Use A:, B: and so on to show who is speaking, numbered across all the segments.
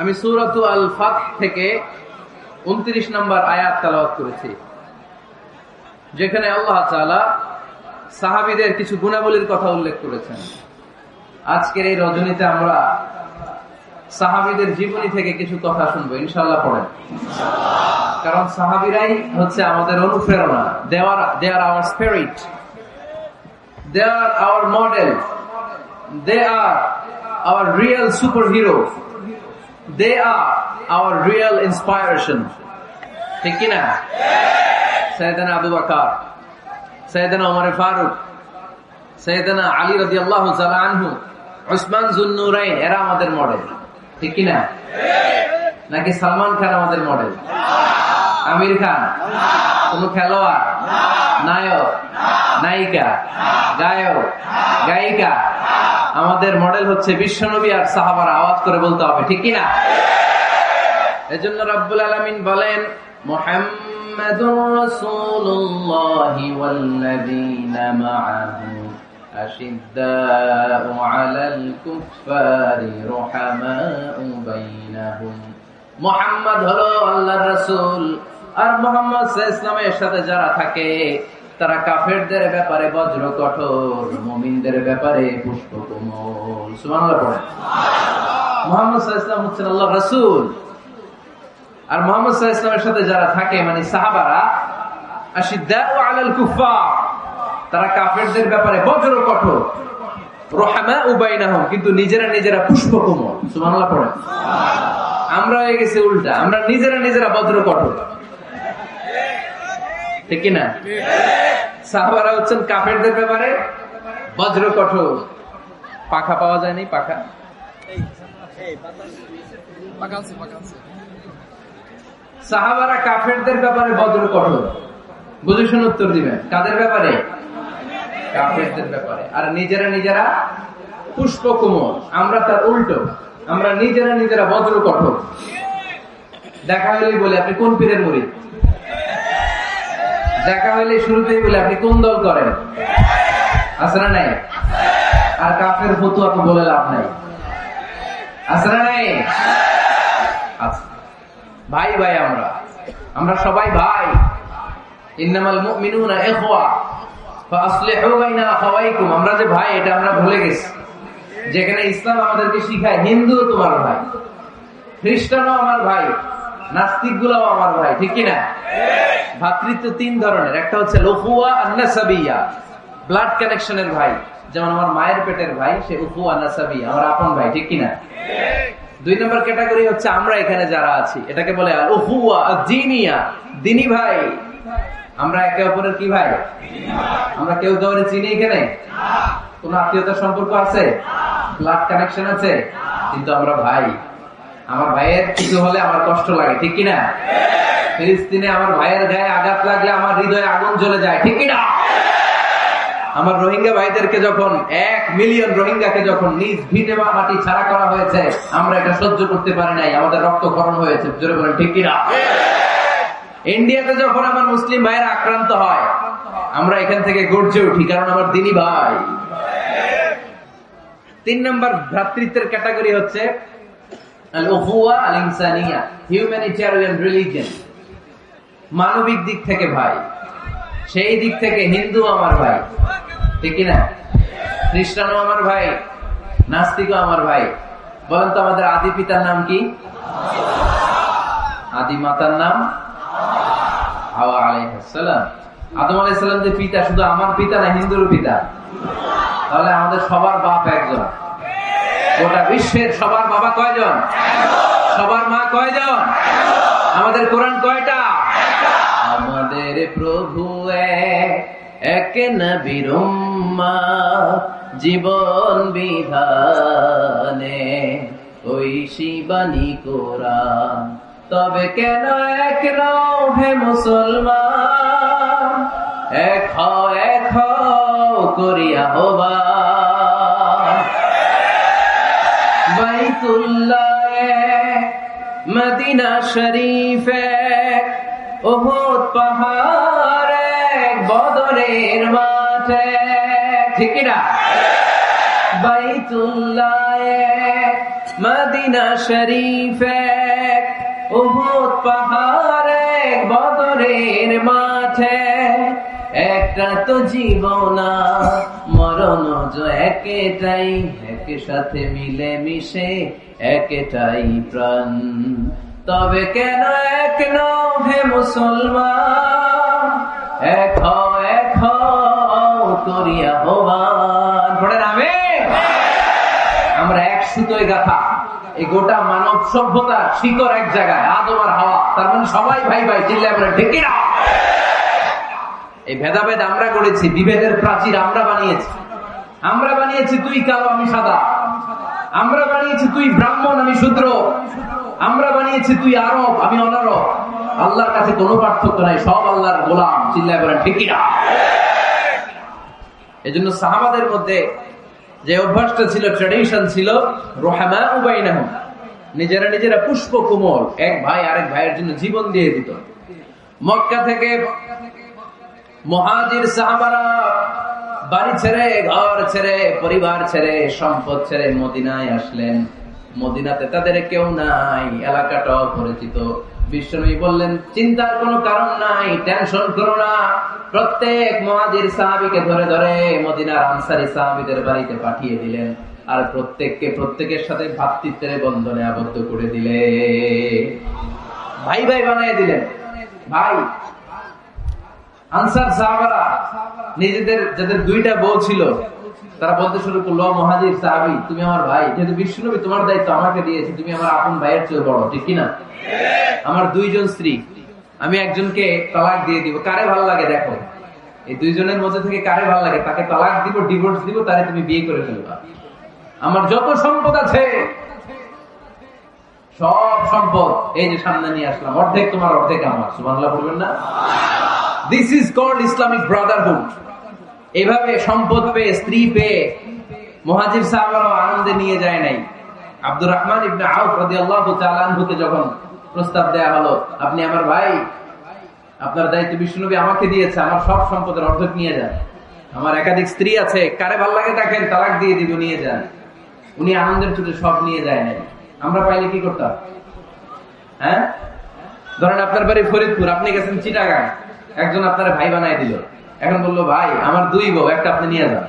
A: আমি সূরাতু আল ফাত থেকে 29 নম্বর আয়াত তেলাওয়াত করেছি, যেখানে আল্লাহ তাআলা সাহাবীদের কিছু গুণাবলীর কথা উল্লেখ করেছেন। আজকের এই রজনীতে আমরা সাহাবীদের জীবনী থেকে কিছু কথা শুনবো, ইনশাআল্লাহ। পড়েন, কারণ সাহাবীরাই হচ্ছে আমাদের অনুপ্রেরণা। they are our spirit, they are our model, they are our real superheroes, they are our real inspiration, ঠিক কি না? সাইয়েদনা আবু বকর, সাইয়েদনা ওমর ফারুক, সাইয়েদনা আলী রাদিয়াল্লাহু তাআলা আনহু, উসমান যুন্নুরাইন, এরা আমাদের মডেল, ঠিক কি না? নাকি সালমান খান আমাদের মডেল? আমির খান? কোন খেলোয়াড়, নায়ক, নায়িকা, গায়ক, গায়িকা? আমাদের মডেল হচ্ছে বিশ্বনবী আর সাহাবারা। আওয়াজ করে বলতে হবে, ঠিক কি না? এজন্য রব্বুল আলামিন বলেন, মুহাম্মাদুর রাসূলুল্লাহি ওয়াল্লাযীনা মাআহু আশিদ্দাউ আলাল কুফফারি রুহামাউ বাইনাহুম। মুহাম্মদ হলো আল্লাহর রাসূল, আর মুহাম্মদ সাল্লাল্লাহু আলাইহি ওয়াসাল্লামের সাথে যারা থাকে তারা কাফেরদের ব্যাপারে বজ্র কঠোর, মুমিনদের ব্যাপারে পুষ্পকোমল। সুবহানাল্লাহ পড়েন। মুহাম্মদ সাল্লাল্লাহু আলাইহি ওয়াসাল্লাম হচ্ছেন আল্লাহর রাসূল, আর মুহাম্মদ সাল্লাল্লাহু আলাইহি ওয়াসাল্লামের সাথে যারা থাকে মানে সাহাবারা, আশিদ্দাউ আলাল কুফফার, তারা কাফেরদের ব্যাপারে বজ্র কঠোর, রুহামাউ বাইনাহুম, কিন্তু নিজেরা পুষ্পকোমল। সুবহানাল্লাহ পড়েন। আমরা হয়ে গেছি উল্টা, আমরা নিজেরা বজ্র কঠোর, ঠিক কি না? সাহাবারা হচ্ছেন কাফেরদের ব্যাপারে বজ্র কঠোর। পাখা পাওয়া যায় নাই? পাখা সাহাবারা কাফেরদের ব্যাপারে বজ্র কঠোর। বুঝে শুনে উত্তর দিবেন, কাদের ব্যাপারে? কাফেরদের ব্যাপারে। আর নিজেরা পুষ্পকোমল। আমরা তার উল্টো, আমরা নিজেরা বজ্র কঠোর। দেখা হইলেই বলে আপনি কোন পীরের মুরিদ, দেখা হইলে শুরুতেই বলে আপনি কোন দল করেন, আছে না নাই? আর কাফের ফতুয়া তো বলে লাভ নাই, আছে না নাই? ভাই ভাই, আমরা সবাই ভাই। ইন্নামাল মুমিনুনা ইখওয়া ফাসলিহু বাইনা আখাওয়াইকুম। আমরা যে ভাই, এটা আমরা ভুলে গেছি। যেখানে ইসলাম আমাদেরকে শিখায় হিন্দু তোমার ভাই, খ্রিস্টানও আমার ভাই, নাস্তিক গুলাও আমার ভাই, ঠিক কিনা? ভাতৃত্ব তিন ধরনের, একটা হচ্ছে উখুয়া আর নাসাবিয়া, ব্লাড কানেকশনের ভাই, যেমন আমার মায়ের পেটের ভাই, সে উখুয়া নাসাবিয়া, আমার আপন ভাই, ঠিক কিনা? দুই নম্বর ক্যাটাগরি হচ্ছে আমরা এখানে যারা আছি, এটাকে বলে আল উখুয়া আদ-দীনিয়া, দ্বীনি ভাই। আমরা একে অপরের কি ভাই? আমরা কেউ কাউকে চিনি এখানে? কোন আত্মীয়তার সম্পর্ক আছে? ব্লাড কানেকশন আছে? কিন্তু আমরা ভাই। আমার ভাইয়ের কিছু হলে আমার কষ্ট লাগে, ঠিক কিনা? ফিলিস্তিনে আমার ভাইয়ের গায়ে আঘাত লাগলে আমার হৃদয়ে আগুন জ্বলে যায়, ঠিক কিনা? আমার রোহিঙ্গা ভাইদেরকে যখন 1 মিলিয়ন রোহিঙ্গাকে যখন নিজ ভিটে মাটি ছাড়া করা হয়েছে, আমরা এটা সহ্য করতে পারি নাই, আমাদের রক্তক্ষরণ হয়েছে। জোরে বলেন, ঠিক কিনা? ইন্ডিয়াতে যখন আমার মুসলিম ভাইয়েরা আক্রান্ত হয়, আমরা এখান থেকে গর্জে উঠি, কারণ আমার দ্বীনি ভাই। 3 নম্বর ভ্রাতৃত্বের ক্যাটাগরি হচ্ছে আল-উখুয়া আল-ইনসানিয়া, হিউম্যানিটেরিয়ান রিলিজিয়ন। মানবিক দিক থেকে ভাই, সেই দিক থেকে হিন্দু আমার ভাই, ঠিক কিনা? খ্রিস্টানও আমার ভাই, নাস্তিকও আমার ভাই। বলেন তো, আমাদের আদি পিতার নাম কি? আদি মাতার নাম হাওয়া আলাইহিস সালাম। আদম আলাইহিস সালাম যে পিতা, শুধু আমার পিতা না, হিন্দুর পিতা। তাহলে আমাদের সবার বাপ একজন। গোটা বিশ্বের সবার বাবা কয়জন? সবার মা কয়জন? আমাদের কোরআন কয়টা? আমাদের প্রভু এক নবীর উম্মত, জীবন বিধানে ঐশী বাণী কোরআন। তবে কেন এক নও হে মুসলমান, এক হও করিয়া হবা। বাইতুল্লাহ মদিনা শরীফে, উহুদ পাহাড়ে, বদরের মাঠে, ঠিক না? বাইতুল্লাহ মদিনা শরীফে উহুদ পাহাড়ে বদরের মাঠে একটা তো জীবন মরণ যে একটাই, একে সাথে মিলে মিশে একটাই প্রাণ। তবে কেন এক নও হে মুসলমান, এক হও করিয়া আহ্বান। পড়ে নামে আমরা এক সুতোয় গাথা, এই গোটা মানব সভ্যতার শিকড় এক জায়গায়, আদম আর হাওয়া। তার মানে সবাই ভাই ভাই, চিল্লায় বলে ঠিক কিনা? এই ভেদাভেদ আমরা করেছি, বিভেদের প্রাচীর আমরা বানিয়েছি তুই কালো আমি সাদা, আমরা বানিয়েছি তুই ব্রাহ্মণ আমি শূদ্র, আমরা বানিয়েছি তুই আরব আমি অনারব। আল্লাহর কাছে কোনো পার্থক্য নাই, সব আল্লাহর গোলাম, চিল্লায় বলেন ঠিক কিনা? এজন্য সাহাবাদের মধ্যে যে অভ্যাসটা ছিল, ট্র্যাডিশন ছিল, রুহামাউ বাইনাহুম, নিজেরা পুষ্প কোমল, এক ভাই আরেক ভাইয়ের জন্য জীবন দিয়ে দিত। মক্কা থেকে মুহাজির সাহাবারা বাড়ি ছেড়ে, ঘর ছেড়ে, পরিবার ছেড়ে, সম্পদ ছেড়ে মদিনায় আসলেন। মদিনাতে তাদের কেউ নাই, এলাকাটা অপরিচিত। বিশ্বনবী বললেন, চিন্তার কোনো কারণ নাই, টেনশন করো না। প্রত্যেক মুহাজির সাহাবীকে ধরে ধরে মদিনার আনসারী সাহাবীদের বাড়িতে পাঠিয়ে দিলেন, আর প্রত্যেকের সাথে ভ্রাতৃত্বের বন্ধনে আবদ্ধ করে দিলেন, ভাই ভাই বানিয়ে দিলেন। ভাই আনসার সাহাবারা নিজেদের যাদের দুইটা বউ ছিল, তারা বলতে শুরু করলো, মুহাজির সাহাবী তুমি আমার ভাই, যেহেতু বিশ্বনবী তোমার দায়িত্ব আমাকে দিয়েছে, তুমি আমার আপন ভাইয়ের চেয়ে বড়, ঠিক কিনা? আমার দুইজন স্ত্রী, আমি একজনকে তালাক দিয়ে দিব, কারে ভালো লাগে দেখো, এই দুইজনের মধ্যে থেকে কারে ভালো লাগে তাকে তালাক দিব, ডিভোর্স দিব, তারে তুমি বিয়ে করে ফেলবা। আমার যত সম্পদ আছে সব সম্পদ এই যে সামনে নিয়ে আসলাম, অর্ধেক তোমার অর্ধেক আমার। সুবহানাল্লাহ বলবেন না? This is called Islamic brotherhood. এভাবে সম্পদ পেয়ে, স্ত্রী পেয়ে মুহাজির সাহাবারা আনন্দে নিয়ে যায় নাই। আব্দুর রহমান ইবনে আউফ রাদিয়াল্লাহু তাআলা আনহুকে যখন প্রস্তাব দেয়া হলো, আপনি আমার ভাই, আপনার দায়িত্ব বিশ্বনবী আমাকে দিয়েছে, আমার সব সম্পদের অর্ধেক নিয়ে যান, আমার একাধিক স্ত্রী আছে, কারে ভালো লাগে দেখেন তালাক দিয়ে দিব, নিয়ে যান। উনি আনন্দের চোটে সব নিয়ে যায় নাই। আমরা পাইলে কি করতাম? হ্যাঁ, ধরেন আপনার বাড়ি ফরিদপুর, আপনি গেছেন চিটাগাং, একজন আপনার ভাই বানায় দিল, এখন বললো ভাই আমার দুই বউ, একটা আপনি নিয়ে যান,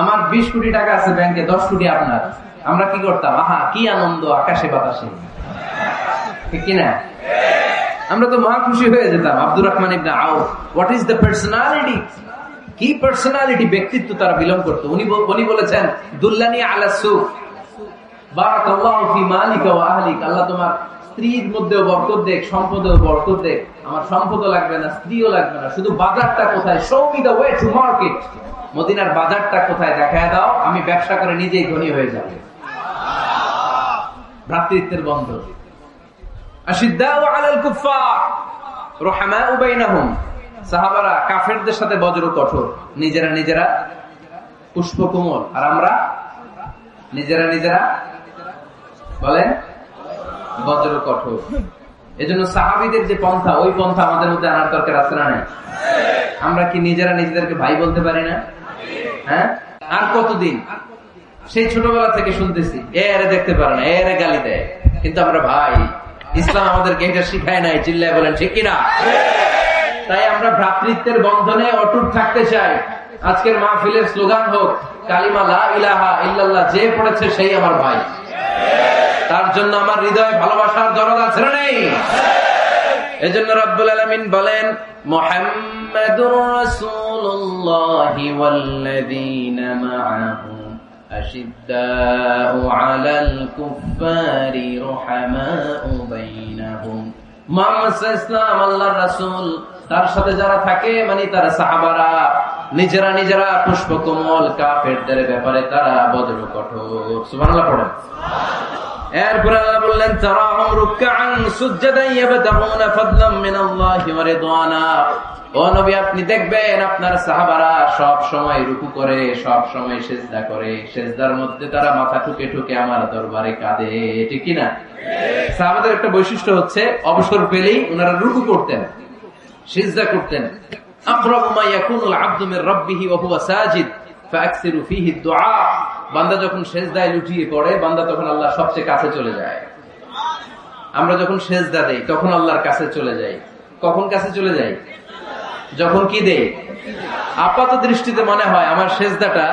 A: আমার 20 কোটি টাকা আছে ব্যাংকে, 10 কোটি আপনার। আমরা কি করতাম? আহা কি আনন্দ, আকাশে বাতাসে, ঠিক কিনা? আমরা তো মহা খুশি হয়ে যেতাম। আব্দুর রহমান ইবনে আউফ, হোয়াট ইজ দ্য পার্সোনালিটি, কি পার্সোনালিটি, ব্যক্তিত্ব তারা বিলং করতো। উনি বলেছেন, দুল্লানি আলা সুক বারাকাল্লাহু ফি মালিকা ওয়া আহলিক, আল্লাহ তোমার স্ত্রীর মধ্যেও বরকত দেখ, সম্পদেও বরকত দেখ। আমার সম্পদও লাগবে না, স্ত্রীও লাগবে না, শুধু বাজারটা কোথায়, show me the way to market, মদিনার বাজারটা কোথায় দেখায় দাও, আমি ব্যবসা করে নিজেই ধনী হয়ে যাব। ভ্রাতৃত্বের বন্ধন। আশিদ্দাউ আলাল কুফফার রুহামাউ বাইনাহুম, সাহাবারা কাফেরদের সাথে বজ্র কঠোর, নিজেরা পুষ্প কোমল, আর আমরা নিজেরা বলেন বজ্র কঠোর। এজন্য সাহাবীদের যে পন্থা, ওই পন্থা আমাদের মধ্যে আনার দরকার আছে না? আমরা কি নিজেরা নিজেদেরকে ভাই বলতে পারি না? হ্যাঁ, আর কতদিন? সেই ছোটবেলা থেকে শুনতেছি, এরে দেখতে পারে না, এরে গালি দেয়, কিন্তু আমরা ভাই। ইসলাম আমাদেরকে এটা শিখায় নাই, চিল্লায় বলেন ঠিক কিনা? তাই আমরা ভ্রাতৃত্বের বন্ধনে অটুট থাকতে চাই। আজকের মাহফিলের স্লোগান হোক, কালিমা লা ইলাহা ইল্লাল্লাহ, যে পড়েছে সেই আমার ভাই। তার জন্য আমার হৃদয়ে ভালোবাসার দরদ আছে না নেই? এজন্য রব্বুল আলামিন বলেন, মুহাম্মাদুর রাসূলুল্লাহি ওয়াল্লাযীনা মাআহু আশিদ্দাউ আলাল কুফফারি রুহামাউ বাইনাহুম। মুহাম্মদ সাল্লাল্লাহু আলাইহি ওয়াসাল্লাম আল্লাহর রাসূল, তার সাথে যারা থাকে মানে তারা সাহাবারা, নিজেরা পুষ্পকমল, কাফেরদের ব্যাপারে তারা বজ্র কঠোর। সুবহানাল্লাহ পড়েন। এরপর আল্লাহ বললেন, তারাহুম রুকআন সুজদান ইয়াবতাগুনা ফাদলাম মিনাল্লাহি ওয়া রিদওয়ানা। ও নবী, আপনি দেখবেন আপনার সাহাবারা সব সময় রুকু করে, সব সময় সিজদা করে, সিজদার মধ্যে তারা মাথা ঠুকে ঠুকে আমার দরবারে কাঁদে, ঠিক কি না? সাহাবাদের একটা বৈশিষ্ট্য হচ্ছে, অবসর পেলেই ওনারা রুকু করতেন, সিজদা করতেন। আকরাবু মা ইয়াকুনুল আবদু মির রাব্বিহি ওয়া হুয়া সাজিদ ফাআকসিরু ফীহি দুআ। বান্দা যখন সেজদায় লুটিয়ে পড়ে, বান্দা তখন আল্লাহর সবচেয়ে কাছে চলে যায়। আমরা যখন সেজদা দেই তখন আল্লাহর কাছে চলে যাই। কখন কাছে চলে যাই? যখন কি দেই? আপাত দৃষ্টিতে মনে হয় আমার সেজদাটা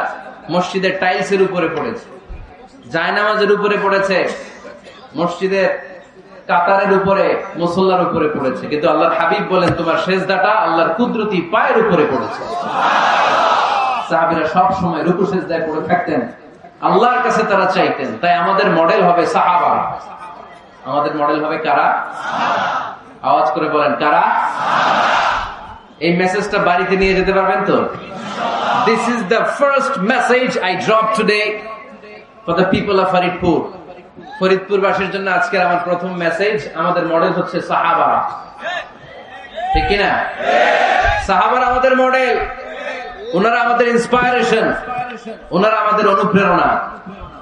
A: মসজিদের টাইলসের উপরে পড়েছে, জায়নামাজের উপরে পড়েছে, মসজিদের কাতারের উপরে, মুসল্লার উপরে পড়েছে, কিন্তু আল্লাহর হাবিব বলেন তোমার সেজদাটা আল্লাহর কুদরতি পায়ের উপরে পড়েছে। সাহাবীরা সব সময় রুকু সেজদায় পড়ে থাকতেন, আল্লাহর কাছে তারা চাইতেন। তাই আমাদের মডেল হবে সাহাবা। আমাদের মডেল হবে কারা? আওয়াজ করে বলেন কারা? এই মেসেজটা বাড়িতে নিয়ে যেতে পারবেন তো? This is the first message I dropped today for the people of Faridpur. ফরিদপুরবাসীর জন্য আজকের আমার প্রথম মেসেজ, আমাদের মডেল হচ্ছে সাহাবারা। ঠিক কিনা? সাহাবারা আমাদের মডেল, ওনারা আমাদের ইন্সপায়ারেশন, ওনারা আমাদের অনুপ্রেরণা।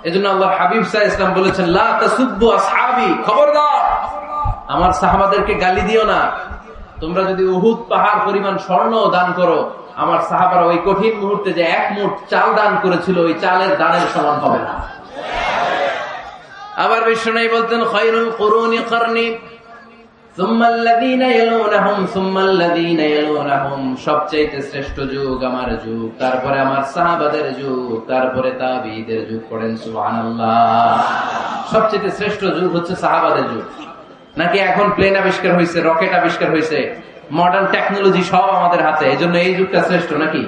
A: এজন্য আল্লাহর হাবিব সাল্লাল্লাহু আলাইহি ওয়াসাল্লাম বলেছেন লা তাসুব্বু আসহাবি, খবরদার আমার সাহাবাদেরকে গালি দিও না। তোমরা যদি উহুদ পাহাড় পরিমাণ স্বর্ণ দান করো, আমার সাহাবারা ওই কঠিন মুহূর্তে যে এক মুঠ চাল দান করেছিল, ওই চালের দানের সমান হবে না। আবার বিশ্বনবী বলতেন খায়রুল কুরুনি কারনি সুম্মা আল্লাযীনা ইয়ালুনাহুম সুম্মা আল্লাযীনা ইয়ালুনাহুম, সবচেয়ে শ্রেষ্ঠ যুগ আমার যুগ, তারপরে আমার সাহাবাদের যুগ, তারপরে তাবিঈদের যুগ। পড়েন সুবহানাল্লাহ। সবচেয়ে শ্রেষ্ঠ যুগ হচ্ছে সাহাবাদের যুগ। নাকি এখন প্লেন আবিষ্কার হয়েছে, রকেট আবিষ্কার হয়েছে, মডার্ন টেকনোলজি সব আমাদের হাতে, এজন্য এই যুগটা শ্রেষ্ঠ নাকি?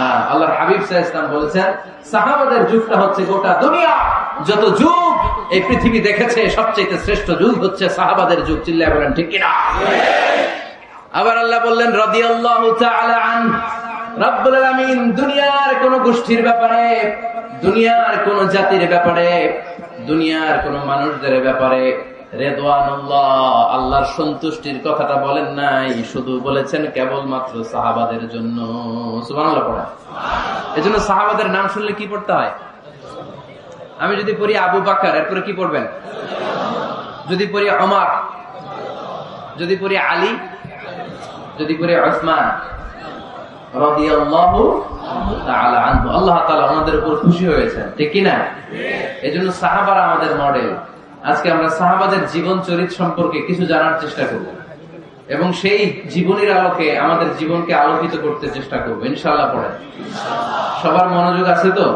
A: না, আল্লাহর হাবিব সাল্লাল্লাহু আলাইহি ওয়াসাল্লাম বলেছেন সাহাবাদের যুগটা হচ্ছে গোটা দুনিয়া যত যুগ এই পৃথিবী দেখেছে সবচেয়ে শ্রেষ্ঠ যুগ হচ্ছে সাহাবাদের যুগ। চিল্লায় বলেন ঠিক কিনা? আবার আল্লাহ বললেন রাদিয়াল্লাহু তাআলা আন, রব্বুল আলামিন দুনিয়ার কোন গোষ্ঠীর ব্যাপারে, দুনিয়ার কোন জাতির ব্যাপারে, দুনিয়ার কোন মানুষদের ব্যাপারে রেদওয়ানুল্লাহ আল্লাহর সন্তুষ্টির কথাটা বলেন নাই, শুধু বলেছেন কেবলমাত্র সাহাবাদের জন্য। সুবহানাল্লাহ পড়া। এজন্য সাহাবাদের নাম শুনলে কি পড়তে হয়? আমি যদি পড়ি আবু বকর, এরপরে কি পড়বেন? যদি পড়ি ওমর, যদি পড়ি আলী, যদি পড়ি উসমান রাদিয়াল্লাহু তাআলা আনহু, আল্লাহ তাআলা ওনাদের উপর খুশি হয়েছেন। ঠিক কি না? এজন্য সাহাবারা আমাদের মডেল। আজকে আমরা সাহাবাদের জীবন চরিত্র সম্পর্কে কিছু জানার চেষ্টা করব এবং সেই জীবনের আলোকে আমাদের জীবনকে আলোকিত করতে চেষ্টা করব ইনশাআল্লাহ। পড়ে সবার মনোযোগ আছে তো?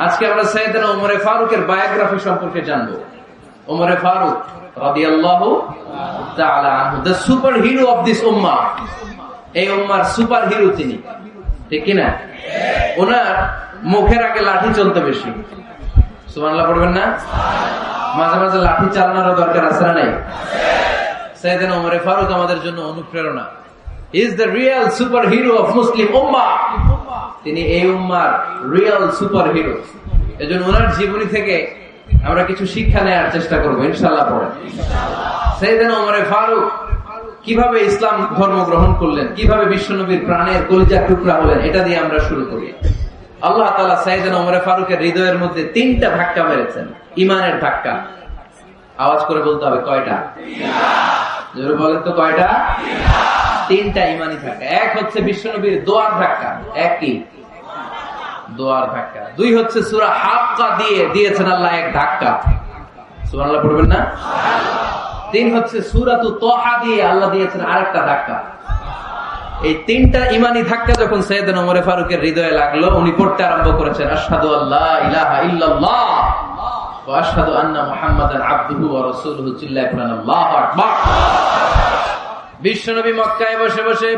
A: আজকে আমরা সাইয়েদনা ওমর ফারুকের বায়োগ্রাফি সম্পর্কে জানবো। ওমর ফারুক রাদিয়াল্লাহু তাআলা আনহু, the super hero of this উম্মাহ। এই উম্মার সুপার হিরো তিনি। ঠিক কি না? ওনার মুখের আগে লাঠি চলতে বেশি। সুবহানাল্লাহ পড়বেন না? মাঝে মাঝে লাঠি চালানোর দরকার আছে না নাই? সাইয়েদনা ওমর ফারুক আমাদের জন্য অনুপ্রেরণা। He is the real super hero of Muslim উম্মাহ। তিনি এই উম্মার রিয়েল সুপার হিরো। এজন্য ওনার জীবনী থেকে আমরা কিছু শিক্ষা নেওয়ার চেষ্টা করবো ইনশাআল্লাহ। পড়ে সাইয়েদনা ওমর ফারুক কিভাবে ইসলাম ধর্ম গ্রহণ করলেন, কিভাবে বিশ্বনবীর প্রাণের কলিজার টুকরা হলেন, এটা দিয়ে আমরা শুরু করি। আল্লাহ তাআলা সাইয়েদনা ওমর ফারুকের হৃদয়ের মধ্যে 3টা ধাক্কা মেরেছেন, ঈমানের ধাক্কা। আওয়াজ করে বলতে হবে কয়টা? জোরে বলেন তো কয়টা? 3টা ঈমানি ধাক্কা। এক হচ্ছে বিশ্বনবীর দোয়ার ধাক্কা, এক কি? দোয়ার ধাক্কা। 2 হচ্ছে সূরা হাক্কা দিয়ে দিয়েছেন আল্লাহ এক ধাক্কা। সুবহানাল্লাহ পড়বেন না? 3 হচ্ছে সূরাতু তাহা দিয়ে আল্লাহ দিয়েছেন আরেকটা ধাক্কা। এই 3টা ঈমানি ধাক্কা যখন সাইয়েদনা ওমর ফারুকের হৃদয়ে লাগলো, উনি পড়তে আরম্ভ করেছেন আশহাদু আল্লা ইলাহা ইল্লাল্লাহ ওয়া আশহাদু আন্না মুহাম্মাদান আবদুহু ওয়া রাসূলুহু। চিল্লায়ে পড়েন আল্লাহু আকবার। বিশ্বনবী মক্কায় বসে বসে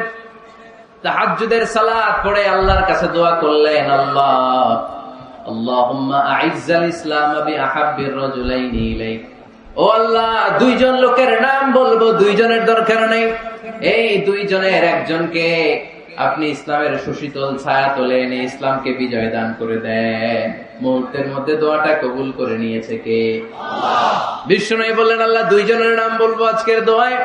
A: তাহাজ্জুদের সালাত পড়ে আল্লাহর কাছে দোয়া করলেন, আল্লাহ আল্লাহুম্মা আইজ্জাল ইসলাম বিআহাব্বির রাজুলাইনি ইলাইক। ও আল্লাহ, 2 জন লোকের নাম বলবো, 2 জনের দরকার নেই, এই 2 জনের একজনকে আপনি ইসলামের সুশীতল ছায়া তোলে এনে ইসলামকে বিজয় দান করে দেন। মুহূর্তের মধ্যে দোয়াটা কবুল করে নিয়েছে কে? বিশ্বনবী বললেন, আল্লাহ 2 জনের নাম বলবো আজকের দোয়ায়।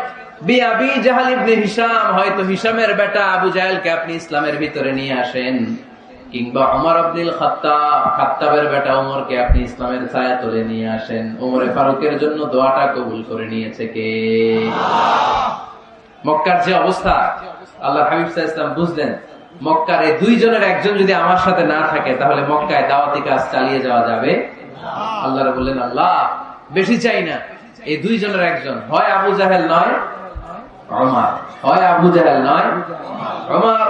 A: আবি জাহল ইবনে হিশাম, হয়তো হিশামের বেটা আবু জাহেলকে আপনি ইসলামের ভিতরে নিয়ে আসেন, কিংবা ওমর ইবনুল খাত্তাব, খাত্তাবের বেটা ওমরকে আপনি ইসলামের ছায়া তুলে নিয়ে আসেন। ওমর ফারুকের জন্য দোয়াটা কবুল করে নিয়েছে কে? মক্কার যে অবস্থা, আল্লাহর হাবিব সাল্লাল্লাহু আলাইহি ওয়াসাল্লাম বুঝলেন মক্কার এই দুইজনের একজন যদি আমার সাথে না থাকে তাহলে মক্কায় দাওয়াতি কাজ চালিয়ে যাওয়া যাবে? আল্লাহ বললেন, আল্লাহ বেশি চাই না, এই দুইজনের একজন, হয় আবু জাহেল নয় ওমর, হয় আবু জাহেল নয় ওমর।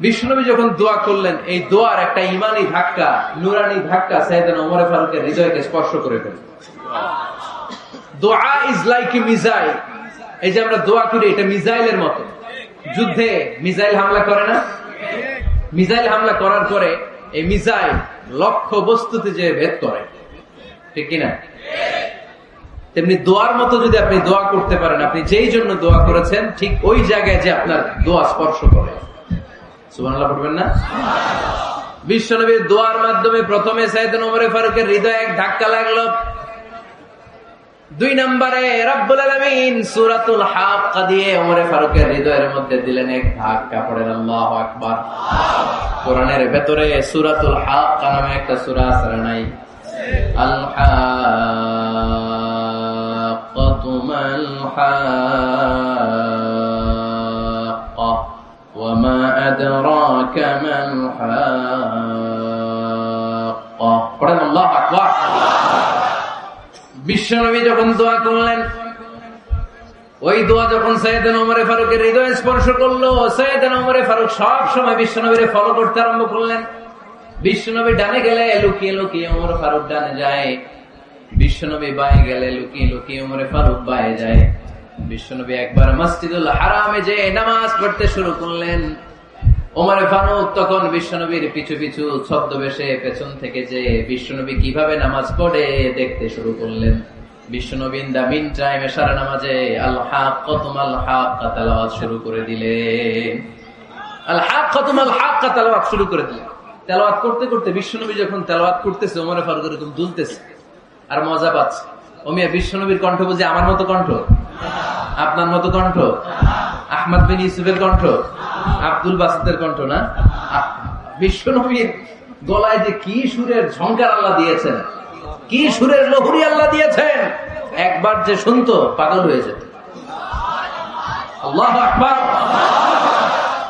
A: বিশ্বনবী যখন দোয়া করলেন, এই দোয়ার একটা ইমানি ধাক্কা, নুরানি ধাক্কা সাইয়েদনা ওমর ফারুকের হৃদয়কে স্পর্শ করে ফেলল। দোয়া ইজ লাইক এ মিসাইল। এই যে আমরা দোয়া করি, এটা মিসাইলের মতো। যুদ্ধে মিসাইল হামলা করে না? মিসাইল হামলা করার পরে এই মিসাইল লক্ষ্য বস্তুতে যে ভেদ করে, ঠিক কিনা? তেমনি দোয়ার মতো যদি আপনি দোয়া করতে পারেন, আপনি যেই জন্য দোয়া করেছেন ঠিক ওই জায়গায় যে আপনার দোয়া স্পর্শ করে। সুবহানাল্লাহ পড়বেন না? বিশ্বনবীর দোয়ার মাধ্যমে প্রথমে সাইয়েদনা ওমর ফারুকের হৃদয়ে এক ধাক্কা লাগলো। 2 নম্বরে রব্বুল আলামিন সূরাতুল হাক্কা দিয়ে ওমর ফারুকের হৃদয়ের মধ্যে দিলেন এক ধাক্কা। পড়েন আল্লাহু আকবার। কোরআনের ভেতরে সূরাতুল হাক্কা নামে একটা সূরা আছে নাই? আল হাক্কাতু মাল হাক্কা ওয়া মা আদরাকা মাল হাক্কা। পড়েন আল্লাহু আকবার। বিশ্বনবী যখন দোয়া করলেন, ওই দোয়া যখন সাইয়েদনা ওমর ফারুকের হৃদয় স্পর্শ করলো, সাইয়েদনা ওমর ফারুক সব সময় বিশ্বনবীরে ফলো করতে আরম্ভ করলেন। বিশ্বনবী ডানে গেলে লুকিয়ে লুকিয়ে ওমর ফারুক ডানে যায়, বিশ্বনবী বায়ে গেলে লুকিয়ে লুকিয়ে ওমর ফারুক বায়ে যায়। বিশ্বনবী একবার মসজিদুল হারামে যে নামাজ পড়তে শুরু করলেন, ওমর ফারুক তখন বিশ্বনবীর পিছু পিছু ছদ্মবেশে পেছন থেকে যে বিশ্বনবী কিভাবে নামাজ পড়ে দেখতে শুরু করলেন। বিশ্বনবী ইন দা মিন টাইম এশার নামাজে আল হাক্কাতু মাল হাক্কা তেলাওয়াত শুরু করে দিলেন। আল হাক্কাতু মাল হাক্কা তেলাওয়াত শুরু করে দিলেন। তেলাওয়াত করতে করতে বিশ্বনবী যখন তেলাওয়াত করতেছে, ওমর ফারুক এরকম দুলতেছে আর মজা পাচ্ছে। ওমিয়া বিশ্বনবীর কণ্ঠ বুঝি আমার মতো কণ্ঠ? আপনার মতো কণ্ঠ? আহমদ বিন ইউসুফের কণ্ঠ? আব্দুল বাসিতের কণ্ঠ না? বিশ্বনবীর গলায় যে কি সুরের ঝংকার আল্লাহ দিয়েছেন, কি সুরের লহরী আল্লাহ দিয়েছেন, একবার যে শুনতো পাগল হয়ে যেত। আল্লাহু আকবার।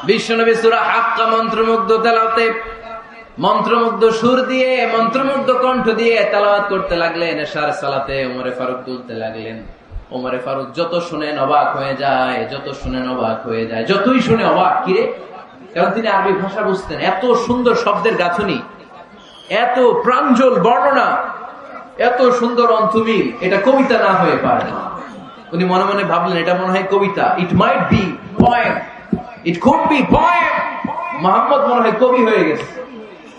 A: বিশ্বনবী সূরা হাক্কা মন্ত্রমুগ্ধ তেলাওয়াতে, মন্ত্রমুগ্ধ সুর দিয়ে, মন্ত্রমুগ্ধ কণ্ঠ দিয়ে তেলাওয়াত করতে লাগলেন। এশার সালাতে ওমর ফারুক তুলতে লাগলেন। ওমর ফারুক যত শুনেন অবাক হয়ে যায়, যত শুনেন অবাক হয়ে যায়, যতই শুনে অবাক। কিরে? কারণ তিনি আরবি ভাষা বুঝতেন। এত সুন্দর শব্দের গাঁথনি, এত প্রাঞ্জল বর্ণনা, এত সুন্দর অন্তমিল, এটা কবিতা না হয়ে পারে না। উনি মনে মনে ভাবলেন, এটা মনে হয় কবিতা। It might be poem, it could be poem. Muhammad মনে হয় কবি হয়ে গেছে,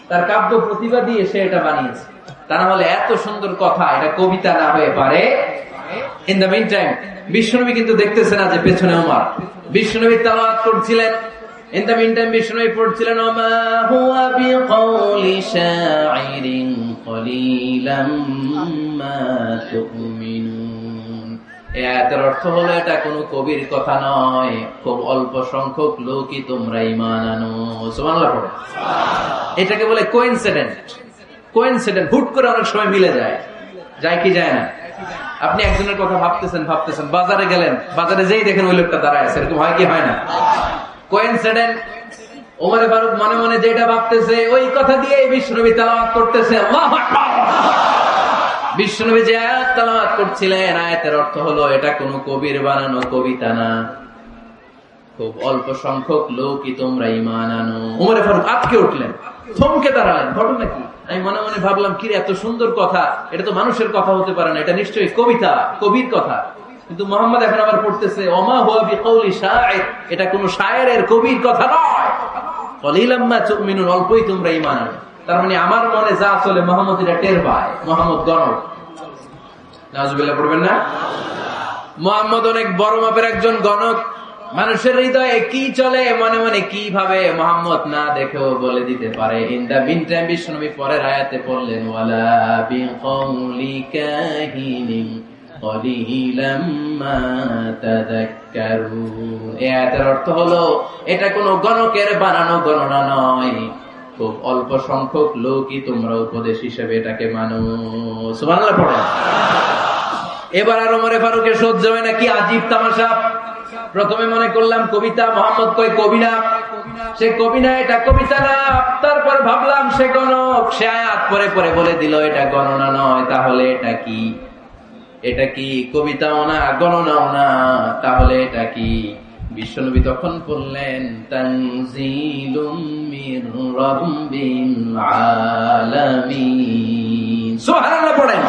A: তার কাব্য প্রতিভা দিয়ে সে এটা বানিয়েছে। তা না হলে এত সুন্দর কথা, এটা কবিতা না হয়ে পারে। ইন দ্য মিন টাইম বিশ্বনবী কিন্তু দেখতেছে না যে পেছনে ওমর। বিশ্বনবী তেলাওয়াত করছিলেন। ইন দ্য মিন টাইম বিশ্বনবী পড়ছিলেন, ওমা হুয়া বিকাউলি শাইরিন কলিলাম মা তুমিনুন। এই আয়াতের অর্থ হলো, এটা কোনো কবির কথা নয়, খুব অল্প সংখ্যক লোকই তোমরা ঈমান আনো। সুবহানাল্লাহ পড়ো। এটাকে বলে কোইন্সিডেন্ট। কোইন্সিডেন্ট হুট করে অনেক সময় মিলে যায়, যায় কি যায় না? আপনি একজনের কথা ভাবতেছেন ভাবতেছেন, বাজারে গেলেন, বাজারে যেই দেখেন ওই লোকটা দাঁড়ায় আছে। এরকম হয় কি হয় না? কোইন্সিডেন্ট। ওমর ফারুক মনে মনে যেটা ভাবতেছে ওই কথা দিয়ে বিশ্বনবী তেলাওয়াত করতেছে। আল্লাহু আকবার। বিশ্বনবী যে আয়াত তেলাওয়াত করছিলেন, আয়াতের অর্থ হলো, এটা কোনো কবির বানানো কবিতা না, খুব অল্প সংখ্যক লোকই তোমরা ঈমান আনো। ওমর ফারুক আটকে উঠলেন, থমকে দাঁড়ালেন। ঘটনা কি? আমি মনে মনে ভাবলাম, কি এত সুন্দর কথা, এটা তো মানুষের কথা হতে পারে না, এটা নিশ্চয়ই কবিতা, কবির কথা। কিন্তু মোহাম্মদ এখন আবার পড়তেছে, ওমা হুয়া বিকাউলি শাইর, এটা কোন শায়েরের, কবির কথা নয়। কলিলাম মা তুমিনুন, অল্পই তোমরা ঈমান আনো। তার মানে আমার মনে যা চলে মোহাম্মদ এটা টের পায়। মোহাম্মদ গণক। নাউজুবিল্লাহ পড়বেন না? মোহাম্মদ অনেক বড় মাপের একজন গণক। মানুষের হৃদয়ে কি চলে, মনে মনে কিভাবে, মোহাম্মদ না দেখেও বলে দিতে পারে। ইন দা মিন টাইম বিশ্বনবী পরের আয়াতে পড়লেন, ওয়ালা বিকাউলি কাহিনিন কলিলাম মা তাযাক্কারুন। এই আয়াতের অর্থ হলো, এটা কোনো গণকের বানানো গণনা নয়, খুব অল্প সংখ্যক লোকই তোমরা উপদেশ হিসেবে এটাকে মানো। সুবহানাল্লাহ পড়ো। এবার আর ওমর ফারুকের সহ্য হয় না, কি আজীব তামাশা। প্রথমে মনে করলাম কবিতা, মোহাম্মদ কয় কবি না, সে কবি না, এটা কবিতা না। তারপর ভাবলাম সে গণক, সে আয়াত পরে পরে বলে দিল এটা গণনা নয়। তাহলে এটা কি? এটা কি কবিতাও না, গণনাও না, তাহলে এটা কি? বিশ্বনবী তখন বললেন তানজিলুম মির রাব্বিল আলামিন। সুবহানাল্লাহ পড়েন।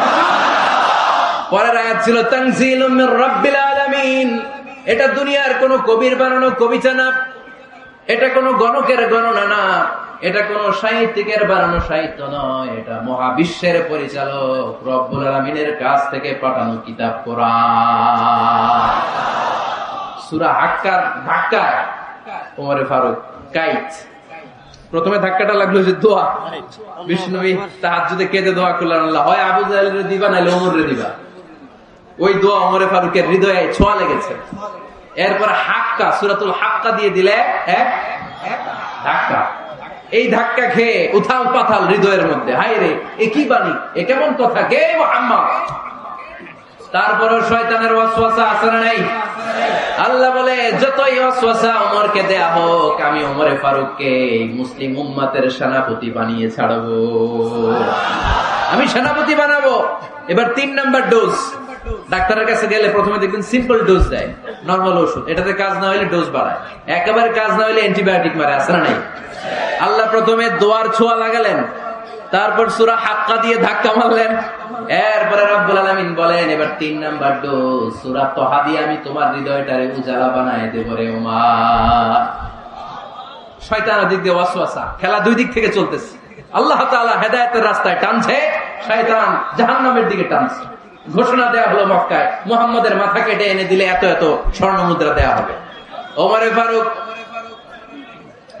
A: পরের আয়াত ছিল তানজিলুম মির রাব্বিল আলামিন। এটা দুনিয়ার কোন কবির বানানো কবিতা না, এটা কোন গণকের গণনা না, এটা কোন সাহিত্যিকের বানানো সাহিত্য নয়, এটা মহাবিশ্বের পরিচালক রব্বুল আলামিনের কাছ থেকে পাঠানো কিতাব কোরআন। সূরা হাক্কার ধাক্কা ওমরে ফারুক কাইত। প্রথমে ধাক্কাটা লাগলো যে দোয়া। বিষ্ণুবী তাহাজ্জুদে কেঁদে দোয়া করলেন, আল্লাহ হয় আবু জাহেলের দিবা নাহলে ওমরের দিবা। ওই দোয়া ওমরে ফারুকের হৃদয়ে ছোঁয়া লেগেছে। এরপর হাক্কা, সূরাতুল হাক্কা দিয়ে দিলে এক ধাক্কা। এই ধাক্কা খেয়ে উথাল পাথাল হৃদয়ের মধ্যে, হায় রে এ কি বাণী, এ কেমন কথা, কে মুহাম্মদ? তারপরও শয়তানের ওয়াসওয়াসা আছে না নাই? আল্লাহ বলে যতই ওয়াসওয়াসা ওমরকে দেয়া হোক, আমি ওমরে ফারুককে মুসলিম উম্মতের সেনাপতি বানিয়ে ছাড়বো, আমি সেনাপতি বানাবো। এবার 3 নাম্বার ডোজ। ডাক্তারের কাছে গেলে প্রথমে দেখবেন সিম্পল ডোজ দেয়, নরমাল ওষুধ। এটাতে কাজ না হলে ডোজ বাড়ায়, একেবারে কাজ না হলে অ্যান্টিবায়োটিক মারে, আছে না নাই? আল্লাহ প্রথমে দোয়ার ছোঁয়া লাগালেন, তারপর সূরা হাক্কা দিয়ে ধাক্কা মারলেন, এরপরে রব্বুল আলামিন বলেন এবার 3 নাম্বার ডোজ সূরা তাহা দিয়ে আমি তোমার হৃদয়টারে উজালা বানায় দেব রে ওমর। শয়তান দিক দিয়ে ওয়াসওয়াসা, খেলা দুই দিক থেকে চলতেছে। আল্লাহ তাআলা হেদায়েতের রাস্তায় টানছে, শয়তান জাহান্নামের দিকে টানছে। ঘোষণা দেয়া হলো মক্কায়, মুহাম্মদের মাথা কেটে এনে দিলে এত এত স্বর্ণ মুদ্রা দেয়া হবে। ওমরে ফারুক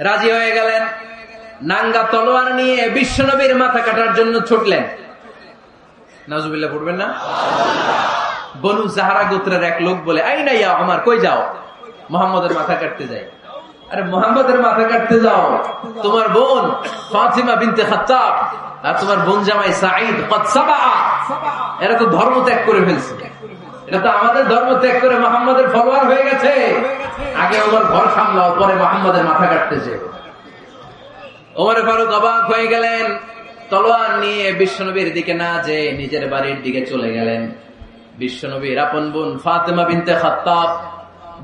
A: রাজি হয়ে গেলেন, নাঙ্গা তলোয়ার নিয়ে বিশ্বনবীর মাথা কাটার জন্য ছুটলেন। নাউজুবিল্লাহ পড়বেন না? বনু জাহরা গোত্রের এক লোক বলে, আইনা ইয়া ওমর, কই যাও? মুহাম্মদের মাথা কাটতে যাই। আরে মুহাম্মদের মাথা কাটতে যাও? তোমার বোন ফাতিমা বিনতে খাত্তাব আর তোমার বোন জামাই সাঈদ কদ সাবা, এরা তো ধর্ম ত্যাগ করে ফেলছে। এটা তো আমাদের ধর্ম ত্যাগ করে মুহাম্মদের ফলোয়ার হয়ে গেছে। আগে ওমর ঘর সামলাও, পরে মুহাম্মদের মাথা কাটতেছে। ওমর ফারুক অবাক হয়ে গেলেন, তলোয়ার নিয়ে বিশ্বনবীর দিকে না যে নিজের বাড়ির দিকে চলে গেলেন। বিশ্বনবীর আপন বোন ফাতিমা বিনতে খাত্তাব,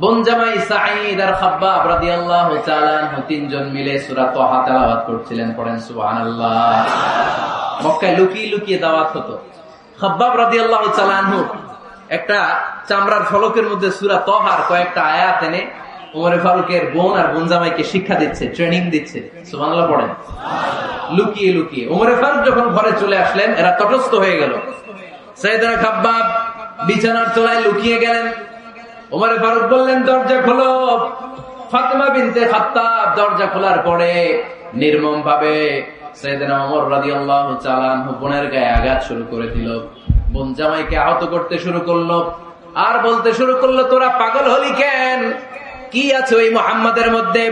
A: বোন জামাই সাঈদ আর খাব্বাব রাদিয়াল্লাহু তাআলা আনহু, 3 জন মিলে সূরা তাহা তেলাওয়াত করছিলেন। পড়েন সুবহানাল্লাহ। মক্কায় লুকিয়ে লুকিয়ে দাওয়াত হতো। খাব্বাব রাদিয়াল্লাহু তাআলা আনহু একটা চামড়ার ফলকের মধ্যে সূরা তাহার কয়েকটা আয়াত এনে ওমর ফারুকের বোন আর বোন জামাইকে শিক্ষা দিচ্ছে, ট্রেনিং দিচ্ছে। সুবহানাল্লাহ পড়েন। লুকিয়ে লুকিয়ে ওমর ফারুক যখন ঘরে চলে আসলেন, এরা তটস্থ হয়ে গেল। সাইয়েদনা খাব্বাব বিছানার তলায় লুকিয়ে গেলেন। ওমর ফারুক বললেন, দরজা খোলো। ফাতিমা বিনতে খাত্তাব দরজা খোলার পরে নির্মম ভাবে সাইয়েদনা ওমর রাদিয়াল্লাহু তাআলা আনহু বোনের গায়ে আঘাত শুরু করে দিল। বোন জামাইকে আহত করতে শুরু করলো আর বলতে শুরু করলো, তোরা পাগল হলি কেন? কি আছে ওই মুহাম্মাদের মধ্যে?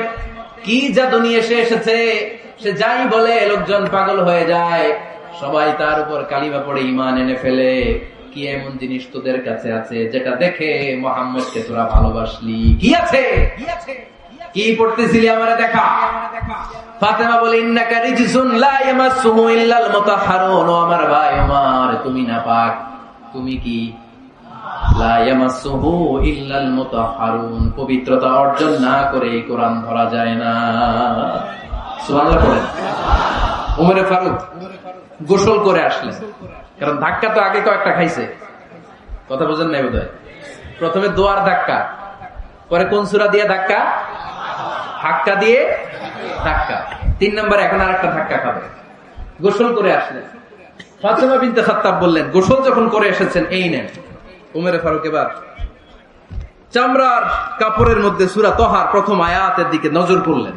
A: কি জাদু নিয়ে এসেছে? সে যাই বলে লোকজন পাগল হয়ে যায়, সবাই তার উপর কালিমা পড়ে ঈমান এনে ফেলে। কি এমন জিনিস তোদের কাছে আছে যেটা দেখে মুহাম্মদকে তোরা ভালোবাসলি? কি আছে? কি পড়তেছিলি আমারে দেখা। ফাতেমা বলে, ইন্নাকা রিজসুন লা ইয়ামাসসুহু ইল্লাল মুতাহহারুন। ও আমার ভাই ওমর, তুমি নাপাক। তুমি কি? লা ইয়ামাসসুহু ইল্লাল মুতাহহারুন, পবিত্রতা অর্জন না করে এই কোরআন ধরা যায় না। সুবহানাল্লাহ পড়েন। ওমর ফারুক গোসল করে আসলেন, কারণ ধাক্কা তো আগে কয়েকটা খাইছে। কথা বুঝেন নাই বোধহয়? প্রথমে দোয়ার ধাক্কা, পরে কোন সূরা দিয়ে ধাক্কা? হাক্কা দিয়ে ধাক্কা। 3 নম্বরে এখন আরেকটা ধাক্কা খাবে। গোসল করে আসলেন। ফাতিমা বিনতে খাত্তাব বললেন, গোসল যখন করে এসেছেন, এই নেন। ওমর ফারুক এবার চামড়ার কাপড়ের মধ্যে সূরা তাহার প্রথম আয়াতের দিকে নজর করলেন।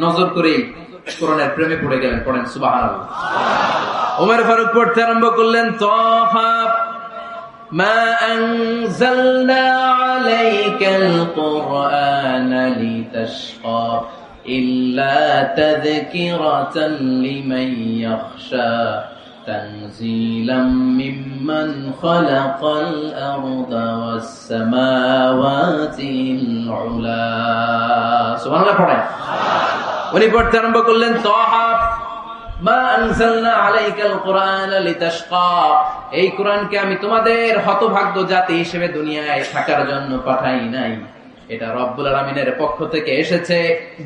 A: নজর করেই কোরআনের প্রেমে পড়ে গেলেন। পড়েন সুবহানাল্লাহ। ওমর ফারুক পড়তে আরম্ভ করলেন, তাহা মা আনজালনা আলাইকাল কুরআনা লিতাশকা ইল্লা তাযকিরাতান লিমান ইয়াখশা
B: তানজিলাম মিম্মান খালাকাল আরদা ওয়াস সামাওয়াতিল উলা। সুবহানাল্লাহ পড়েন। উনি পড়তে আরম্ভ করলেন, তাহা মা আনজালনা আলাইকাল কুরআনা লিতাশকা। এই কোরআনকে আমি তোমাদের হতভাগ্য জাতি হিসেবে দুনিয়ায় থাকার জন্য পাঠাই নাই। এটা রব্বুল আলামিনের পক্ষ থেকে এসেছে।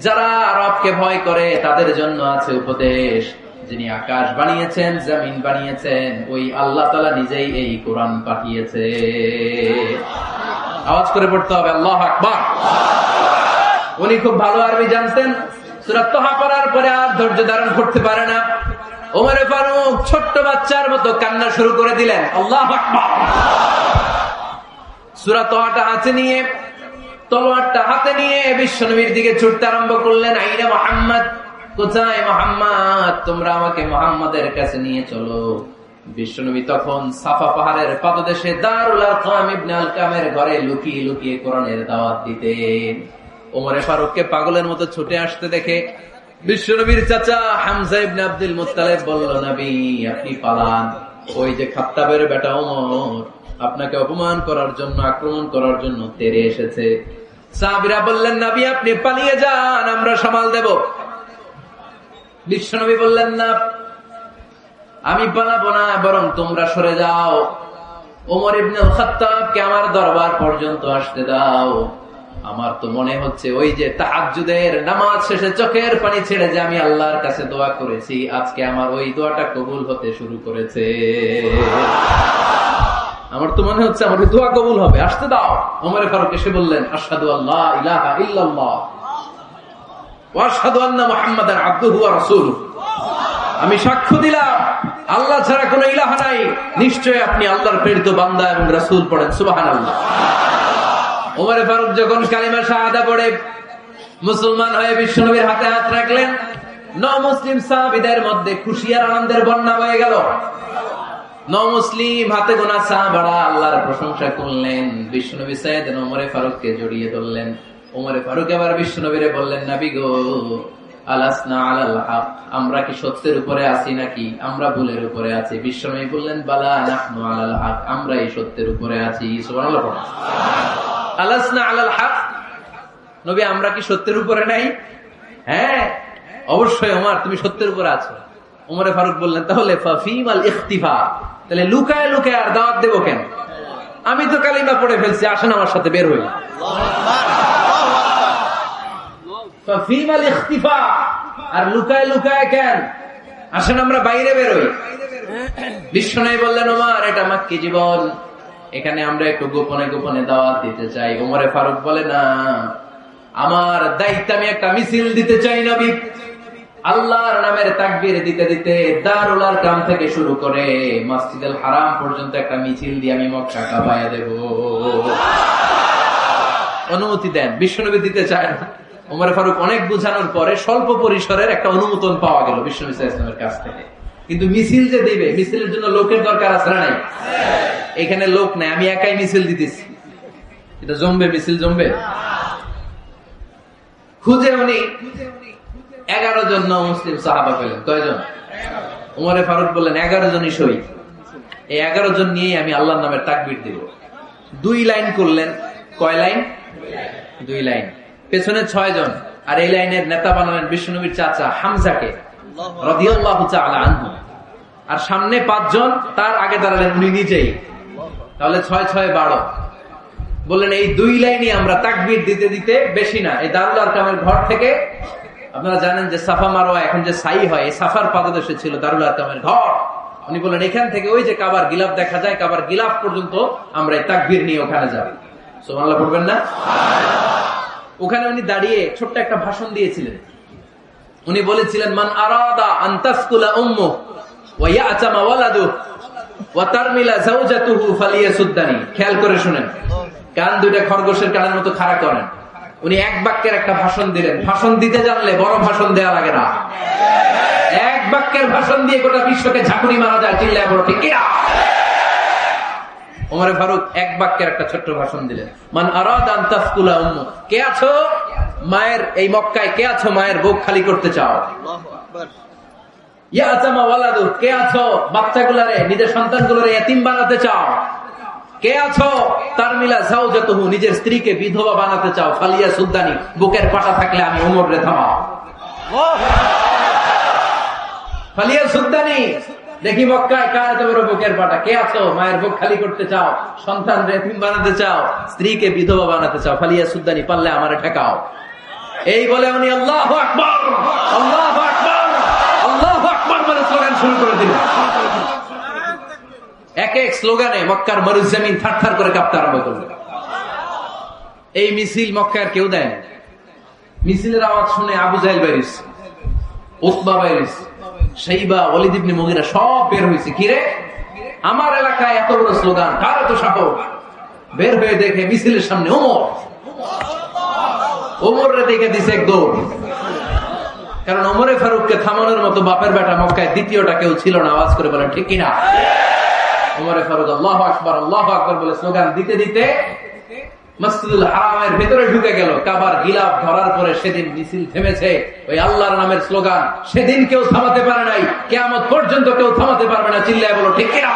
B: যারা রবকে ভয় করে তাদের জন্য আছে উপদেশ। যিনি আকাশ বানিয়েছেন, জমিন বানিয়েছেন, ওই আল্লাহ তাআলা নিজেই এই কোরআন পাঠিয়েছে। আওয়াজ করে পড়তে হবে আল্লাহু আকবার। উনি খুব ভালো আরবি জানতেন। সূরা তাহা পড়ার পরে আর ধৈর্য ধারণ করতে পারে না। ওমর ফারুক ছোট্ট বাচ্চার মতো কান্না শুরু করে দিলেন। আল্লাহু আকবার। সূরা তাহাটা হাতে নিয়ে, তলোয়ারটা হাতে নিয়ে বিশ্বনবীর দিকে ছুটতে আরম্ভ করলেন। আইনা মুহাম্মদ, কোথায় মুহাম্মদ? তোমরা আমাকে মুহাম্মাদের কাছে নিয়ে চলো। বিশ্বনবী তখন সাফা পাহাড়ের পাদদেশে দারুল আরকাম ইবনে আলকামের ঘরে লুকিয়ে লুকিয়ে কোরআনের দাওয়াত দিতেন। ওমর ফারুককে পাগলের মতো ছুটে আসতে দেখে বিশ্বনবীর চাচা হামজা ইবনে আব্দুল মুত্তালিব বলল, নবী আপনি পালান। ওই যে খাত্তাবের বেটা ওমর আপনাকে অপমান করার জন্য, আক্রমণ করার জন্য তেড়ে এসেছে। সাহাবীরা বললেন, নবী আপনি পালিয়ে যান, আমরা সামাল দেব। বিশ্বনবী বললেন, না আমি পালাবো না, বরং তোমরা সরে যাও। ওমর ইবনে খাত্তাবকে আমার দরবার পর্যন্ত আসতে দাও। আমার তো মনে হচ্ছে ওই যে তাহাজ্জুদের নামাজ শেষে চোখের পানি ছেড়ে যে আমি আল্লাহর কাছে দোয়া করেছি, আজকে আমার ওই দোয়াটা কবুল হতে শুরু করেছে। আমার তো মনে হচ্ছে আমার দোয়া কবুল হবে, আসতে দাও। ওমর ফারুক এসে বললেন, আশহাদু আল্লা ইলাহা ইল্লাল্লাহ ওয়া আশহাদু আন্না মুহাম্মাদান আবদুহু ওয়া রাসূলুহু। আমি সাক্ষ্য দিলাম আল্লাহ ছাড়া কোনো ইলাহা নাই, নিশ্চয়ই আপনি আল্লাহর প্রেরিত বান্দা এবং রাসূল। পড়েন সুবহানাল্লাহ। ওমর ফারুক যখন কালিমা শাহাদা পড়ে মুসলমান হয়ে বিশ্বনবীর হাতে হাত রাখলেন, নমুসলিম সাহাবীদের মধ্যে খুশি আর আনন্দের বন্যা বয়ে গেল। নমুসলিম হাতে গোনা সাহাবারা আল্লাহর প্রশংসা করলেন। বিশ্বনবী সাইয়েদনা ওমর ফারুককে জড়িয়ে ধরলেন। ওমর ফারুক এবার বিশ্বনবীরে বললেন, নবী গো, আলাসনা আলাল হক, আমরা কি সত্যের উপরে আছি নাকি আমরা ভুলের উপরে আছি? বিশ্বনবী বললেন, বালা নাহনু আলাল হক, আমরা এই সত্যের উপরে আছি। সুবহানাল্লাহ। আলাসনা আলাল হক, নবী আমরা কি সত্যের উপরে নাই? হ্যাঁ অবশ্যই ওমর, তুমি সত্যের উপরে আছো। ওমর ফারুক বললেন, তাহলে ফাফিমাল ইখতিফা, তাহলে লুকায় লুকায় আর দাওয়াত দেব কেন? আমি তো কালিমা পড়ে ফেলছি, আসেন আমার সাথে বের হই। ফাফিমাল ইখতিফা, আর লুকায় লুকায় কেন? আসেন আমরা বাইরে বের হই। বিশ্বনবী বললেন, ওমর এটা মাক্কি জীবন, এখানে আমরা একটু গোপনে গোপনে দাওয়াত দিতে চাই। ওমরে ফারুক বলে, না আমার দায়িত্ব, আমি একটা মিছিল দিতে চাই নবী। আল্লাহর নামের তাকবীর দিতে দিতে দারুল আরকাম থেকে শুরু করে মসজিদুল হারাম পর্যন্ত একটা মিছিল দিয়ে আমি মক্কা কাঁপায়া দেব। অনুমতি দেন। বিশ্বনবী দিতে চায় না। ওমর ফারুক অনেক বুঝানোর পরে স্বল্প পরিসরের একটা অনুমোদন পাওয়া গেল বিশ্বনবী সাল্লাল্লাহু আলাইহি ওয়াসাল্লামের কাছ থেকে। কিন্তু মিছিল যে দিবে, মিছিলের জন্য লোকের দরকার আছে না নাই? এখানে লোক নাই, আমি একাই মিছিল দিতেছি। এটা জমবে, মিছিল জমবে। খুঁজে উনি 11 জন মুসলিম সাহাবা পেলেন। কয়জন? ওমর ফারুক বললেন, 11 জনই শহীদ। এই 11 জন নিয়ে আমি আল্লাহর নামের তাকবীর দিব। 2 লাইন করলেন। কয় লাইন? 2 লাইন। পেছনে 6 জন, আর এই লাইনের নেতা বানালেন বিশ্বনবীর চাচা হামজাকে রাদিয়াল্লাহু তাআলা আনহু। আর সামনে 5 জন, তার আগে দাঁড়ালেন উনি নিজেই। তাহলে 6 6 12। বললেন এই 2 লাইনে আমরা তাকবীর দিতে দিতে, বেশি না, এই দারুল আরকামের ঘর থেকে, আপনারা জানেন যে সাফা মারওয়া এখন যে সাই হয়, এই সাফার পাদদেশে ছিল দারুল আরকামের ঘর। উনি বললেন এখান থেকে ওই যে কাবার গিলাফ দেখা যায়, কাবার গিলাফ পর্যন্ত আমরা এই তাকবীর নিয়ে ওখানে যাব। সুবহানাল্লাহ পড়বেন না? ওখানে উনি দাঁড়িয়ে ছোট্ট একটা ভাষণ দিয়েছিলেন। উনি বলেছিলেন, মান আরাদা আন তাসকুলা উম্মু ওয়া ইয়াতামা ওয়ালাদু ওয়া তারমিলা যাওজাতুহু ফালিয়াসুদ্দানি। খেয়াল করে শুনেন, কান দুইটা খরগোশের কানের মতো খাড়া করেন। উনি এক বাক্যের একটা ভাষণ দিলেন। ভাষণ দিতে জানলে বড় ভাষণ দেয়া লাগে না। এক বাক্যের ভাষণ দিয়ে গোটা বিশ্বকে ঝাঁকুনি মারা যায়। চিল্লায় বড় ঠিক কিনা? ওমর ফারুক এক বাক্যের একটা ছোট্ট ভাষণ দিলেন। মান আরাদা আন তাসকুলা উম্মু, কে আছো মায়ের এই মক্কায়, কে আছো মায়ের বুক খালি করতে চাও? ইয়াতামা ওয়ালাদু, কে আছো বাচ্চাগুলারে, নিজের সন্তানগুলোরে এতিম বানাতে চাও? কে আছো তারমিলা যাওজাতুহু, নিজের স্ত্রীকে বিধবা বানাতে চাও? ফালিয়া সুদ্দানি, বুকের পাটা থাকলে আমি ওমর রে থামাও। ফালিয়া সুদ্দানি, দেখি মক্কায় কার এত বড় বুকের পাটা? কে আছো মায়ের বুক খালি করতে চাও, সন্তান এতিম বানাতে চাও, স্ত্রীকে বিধবা বানাতে চাও? ফালিয়া সুদ্দানি, পারলে আমারে ঠেকাও। এই বলে উনি আল্লাহু আকবার, আল্লাহু আকবার, আল্লাহু আকবার বলে স্লোগান শুরু করে দিলেন। এক এক স্লোগানে মক্কার মরুজমিন থারথার করে কাঁপতে আরম্ভ করল। এই মিছিল মক্কার কেউ দেয় না। মিছিলের আওয়াজ শুনে আবু জাহেল বাইরিস, উতবা বাইরিস, শাইবা, ওয়ালিদ ইবনে মুগীরা সব বের হয়েছে। কিরে, আমার এলাকায় এত বড় স্লোগান, কার এত সাহস? বের হয়ে দেখে মিছিলের সামনে ওমর। ওমরে দেখে দিছে এক দৌড়। কারণ ওমরে ফারুককে থামানোর মতো বাপের বেটা মক্কায় দ্বিতীয়টা কেউ ছিল না। আওয়াজ করে বলেন ঠিক কিনা? ওমরে ফারুক আল্লাহু আকবার, আল্লাহু আকবার বলে স্লোগান দিতে দিতে মসজিদুল হারামের ভেতরে ঢুকে গেল। কাবার গিলাফ ধরার পরে সেদিন মিছিল থেমেছে ওই আল্লাহর নামের স্লোগান। সেদিন কেউ থামাতে পারে নাই, কিয়ামত পর্যন্ত কেউ থামাতে পারবে না। চিল্লায় বলো ঠিক কিনা?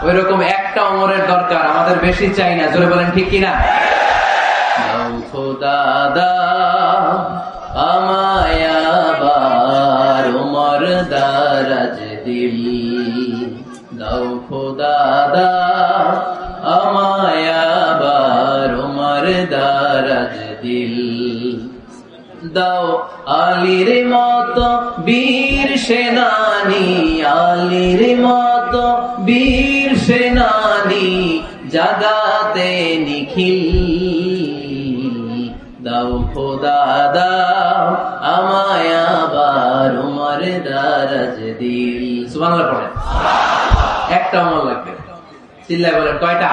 B: ওইরকম একটা ওমরের দরকার, আমাদের বেশি চাই না। জোরে বলেন ঠিক কিনা? দাও খোদা দাও আমায় আবার ওমর দারাজ দিল, দাও খোদা দাও আমায় আবার ওমর দারাজ দিল, দাও আলীর মতো বীর সেনানি, আলীর মতো বীর সেনানি জাগাতে নিখিল, দাও খোদা দাও আমায় আবার ওমর দারাজ দিল। সুবহানাল্লাহ পড়েন। একটা ওমর লাগবে। চিল্লায় বলেন কয়টা?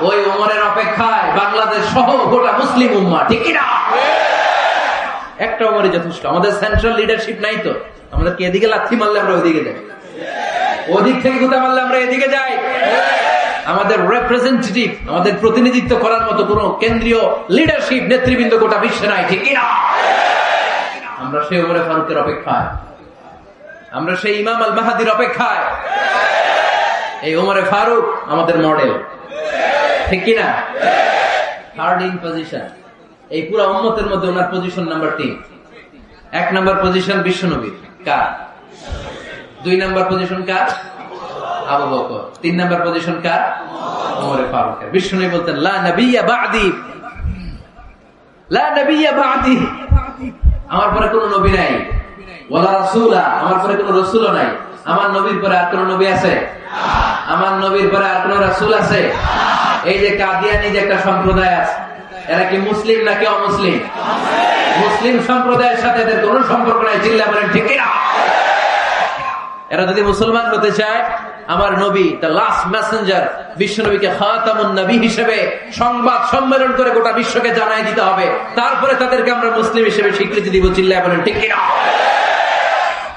B: ওই ওমরের অপেক্ষায় বাংলাদেশ সহ গোটা মুসলিম উম্মাহ, ঠিক কি না? একটা ওমরই যথেষ্ট। আমাদের সেন্ট্রাল লিডারশিপ নাই তো, আমাদেরকে এদিকে লাথি মারলে আমরা ওইদিকে যাই, ওদিক থেকে গুতা মারলে আমরা এদিকে যাই। আমাদের রিপ্রেজেন্টেটিভ, আমাদের প্রতিনিধিত্ব করার মতো কোন কেন্দ্রীয় লিডারশিপ নেতৃবৃন্দ গোটা বিশ্বে নাই, ঠিক না? আমরা সেই ওমরে ফারুকের অপেক্ষায়, আমরা সেই ইমাম আল মাহাদির অপেক্ষায়। এই ওমরে ফারুক আমাদের মডেল, ঠিক কিনা? থার্ড ইন পজিশন এই পুরো উম্মতের মধ্যে ওনার পজিশন নাম্বার 3। 1 নাম্বার পজিশন বিশ্বনবীর, কার? 2 নাম্বার পজিশন কার? আবু বকর। 3 নাম্বার পজিশন কার? ওমরে ফারুকের। বিশ্বনবী বলতেন লা নবিয়্যা বা'দি, লা নবিয়্যা বা'দি, আমার পরে কোনো নবী নাই, ওয়ালা রাসূলা, আমার পরে কোনো রাসূলও নাই। আমার নবীর পরে আর কোনো নবী আছে? আমার নবীর পরে আর কোনো রাসূল আছে? এই যে কাদিয়ানী যে একটা সম্প্রদায় আছে, এরা কি মুসলিম নাকি অমুসলিম? মুসলিম সম্প্রদায়ের সাথে এদের কোনো সম্পর্ক নাই। চিল্লা বলেন ঠিক কিনা? এরা যদি মুসলমান হতে চায়, আমার নবী দ্য লাস্ট মেসেঞ্জার বিশ্ব নবীকে খাতামুন নবী হিসেবে সংবাদ সম্মেলন করে গোটা বিশ্বকে জানাই দিতে হবে, তারপরে তাদেরকে আমরা মুসলিম হিসেবে স্বীকৃতি দিব। চিল্লা বলেন ঠিক কিনা?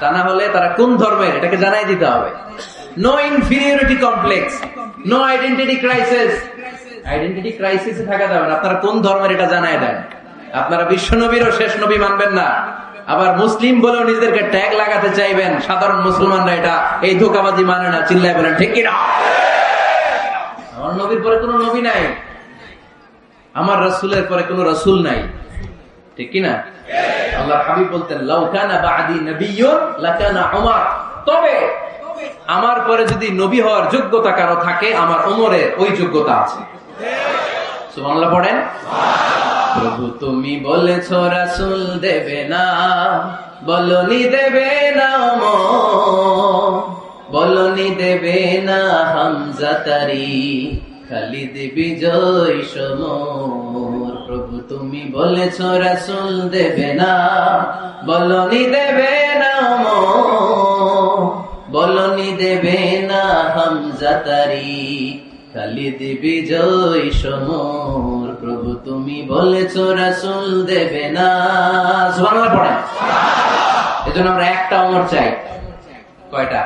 B: তা না হলে তারা কোন ধর্মের এটাকে জানাই দিতে হবে। No inferiority complex, no identity crisis. Identity ক্রাইসিসে থাকা যাবে না। আপনারা কোন ধর্মের এটা জানায় দেন। আপনারা বিশ্ব নবীরও শেষ নবী মানবেন না, আবার মুসলিম বলেও নিজেদেরকে ট্যাগ লাগাতে চাইবেন। সাধারণ মুসলমানরা এটা এই ধোঁকাবাজি মানে না। চিল্লায় বলেন ঠিক কিনা? আমার নবীর পরে কোনো নবী নাই, আমার রাসূলের পরে কোনো রাসূল নাই, ঠিক কিনা? আল্লাহর হাবিব বলতেন লাউ কানা বা'দি নাবিয়্যুন লাকানা উমর, তবে আমার পরে যদি নবী হওয়ার যোগ্যতা কারো থাকে, আমার ওমরের ওই যোগ্যতা আছে। সুবহানাল্লাহ পড়েন। প্রভু তুমি বলেছ রাসূল দেবে না, বলনি দেবে না ওমর, বলনি দেবে না হামজা তারি, খালিদ বিজয় সমর। প্রভু তুমি বলেছ রাসূল দেবে না, বলনি দেবে না ওমর, বলনি দেবে না হামজা তারি, খালিদ বিজয় সমর, প্রভু তুমি বলেছো রাসূল দেবে না। সুবহানাল্লাহ পড়েন। এজন্য আমরা একটা ওমর চাই। কয়টা?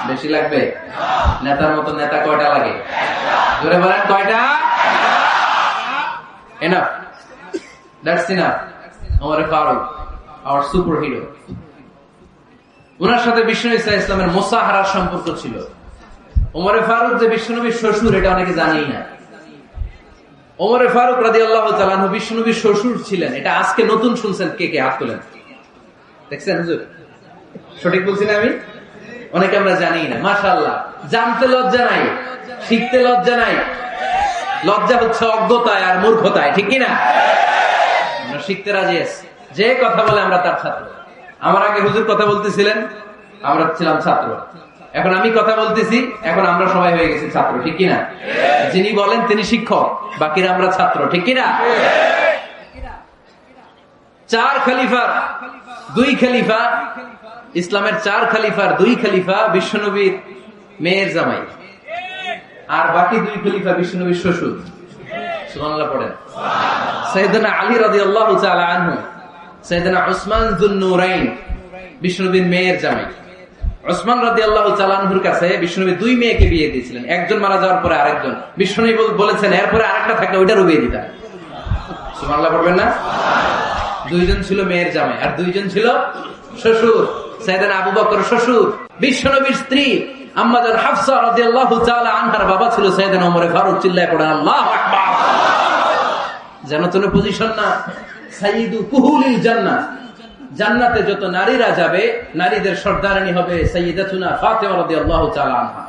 B: বেশি লাগবে? নেতার মতো নেতা কয়টা লাগে? জোরে বলেন কয়টা? Enough, that's enough. Omar Farooq, our super hero. ওনার সাথে বিষ্ণু ইসা ইসলামের মোসাহারার সম্পর্ক ছিল। ওমরে ফারুক যে বিশ্বনবীর শ্বশুর, এটা অনেকে জানেই না। ওমরে ফারুক রাদিয়াল্লাহু তাআলা আনহু বিশ্বনবীর শ্বশুর ছিলেন। এটা আজকে নতুন শুনছেন। কে কে হাত তোলেন? দেখছেন হুজুর? সঠিক বলছি না আমি? অনেকে আমরা জানি না। মাশাআল্লাহ, জানতে লজ্জা নাই, শিখতে লজ্জা নাই। লজ্জা হচ্ছে অজ্ঞতায় আর মূর্খতায়, ঠিক কি না? আমরা শিখতে রাজি আছি। যে কথা বলে আমরা তার ছাত্র। আমার আগে হুজুর কথা বলতেছিলেন, আমরা ছিলাম ছাত্র। এখন আমি কথা বলতেছি, এখন আমরা সবাই হয়ে গেছি ছাত্র, ঠিক কিনা? যিনি বলেন তিনি শিক্ষক, বাকিরা আমরা ছাত্র, ঠিক কিনা? চার খলিফার দুই খলিফা, ইসলামের চার খলিফার দুই খলিফা বিশ্বনবীর মেয়ের জামাই, আর বাকি দুই খলিফা বিশ্বনবীর শ্বশুর। সুবহানাল্লাহ পড়েন। সাইয়েদনা আলী রাদিয়াল্লাহু তাআলা আনহু, সাইয়েদনা উসমান যুন নূরাইন বিশ্বনবীর মেয়ের জামাই। উসমান রাদিয়াল্লাহু তাআলা আনহুর কাছে বিশ্বনবী দুই মেয়েকে বিয়ে দিয়েছিলেন। একজন মারা যাওয়ার পরে আরেকজন। বিশ্বনবী বলেছেন এরপরে আরেকটা থাকলে ওইটারও বিয়ে দিতাম। সুবহানাল্লাহ পড়বেন না? দুইজন ছিল মেয়ের জামাই আর দুইজন ছিল শ্বশুর। সাইয়েদনা আবু বকর শ্বশুর, বিশ্বনবীর স্ত্রী আম্মাজান হাফসা রাদিয়াল্লাহু তাআলা আনহার বাবা ছিল সাইয়েদনা ওমর ফারুক। চিল্লায় পড়েন আল্লাহু আকবার। যেন তেন পজিশন না, সাইয়্যিদু কুহুলিল জান্নাহ। জান্নাতে যত নারীরা যাবে, নারীদের সর্দারানী হবে সাইয়্যিদাতুনা ফাতেমা রাদিয়াল্লাহু তাআলা আনহা।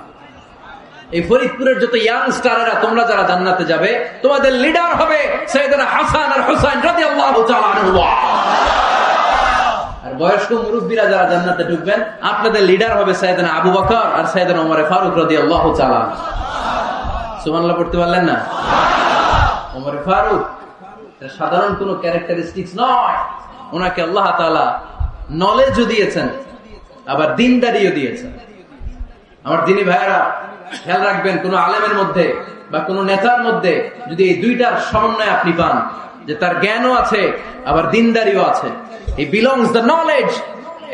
B: এই ফরিদপুরের যত ইয়াং স্টাররা, তোমরা যারা জান্নাতে যাবে, তোমাদের লিডার হবে সাইয়েদনা হাসান আর হুসাইন রাদিয়াল্লাহু তাআলা আনহুমা। আর বয়স্ক মুরব্বীরা যারা জান্নাতে ঢুকবেন, আপনাদের লিডার হবে সাইয়েদনা আবু বকর আর সাইয়েদনা ওমর ফারুক রাদিয়াল্লাহু তাআলা আনহু। সুবহানাল্লাহ পড়তে পারলেন না? ওমর ফারুক সাধারণ কোন ক্যারেক্টারিস্টিক্স নয়। ওনাকে আল্লাহ তাআলা নলেজও দিয়েছেন, আবার দিনদারিও দিয়েছেন। আমার দিনী ভাইয়েরা খেয়াল রাখবেন, কোন আলেমের মধ্যে বা কোন নেতার মধ্যে যদি এই দুইটার সমন্বয় আপনি পান, যে তার জ্ঞানও আছে আবার দিনদারিও আছে, he belongs the knowledge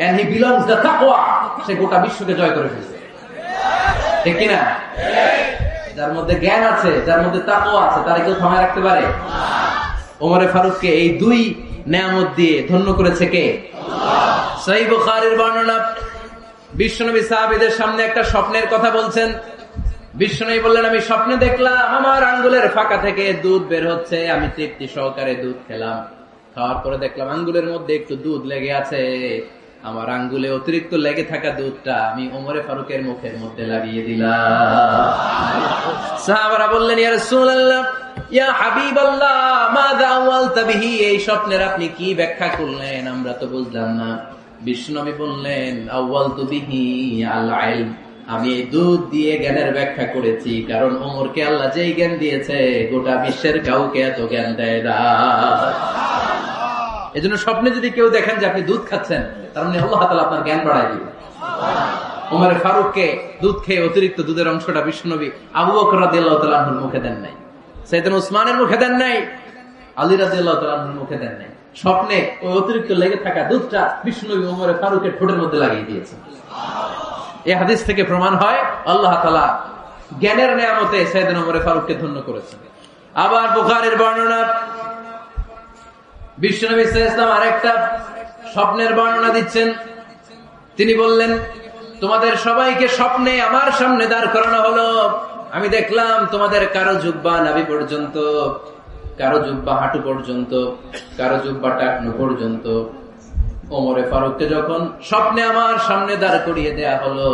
B: and he belongs the taqwa, সে গোটা বিশ্বকে জয় করে ফেলছে, ঠিক কিনা? যার মধ্যে জ্ঞান আছে, যার মধ্যে তাকওয়া আছে, তারা কেউ থামায় রাখতে পারে? ওমরে ফারুককে এই দুই নেয়ামত দিয়ে ধন্য করেছে কে? সহিহ বুখারীর বর্ণনা। বিশ্বনবী সাহাবীদের সামনে একটা স্বপ্নের কথা বলছেন। বিশ্বনবী বললেন, আমি স্বপ্নে দেখলাম আমার আঙ্গুলের ফাঁকা থেকে দুধ বের হচ্ছে। আমি তৃপ্তি সহকারে দুধ খেলাম। খাওয়ার পরে দেখলাম আঙ্গুলের মধ্যে একটু দুধ লেগে আছে। আমার আঙ্গুলে অতিরিক্ত লেগে থাকা দুধটা আমি ওমরে ফারুকের মুখের মধ্যে লাগিয়ে দিলাম। সাহাবারা বললেন, ইয়া রাসূলুল্লাহ, ইয়া হাবিবাল্লাহ, মাযা আওয়ালতা বিহি, এই স্বপ্নের আপনি কি ব্যাখ্যা করলেন? আমরা তো বুঝলাম না। বিশ্বনবী বললেন, আওয়ালতু বিহি আল ইলম, আমি এই দুধ দিয়ে জ্ঞানের ব্যাখ্যা করেছি, কারণ ওমরকে আল্লাহ যেই জ্ঞান দিয়েছে গোটা বিশ্বের কাউকে এত জ্ঞান দেয় না। এজন্য স্বপ্নে যদি কেউ দেখেন যে আপনি দুধ খাচ্ছেন, তার মানে আল্লাহ তাআলা আপনার জ্ঞান বাড়ায় দিবেন। ওমর ফারুককে দুধ খেয়ে অতিরিক্ত দুধের অংশটা বিশ্বনবী আবু বকর রাদিয়াল্লাহু তাআলা আনহুর মুখে দেন নাই, সাইয়েদনা উসমানের মুখে দেন নাই, আলী রাদিয়াল্লাহু তাআলা আনহুর মুখে দেন নাই। স্বপ্নে ওই অতিরিক্ত লেগে থাকা দুধটা বিশ্বনবী ওমর ফারুকের ঠোঁটের মধ্যে লাগিয়ে দিয়েছেন। এই হাদিস থেকে প্রমাণ হয় আল্লাহ তাআলা জ্ঞানের নিয়ামতে সাইয়েদনা ওমর ফারুককে ধন্য করেছেন। আবার বুখারীর বর্ণনা, বিশ্বনবী সাল্লাল্লাহু আলাইহি ওয়াসাল্লাম আরেকটা স্বপ্নের বর্ণনা দিচ্ছেন। তিনি বললেন, তোমাদের সবাইকে স্বপ্নে আমার সামনে দাঁড় করানো হলো। আমি দেখলাম তোমাদের কারো জুব্বা নাভি পর্যন্ত, কারো জুব্বা হাঁটু পর্যন্ত, কারো জুব্বা টাকনু পর্যন্ত। ওমরে ফারুককে যখন স্বপ্নে আমার সামনে দাঁড় করিয়ে দেয়া হলো,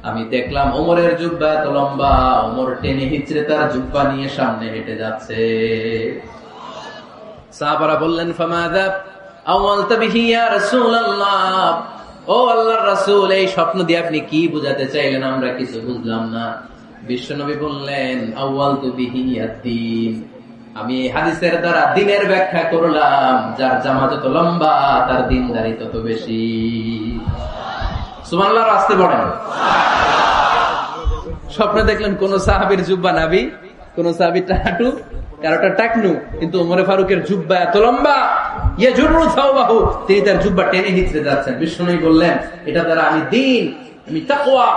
B: আমি দেখলাম ওমরের জুব্বা এত লম্বা, ওমর টেনে হিচড়ে তার জুব্বা নিয়ে সামনে হেঁটে যাচ্ছে। সাহাবারা বললেন, ফামাযা আওয়ালতা বিহি ইয়া রাসূলুল্লাহ, ও আল্লাহর রাসূল, এই স্বপ্ন দিয়ে আপনি কি বুঝাতে চাইলেন? আমরা কিছু বুঝলাম না। বিশ্বনবী বললেন, আওয়ালতু বিহি আদ-দীন, আমি এই হাদিসের দ্বারা দ্বীনের ব্যাখ্যা করলাম। যার জামা যত লম্বা তার দ্বীনদারি তত বেশি। সুবহানাল্লাহ, আস্তে পড়েন।
A: স্বপ্নে দেখলেন কোন সাহাবীর জুব্বা নাবি, কোন সাহাবীর হাঁটু, কারোটা টাকনু, কিন্তু ওমরে ফারুকের জুব্বা এত লম্বা, তিনি তার জুব্বা টেনে হিচড়ে যাচ্ছেন। বিষ্ণু বললেন, এটা দ্বারা আমি দিন, আমি তাকওয়া,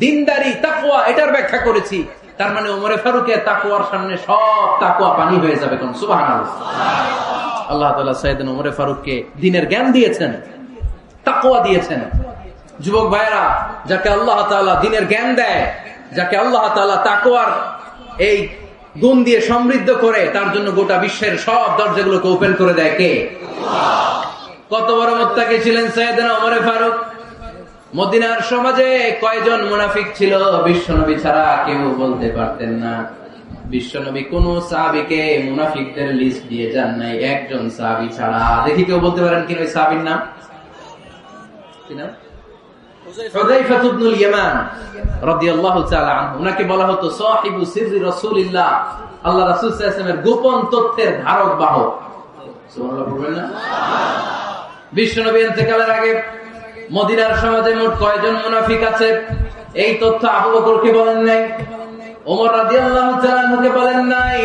A: দিনদারি, তাকওয়া এটার ব্যাখ্যা করেছি। তার মানে ওমরে ফারুকের তাকওয়ার সামনে সব তাকওয়া পানি হয়ে যাবে। কোন সুবহানাল্লাহ। আল্লাহ তাআলা সাইয়েদনা ওমরে ফারুককে দ্বীনের জ্ঞান দিয়েছেন, তাকওয়া দিয়েছেন। যুবক ভাইরা, যাকে আল্লাহ তাআলা দ্বীনের জ্ঞান দেয়, যাকে আল্লাহ তাআলা তাকওয়ার এই গুণ দিয়ে সমৃদ্ধ করে, তার জন্য গোটা বিশ্বের সব দরজাগুলোকে ওপেন করে দেয় কে? কত বড় মুত্তাকি ছিলেন সাইয়েদনা ওমরে ফারুক। মদিনার সমাজে কয়জন মুনাফিক ছিল বিশ্বনবী ছাড়া কেউ বলতে পারতেন না। বিশ্বনবী কোন সাহাবীকে মুনাফিকদের লিস্ট দিয়ে যান নাই, একজন সাহাবী ছাড়া। দেখি কেউ বলতে পারেন কিনা ওই সাহাবীর নাম? কি নাম? হুযায়ফা ইবনুল ইয়ামান রাদিয়াল্লাহু তাআলা আনহু। উনাকে বলা হতো সাহিবু সিররি রাসূলিল্লাহ, আল্লাহ রাসূল সাল্লাল্লাহু আলাইহি ওয়াসাল্লামের গোপন তথ্যের ধারক বাহক। সুবহানাল্লাহ বলবেন না? বিশ্বনবী ইন্তেকালের আগে মদিনার সমাজে মোট কয়জন মুনাফিক আছে, এই তথ্য আবু বকরকে বলেন নাই, ওমর রাদিয়াল্লাহু তাআলা আনহুকে বলেন নাই,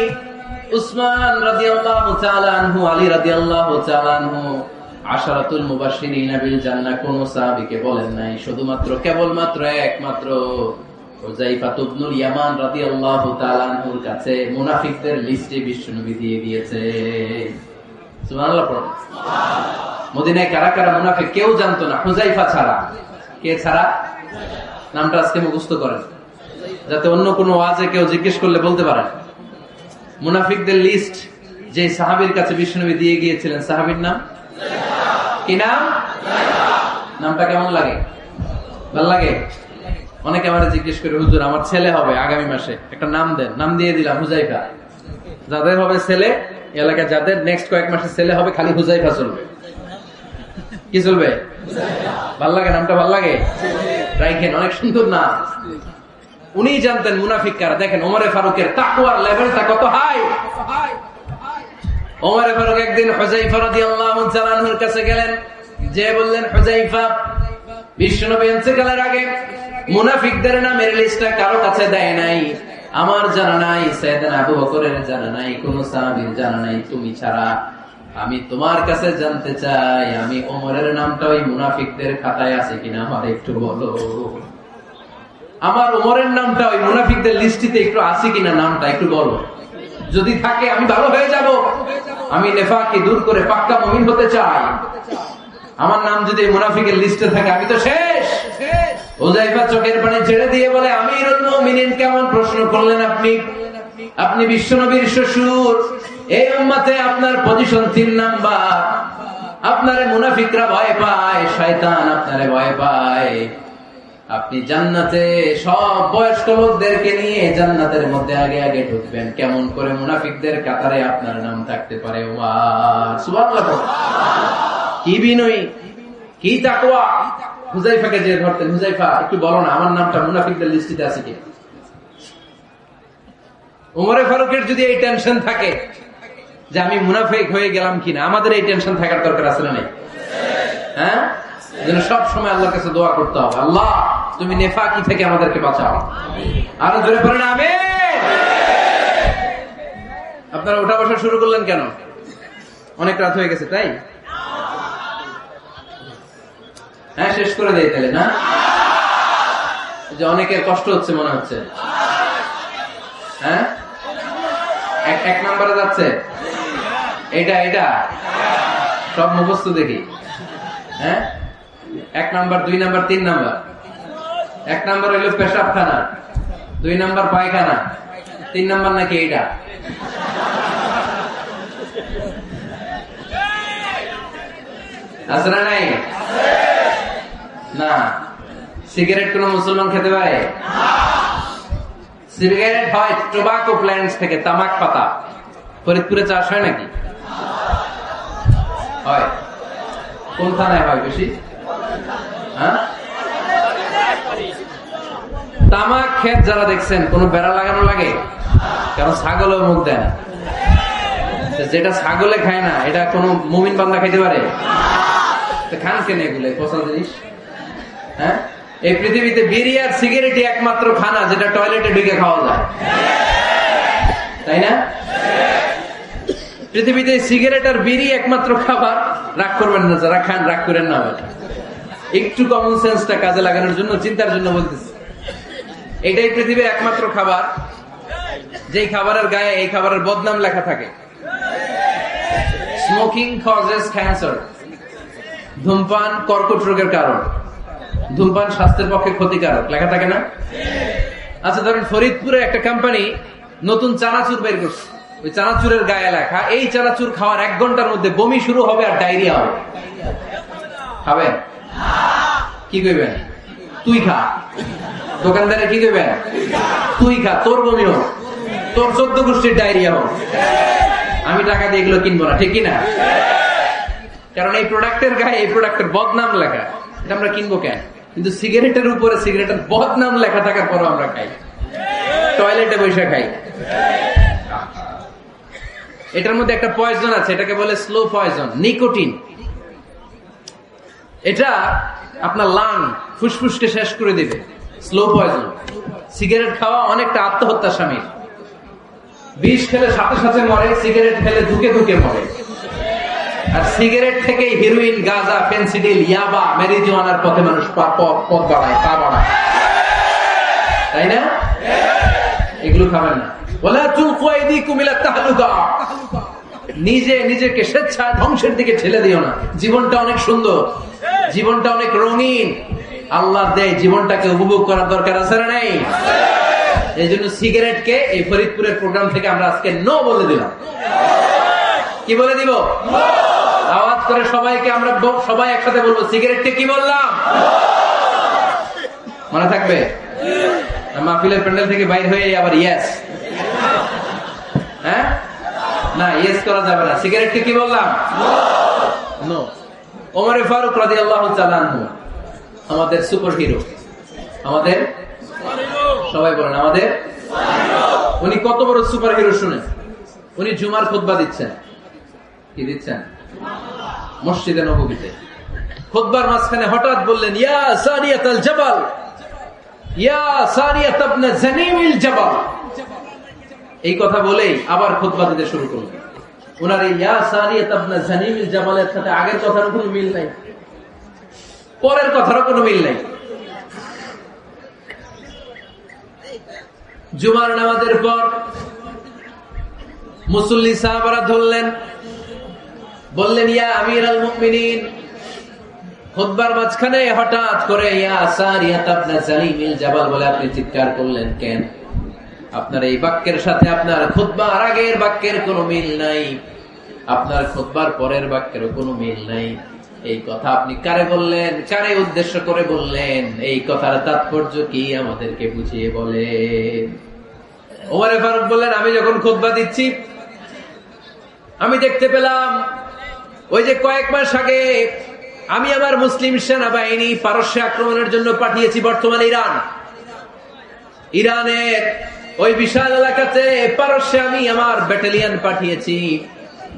A: উসমান রাদিয়াল্লাহু তাআলা আনহু, আলী রাদিয়াল্লাহু তাআলা আনহু, আশারাতুল মুবাশশিরিন বিল জান্নাহ কোন সাহাবীকে বলেন নাই। শুধুমাত্র কেবলমাত্র একমাত্র হুযায়ফা ইবনুল ইয়ামান রাদিয়াল্লাহু তাআলা আনহুর কাছে মুনাফিকদের লিস্টে বিশ্বনবী দিয়ে দিয়েছে। সুবহানাল্লাহ। মদিনায় কারা কারা মুনাফিক কেউ জানতো না, হুযায়ফা ছাড়া। কে ছাড়া? নামটা আজকে মুখস্থ করেন, যাতে অন্য কোনো ওয়াজে কেউ জিজ্ঞেস করলে বলতে পারেন। মুনাফিকদের লিস্ট যে সাহাবীর কাছে বিশ্বনবী দিয়ে গিয়েছিলেন, সাহাবীর নাম কি নাম? নামটা কেমন লাগে? ভালো লাগে? অনেকে আমারে জিজ্ঞেস করে, হুজুর আমার ছেলে হবে আগামী মাসে, একটা নাম দেন। নাম দিয়ে দিলাম হুযায়ফা। যাদের হবে ছেলে, এলাকায় যাদের নেক্সট কয়েক মাসে ছেলে হবে, খালি হুযায়ফা চলবে। কি চলবে? ভাল লাগে? নামটা ভাল লাগে? রাইখেন, অনেক সুন্দর নাম। উনি জানতেন মুনাফিক কারা। দেখেন ওমরে ফারুকের তাকওয়ার লেভেলটা কত হাই। ওমরে ফারুক একদিন হুযায়ফা রাদিয়াল্লাহু তাআলা আনহুর কাছে গেলেন, যে বললেন, হুযায়ফা, বিশ্বনবী ইন্তেকালের আগে মুনাফিকদের নামের লিস্টটা কারো কাছে দেয় নাই, আমার জানা নাই, সাইয়েদনা আবু বকরের জানা নাই, কোন সাহাবীর জানা নাই, তুমি ছাড়া। আমি তোমার কাছে জানতে চাই, আমি ওমরের নামটা ওই মুনাফিকদের খাতায় আছে কিনা আমার একটু বলো। আমার ওমরের নামটা ওই মুনাফিকদের লিস্টিতে একটু আছে কিনা, নামটা একটু বলো। যদি থাকে আমি ভালো হয়ে যাব। আমি নেফাককে দূর করে পাক্কা মুমিন হতে চাই। আমার নাম যদি মুনাফিকের লিস্টে থাকে আমি তো শেষ। হুযায়ফা চোখের পানি ছেড়ে দিয়ে বলে, আমিরুল মুমিনিন, কেমন প্রশ্ন করলেন আপনি? আপনি বিশ্বনবীর শ্বশুর, এই উম্মতে আপনার পজিশন 3 নাম্বার। আপনারে মুনাফিকরা ভয় পায়, শয়তান আপনারে ভয় পায়। আপনি জান্নাতে সব বয়স্ক লোকদেরকে নিয়ে জান্নাতের মধ্যে আগে আগে ঢুকবেন, কেমন করে মুনাফিকদের কাতারে আপনার নাম থাকতে পারে? সুবহানাল্লাহ। কি বিনয়ী, কি তাকওয়া। হুযায়ফাকে যে ধরতেন, হুযায়ফা একটু বলো না আমার নামটা মুনাফিকদের লিস্টিতে আছে কি? ওমরে ফারুকের যদি এই টেনশন থাকে যে আমি মুনাফিক হয়ে গেলাম কিনা, আমাদের এই টেনশন থাকার দরকার আছে না নেই? হ্যাঁ, যেন সব সময় আল্লাহর কাছে দোয়া করতে হবে, আল্লাহ তুমি নেফাকি থেকে আমাদেরকে বাঁচাও। আরো জোরে পড়েন আমিন। আপনারা ওঠা বসা শুরু করলেন কেন? অনেক রাত হয়ে গেছে তাই? হ্যাঁ, শেষ করে দেই তাহলে না? যে অনেকের কষ্ট হচ্ছে মনে হচ্ছে। হ্যাঁ, এক নম্বরে যাচ্ছে এটা এটা সব মুখস্থ দেখি। হ্যাঁ, 1 নাম্বার, 2 নাম্বার, 3 নাম্বার। 1 নাম্বার হইল পেশাবখানা, 2 নাম্বার পায়খানা, 3 নাম্বার নাকি এইটা? আসরা নাই না? সিগারেট কোন মুসলমান খেতে পারে? সিগারেট হয় টোবাকো প্ল্যান্টস থেকে, তামাক পাতা। ফরিদপুরে চাষ হয় নাকি? হয়। কোন থানায় হয় বেশি? হ্যাঁ, তামাক ক্ষেত যারা দেখছেন, কোন বেড়া লাগানো লাগে? কারণ ছাগলও মুখ দেয় না। যেটা ছাগলে খায় না, এটা কোন মুমিন বান্দা খাইতে পারে? খান কেন এগুলো পচা জিনিস? হ্যাঁ,
B: এই পৃথিবীতে বিড়ি আর সিগারেটই একমাত্র খানা যেটা টয়লেটে ঢুকে খাওয়া যায়, তাই না? পৃথিবীতে সিগারেট আর বিড়ি একমাত্র খাবার। রাগ করবেন না যারা খান, রাগ করেন না। একটু কমন সেন্সটা কাজে লাগানোর জন্য, চিন্তার জন্য বলতেছি। এটাই পৃথিবীর একমাত্র খাবার যেই খাবারের গায়ে এই খাবারের বদনাম লেখা থাকে। স্মোকিং কজেস ক্যান্সার, ধূমপান কর্কট রোগের কারণ, ধূমপান স্বাস্থ্যের পক্ষে ক্ষতিকারক, লেখা থাকে না? আচ্ছা ধরেন ফরিদপুরে একটা কোম্পানি নতুন চানাচুর বের করছে, ওই চানাচুরের গায়ে লেখা এই চানাচুর খাওয়ার 1 ঘন্টার মধ্যে বমি শুরু হবে আর ডায়রিয়া হবে। খাবেন? কি কইবেন? তুই খা। দোকানদারে কি কইবেন? তুই খা, তোর বমি হোক, তোর 14 গোষ্ঠীর ডায়রিয়া হোক, আমি টাকা দিয়ে এগুলো কিনবো না, ঠিক কিনা? কারণ এই প্রোডাক্টের গায়ে এই প্রোডাক্টের বদনাম লেখা, এটা আমরা কিনবো কেন? কিন্তু সিগারেটের উপরে সিগারেটের বদনাম লেখা থাকার পরও আমরা খাই, টয়লেটে বসে খাই। এটার মধ্যে একটা পয়জন আছে, এটাকে বলে স্লো পয়জন, নিকোটিন। এটা আপনার লাং, ফুসফুসকে শেষ করে দেবে, স্লো পয়জন। সিগারেট খাওয়া অনেকটা আত্মহত্যা স্বামী। বিষ খেলে সাথে সাথে মরে, সিগারেট খেলে ধুকে ধুকে মরে। আর সিগারেট থেকে হিরোইন, গাঁজা, ফেন্সিডিল, ইয়াবা, ম্যারিজুয়ানার পথে মানুষ পথ বাড়ায়, পা বাড়ায়, তাই না? এগুলো খাবেন না। নিজে নিজেকে স্বেচ্ছায় ধ্বংসের দিকে ঠেলে দিও না। জীবনটা অনেক সুন্দর, জীবনটা অনেক রঙিন, আল্লাহ দেয় জীবনটাকে উপভোগ করার দরকার আছে না নাই? এই জন্য সিগারেটকে এই ফরিদপুরের প্রোগ্রাম থেকে আমরা আজকে নো বলে দিলাম। কি বলে দিব? আওয়াজ করে সবাইকে আমরা সবাই একসাথে বলবো, সিগারেটকে কি বললাম? মনে থাকবে? মাহফিলের প্যান্ডেল থেকে বাইর হয়ে আবার ইয়েস, হ্যাঁ না, ইয়েস করা যাবে না। সিগারেটকে কি বললাম? নো। ওমর ফারুক রাদিয়াল্লাহু তাআলা আনহু আমাদের সুপার হিরো, আমাদের সবাই বলেন আমাদের। উনি কত বড় সুপার হিরো শুনেন। উনি জুমার খুতবা দিচ্ছেন। কি দিচ্ছেন? মসজিদে নববীতে। খুতবার মাঝখানে হঠাৎ বললেন, ইয়া সারিয়াতাল জাবাল, ইয়া সারিয়াত ইবনে জানিমিল জাবাল। এই কথা বলেই আবার খুতবা দিতে শুরু করলেন। ওনার এই ইয়া সারিয়াত ইবনে জানিমিল জাবালের সাথে আগের কথার কোনো মিল নাই, পরের কথারও কোনো মিল নাই। জুমার নামাজের পর মুসল্লি সাহাবারা ধরলেন, বললেন, ইয়া আমিরুল মুমিনিন। খুতবার মাঝখানে হঠাৎ করে ইয়া সারিয়াত ইবনে জানিমিল জাবাল বলে আপনি চিৎকার করলেন কেন? আপনার এই বাক্যের সাথে আপনার খুতবার আগের বাক্যের কোনো মিল নাই, আপনার খুতবার পরের বাক্যেরও কোনো মিল নাই। এই কথা আপনি কারে বললেন? কারে উদ্দেশ্য করে বললেন? এই কথার তাৎপর্য কি আমাদেরকে বুঝিয়ে বলেন। ওমর ফারুক বললেন, আমি যখন খুতবা দিচ্ছি আমি দেখতে পেলাম ওই যে কয়েক মাস আগে আমি আমার মুসলিম সেনাবাহিনী পারস্যে আক্রমণের জন্য পাঠিয়েছি, বর্তমান ইরানের ওই বিশাল এলাকাতে পারস্যে আমি আমার ব্যাটালিয়ন পাঠিয়েছি।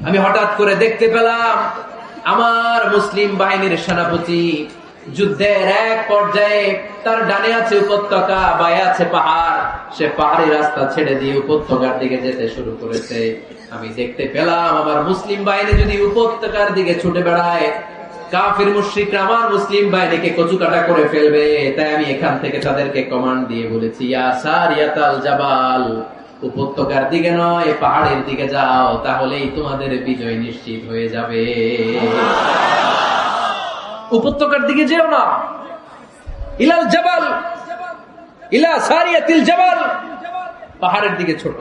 B: আমি হঠাৎ করে দেখতে পেলাম আমার মুসলিম বাহিনীর সেনাপতি যুদ্ধের এক পর্যায়ে তার ডানে আছে উপত্যকা, বায়ে আছে পাহাড়, সে পাহাড়ি রাস্তা ছেড়ে দিয়ে উপত্যকার দিকে যেতে শুরু করেছে। আমি দেখতে পেলাম আমার মুসলিম বাহিনী যদি উপত্যকার দিকে ছুটে বেড়ায়, কাফির মুশরিকরা আমার মুসলিম বাহিনীকে কচুকাটা করে ফেলবে। তাই আমি এখান থেকে তাদেরকে কমান্ড দিয়ে বলেছি, ইয়া সারিয়াতাল জাবাল, উপত্যকার দিকে নয় পাহাড়ের দিকে যাও, তাহলেই তোমাদের বিজয় নিশ্চিত হয়ে যাবে। উপত্যকার দিকে যেও না, ইলাল জাবাল, ইলা সারিয়াতিল জাবাল, পাহাড়ের দিকে ছোট।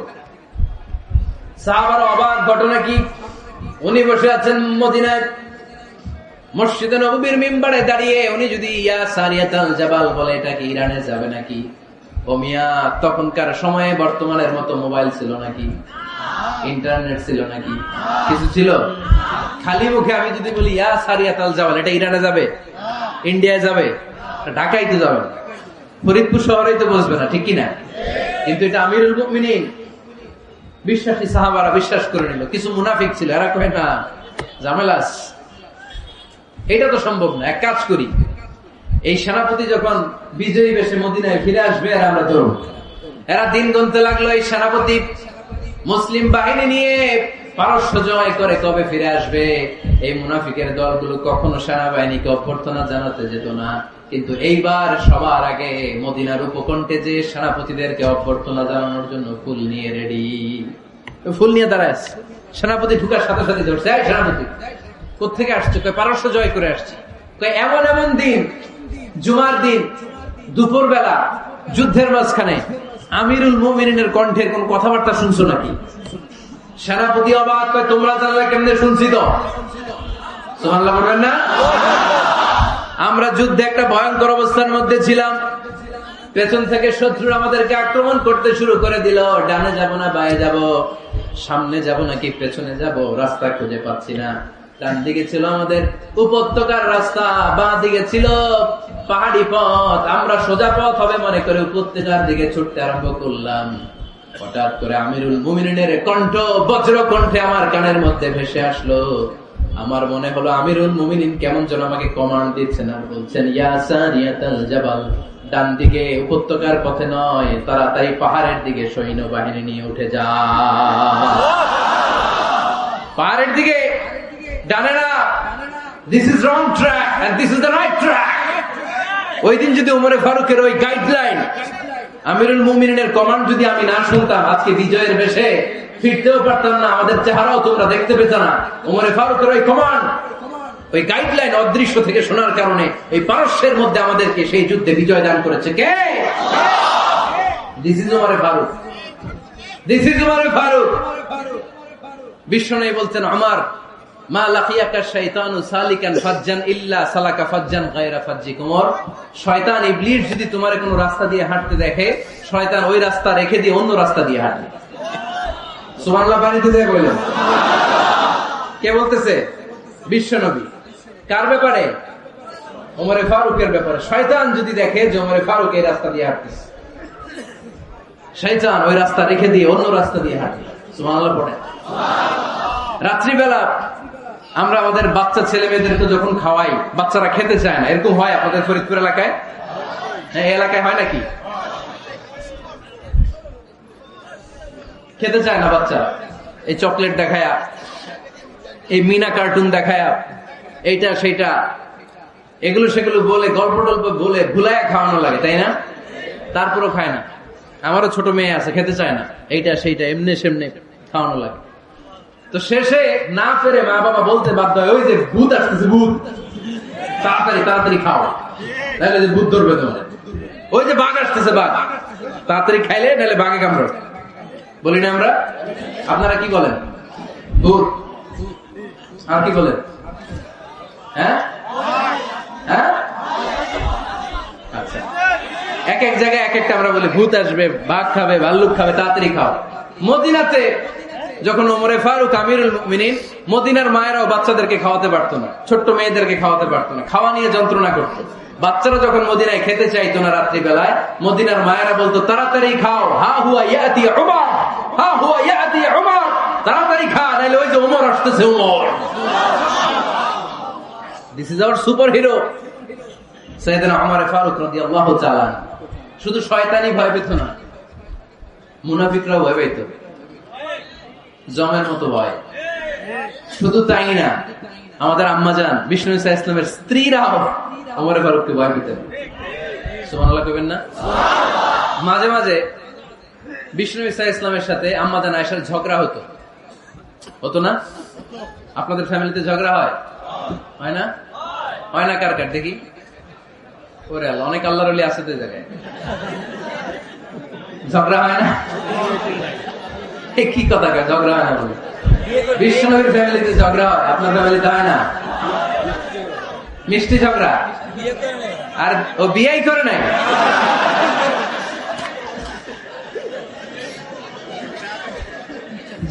B: সাহাবারা অবাক, ঘটনা কি? উনি বসে আছেন মদিনায় মসজিদে নববীর মিম্বারে দাঁড়িয়ে, উনি যদি ইয়া সারিয়াতাল জাবাল বলে, এটা কি ইরানে যাবে নাকি? ও মিয়া, তখনকার সময়ে বর্তমানের মতো মোবাইল ছিল নাকি? ইন্টারনেট ছিল নাকি? কিছু ছিল? খালি মুখে আমি যদি বলি ইয়া সারিয়াতাল জাবাল, এটা ইরানে যাবে, ইন্ডিয়ায় যাবে, ঢাকায় তো যাবে না, ফরিদপুর শহরেই তো বসবে না, ঠিক কিনা? কিন্তু এটা আমিরুল মুমিনিন বিশ্বাসী সাহাবারা বিশ্বাস করে নিল। কিছু মুনাফিক ছিল, এরা কয় না ঝামেলাস, এটা তো সম্ভব না। এক কাজ করি, এই সেনাপতি যখন বিজয়ী বেশে মদিনায় ফিরে আসবে আর আমরা তো এরা দিন গুনতে লাগলো এই সেনাপতি মুসলিম বাহিনী নিয়ে পারস্য জয় করে কবে ফিরে আসবে। এই মুনাফিকের দলগুলো কখনো সেনাবাহিনীকে অভ্যর্থনা জানাতে যেত না, কিন্তু এইবার সবার আগে মদিনার উপকণ্ঠে যে সেনাপতিদেরকে অভ্যর্থনা জানানোর জন্য ফুল নিয়ে রেডি। ফুল নিয়ে দাঁড়ায় আসছে, সেনাপতি ঢুকার সাথে সাথে ধরছে, এই সেনাপতি কোথেকে আসছে? পারস্য জয় করে আসছে। এমন এমন দিন, জুমার দিন দুপুর বেলা যুদ্ধের মাঝখানে আমিরুল মুমিনিনের কণ্ঠের কোন কথাবার্তা শুনছো নাকি? সেনাপতি অবাক, তোমরা জানলে কেমনে? শুনছি তো। সুবহানাল্লাহ বলবেন না? আমরা যুদ্ধে একটা ভয়ঙ্কর অবস্থার মধ্যে ছিলাম, পেছন থেকে শত্রু আমাদেরকে আক্রমণ করতে শুরু করে দিল। ডানে যাব না বায়ে যাব, সামনে যাব নাকি পেছনে যাব, রাস্তা খুঁজে পাচ্ছি না। ডান দিকে ছিল আমাদের উপত্যকার রাস্তা, বাঁ দিকে ছিল পাহাড়ি পথ। আমরা সোজা পথ হবে মনে করে উপত্যকার দিকে ছুটতে আরম্ভ করলাম। হঠাৎ করে আমিরুল মুমিনিনের কণ্ঠ বজ্র কণ্ঠে আমার কানের মধ্যে ভেসে আসলো। আমার মনে হলো আমিরুল মুমিনিন কেমন যেন আমাকে কমান্ড দিচ্ছেন আর বলছেন, ইয়া সারিয়াতাল জাবাল, ডান দিকে উপত্যকার পথে নয়, তাড়াতাড়ি পাহাড়ের দিকে সৈন্যবাহিনী নিয়ে উঠে যা। পাহাড়ের দিকে, ডানে না। This is wrong track and this is the right track. ওই দিন যদি ওমরে ফারুকের ওই গাইডলাইন, আমিরুল মুমিনিনের কমান্ড যদি আমি না শুনতাম, আজকে বিজয়ের বেশে ফিরতেও পারতাম না, আমাদের চেহারাও তোমরা দেখতে পেত না। ওমরে ফারুকের ওই কমান্ড, ওই গাইডলাইন অদৃশ্য থেকে শোনার কারণে এই পারস্যের মধ্যে আমাদেরকে সেই যুদ্ধে বিজয় দান করেছে কে? দিস ইজ ওমরে ফারুক, দিস ইজ ওমরে ফারুক। বিশ্বনবী বলছেন, আমার মা লাকিয়াকা শাইতানু সালিকান ফাজ্জান ইল্লা সালাকা ফাজ্জান গায়রা ফাজ্জিক। ওমর, শয়তান ইবলিস যদি তোমার কোনো রাস্তা দিয়ে হাঁটতে দেখে, শয়তান ওই রাস্তা রেখে দিয়ে অন্য রাস্তা দিয়ে হাঁটে। সুবহানাল্লাহ বাড়িতে দিয়ে বললেন। কে বলতেছে? বিশ্বনবী। কার ব্যাপারে? ওমরে ফারুকের ব্যাপারে। শয়তান যদি দেখে যে ওমরে ফারুক এই রাস্তা দিয়ে হাঁটতেছে, শয়তান ওই রাস্তা রেখে দিয়ে অন্য রাস্তা দিয়ে হাঁটে। সুবহানাল্লাহ পড়ে। রাত্রিবেলা আমরা আমাদের বাচ্চা ছেলে মেয়েদেরকে যখন খাওয়াই, বাচ্চারা খেতে চায় না, এরকম হয় আপনাদের ফরিদপুর এলাকায়? হ্যাঁ, এই এলাকায় হয় নাকি? খেতে চায় না বাচ্চা, এই চকলেট দেখায়া, এই মিনা কার্টুন দেখায়া, এইটা সেইটা, এগুলো সেগুলো বলে, গল্প টল্প বলে ভুলায়া খাওয়ানো লাগে, তাই না? তারপরও খায় না। আমারও ছোট মেয়ে আছে, খেতে চায় না, এইটা সেইটা এমনি সেমনে খাওয়ানো লাগে। তো শেষে না ফেরে মা বাবা বলতে বাধ্য হয়, ওই যে ভূত আসতেছে, ভূত, তাড়াতাড়ি তাড়াতাড়ি খাও, নাহলে যে ভূত ধরবে তোমার। ওই যে বাঘ আসতেছে, বাঘ, তাড়াতাড়ি খাইলে নাহলে বাঘে কামড়াবে। বলি না আমরা? আপনারা কি বলেন? ভূত। আর কি বলেন? হ্যাঁ হ্যাঁ, আচ্ছা। এক এক জায়গায় এক একটা আমরা বলি, ভূত আসবে, বাঘ খাবে, ভাল্লুক খাবে, তাড়াতাড়ি খাও। মদিনাতে যখন ওমরে ফারুক আমিরুল মুমিনিন, মদিনার মায়েরাও বাচ্চাদেরকে খাওয়াতে পারতো না, ছোট্ট মেয়েদেরকে খাওয়াতে পারতো না, খাওয়া নিয়ে যন্ত্রণা করতো। বাচ্চারা যখন মদিনায় খেতে চাইতো না রাত্রি বেলায়, মদিনার মায়েরা বলতো, তাড়াতাড়ি খাও, হা হুয়া ইয়াতি উমর, হা হুয়া ইয়াতি উমর, তাড়াতাড়ি খা, নাইলে ওই যে ওমর আসতেছে, Omar. This is our super hero সাইয়েদনা ওমর ফারুক রাদিয়াল্লাহু তাআলা। শুধু শয়তানি ভয় পেত না, মুনাফিকরাও ভয় পেত, জমের মতো ভয়। শুধু তাই না, আমাদের আম্মাজান বিষ্ণু ইসা ইসলামের স্ত্রীরাও ওমর ফারুককে ভয় পেতেন। সুবহানাল্লাহ কইবেন না? মাঝে মাঝে বিষ্ণু ইসা ইসলামের সাথে আম্মাজান আয়েশার ঝগড়া হতো, হতো না? আপনাদের ফ্যামিলিতে ঝগড়া হয়? হয় না? হয় না? কার কার দেখি? ওরে আল্লাহ, অনেক আল্লাহর ওলি আছে তো এই জায়গায়। ঝগড়া হয় না? কি কথা কয়, ঝগড়া হয় না বলে? বিশ্বনবীর ফ্যামিলিতে ঝগড়া হয়, আপনার ফ্যামিলিতে হয় না? মিষ্টি ঝগড়া। আর ও বিয়েই করে নাই।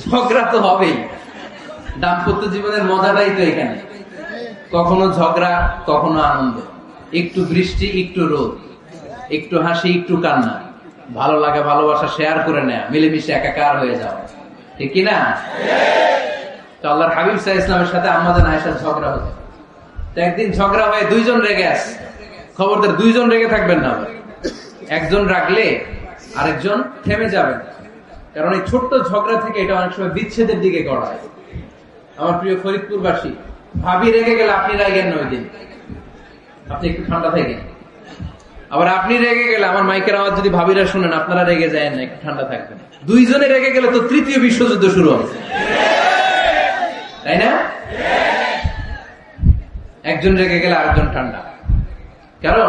B: ঝগড়া তো হবেই, দাম্পত্য জীবনের মজাটাই তো এখানে। কখনো ঝগড়া, কখনো আনন্দ, একটু বৃষ্টি, একটু রোদ, একটু হাসি, একটু কান্না, ভালো লাগা ভালোবাসা শেয়ার করে নেয়া, মিলেমিশে একাকার হয়ে যাওয়া, ঠিক কিনা? তো আল্লাহর হাবিব সাল্লাল্লাহু আলাইহি ওয়াসাল্লামের সাথে আম্মাজান আয়েশার ঝগড়া হতো। তো একদিন ঝগড়া হয়ে দুইজন রেগে আছে,
A: খবরদার দুইজন রেগে থাকবেন না, একজন রাখলে আরেকজন থেমে যাবেন, কারণ এই ছোট্ট ঝগড়া থেকে এটা অনেক সময় বিচ্ছেদের দিকে গড়ায়। আমার প্রিয় ফরিদপুরবাসী, ভাবি রেগে গেলে আপনি রাগেন না, ওই দিন আপনি একটু ঠান্ডা থাকেন। আবার আপনি রেগে গেলে, আমার মাইকের আওয়াজ যদি ভাবিরা শুনেন, আপনারা রেগে যায় না, একটু ঠান্ডা থাকবেন। দুইজনে রেগে গেলে তো তৃতীয় বিশ্বযুদ্ধ শুরু হবে, তাই না? একজন রেগে গেলে আরেকজন ঠান্ডা, কারণ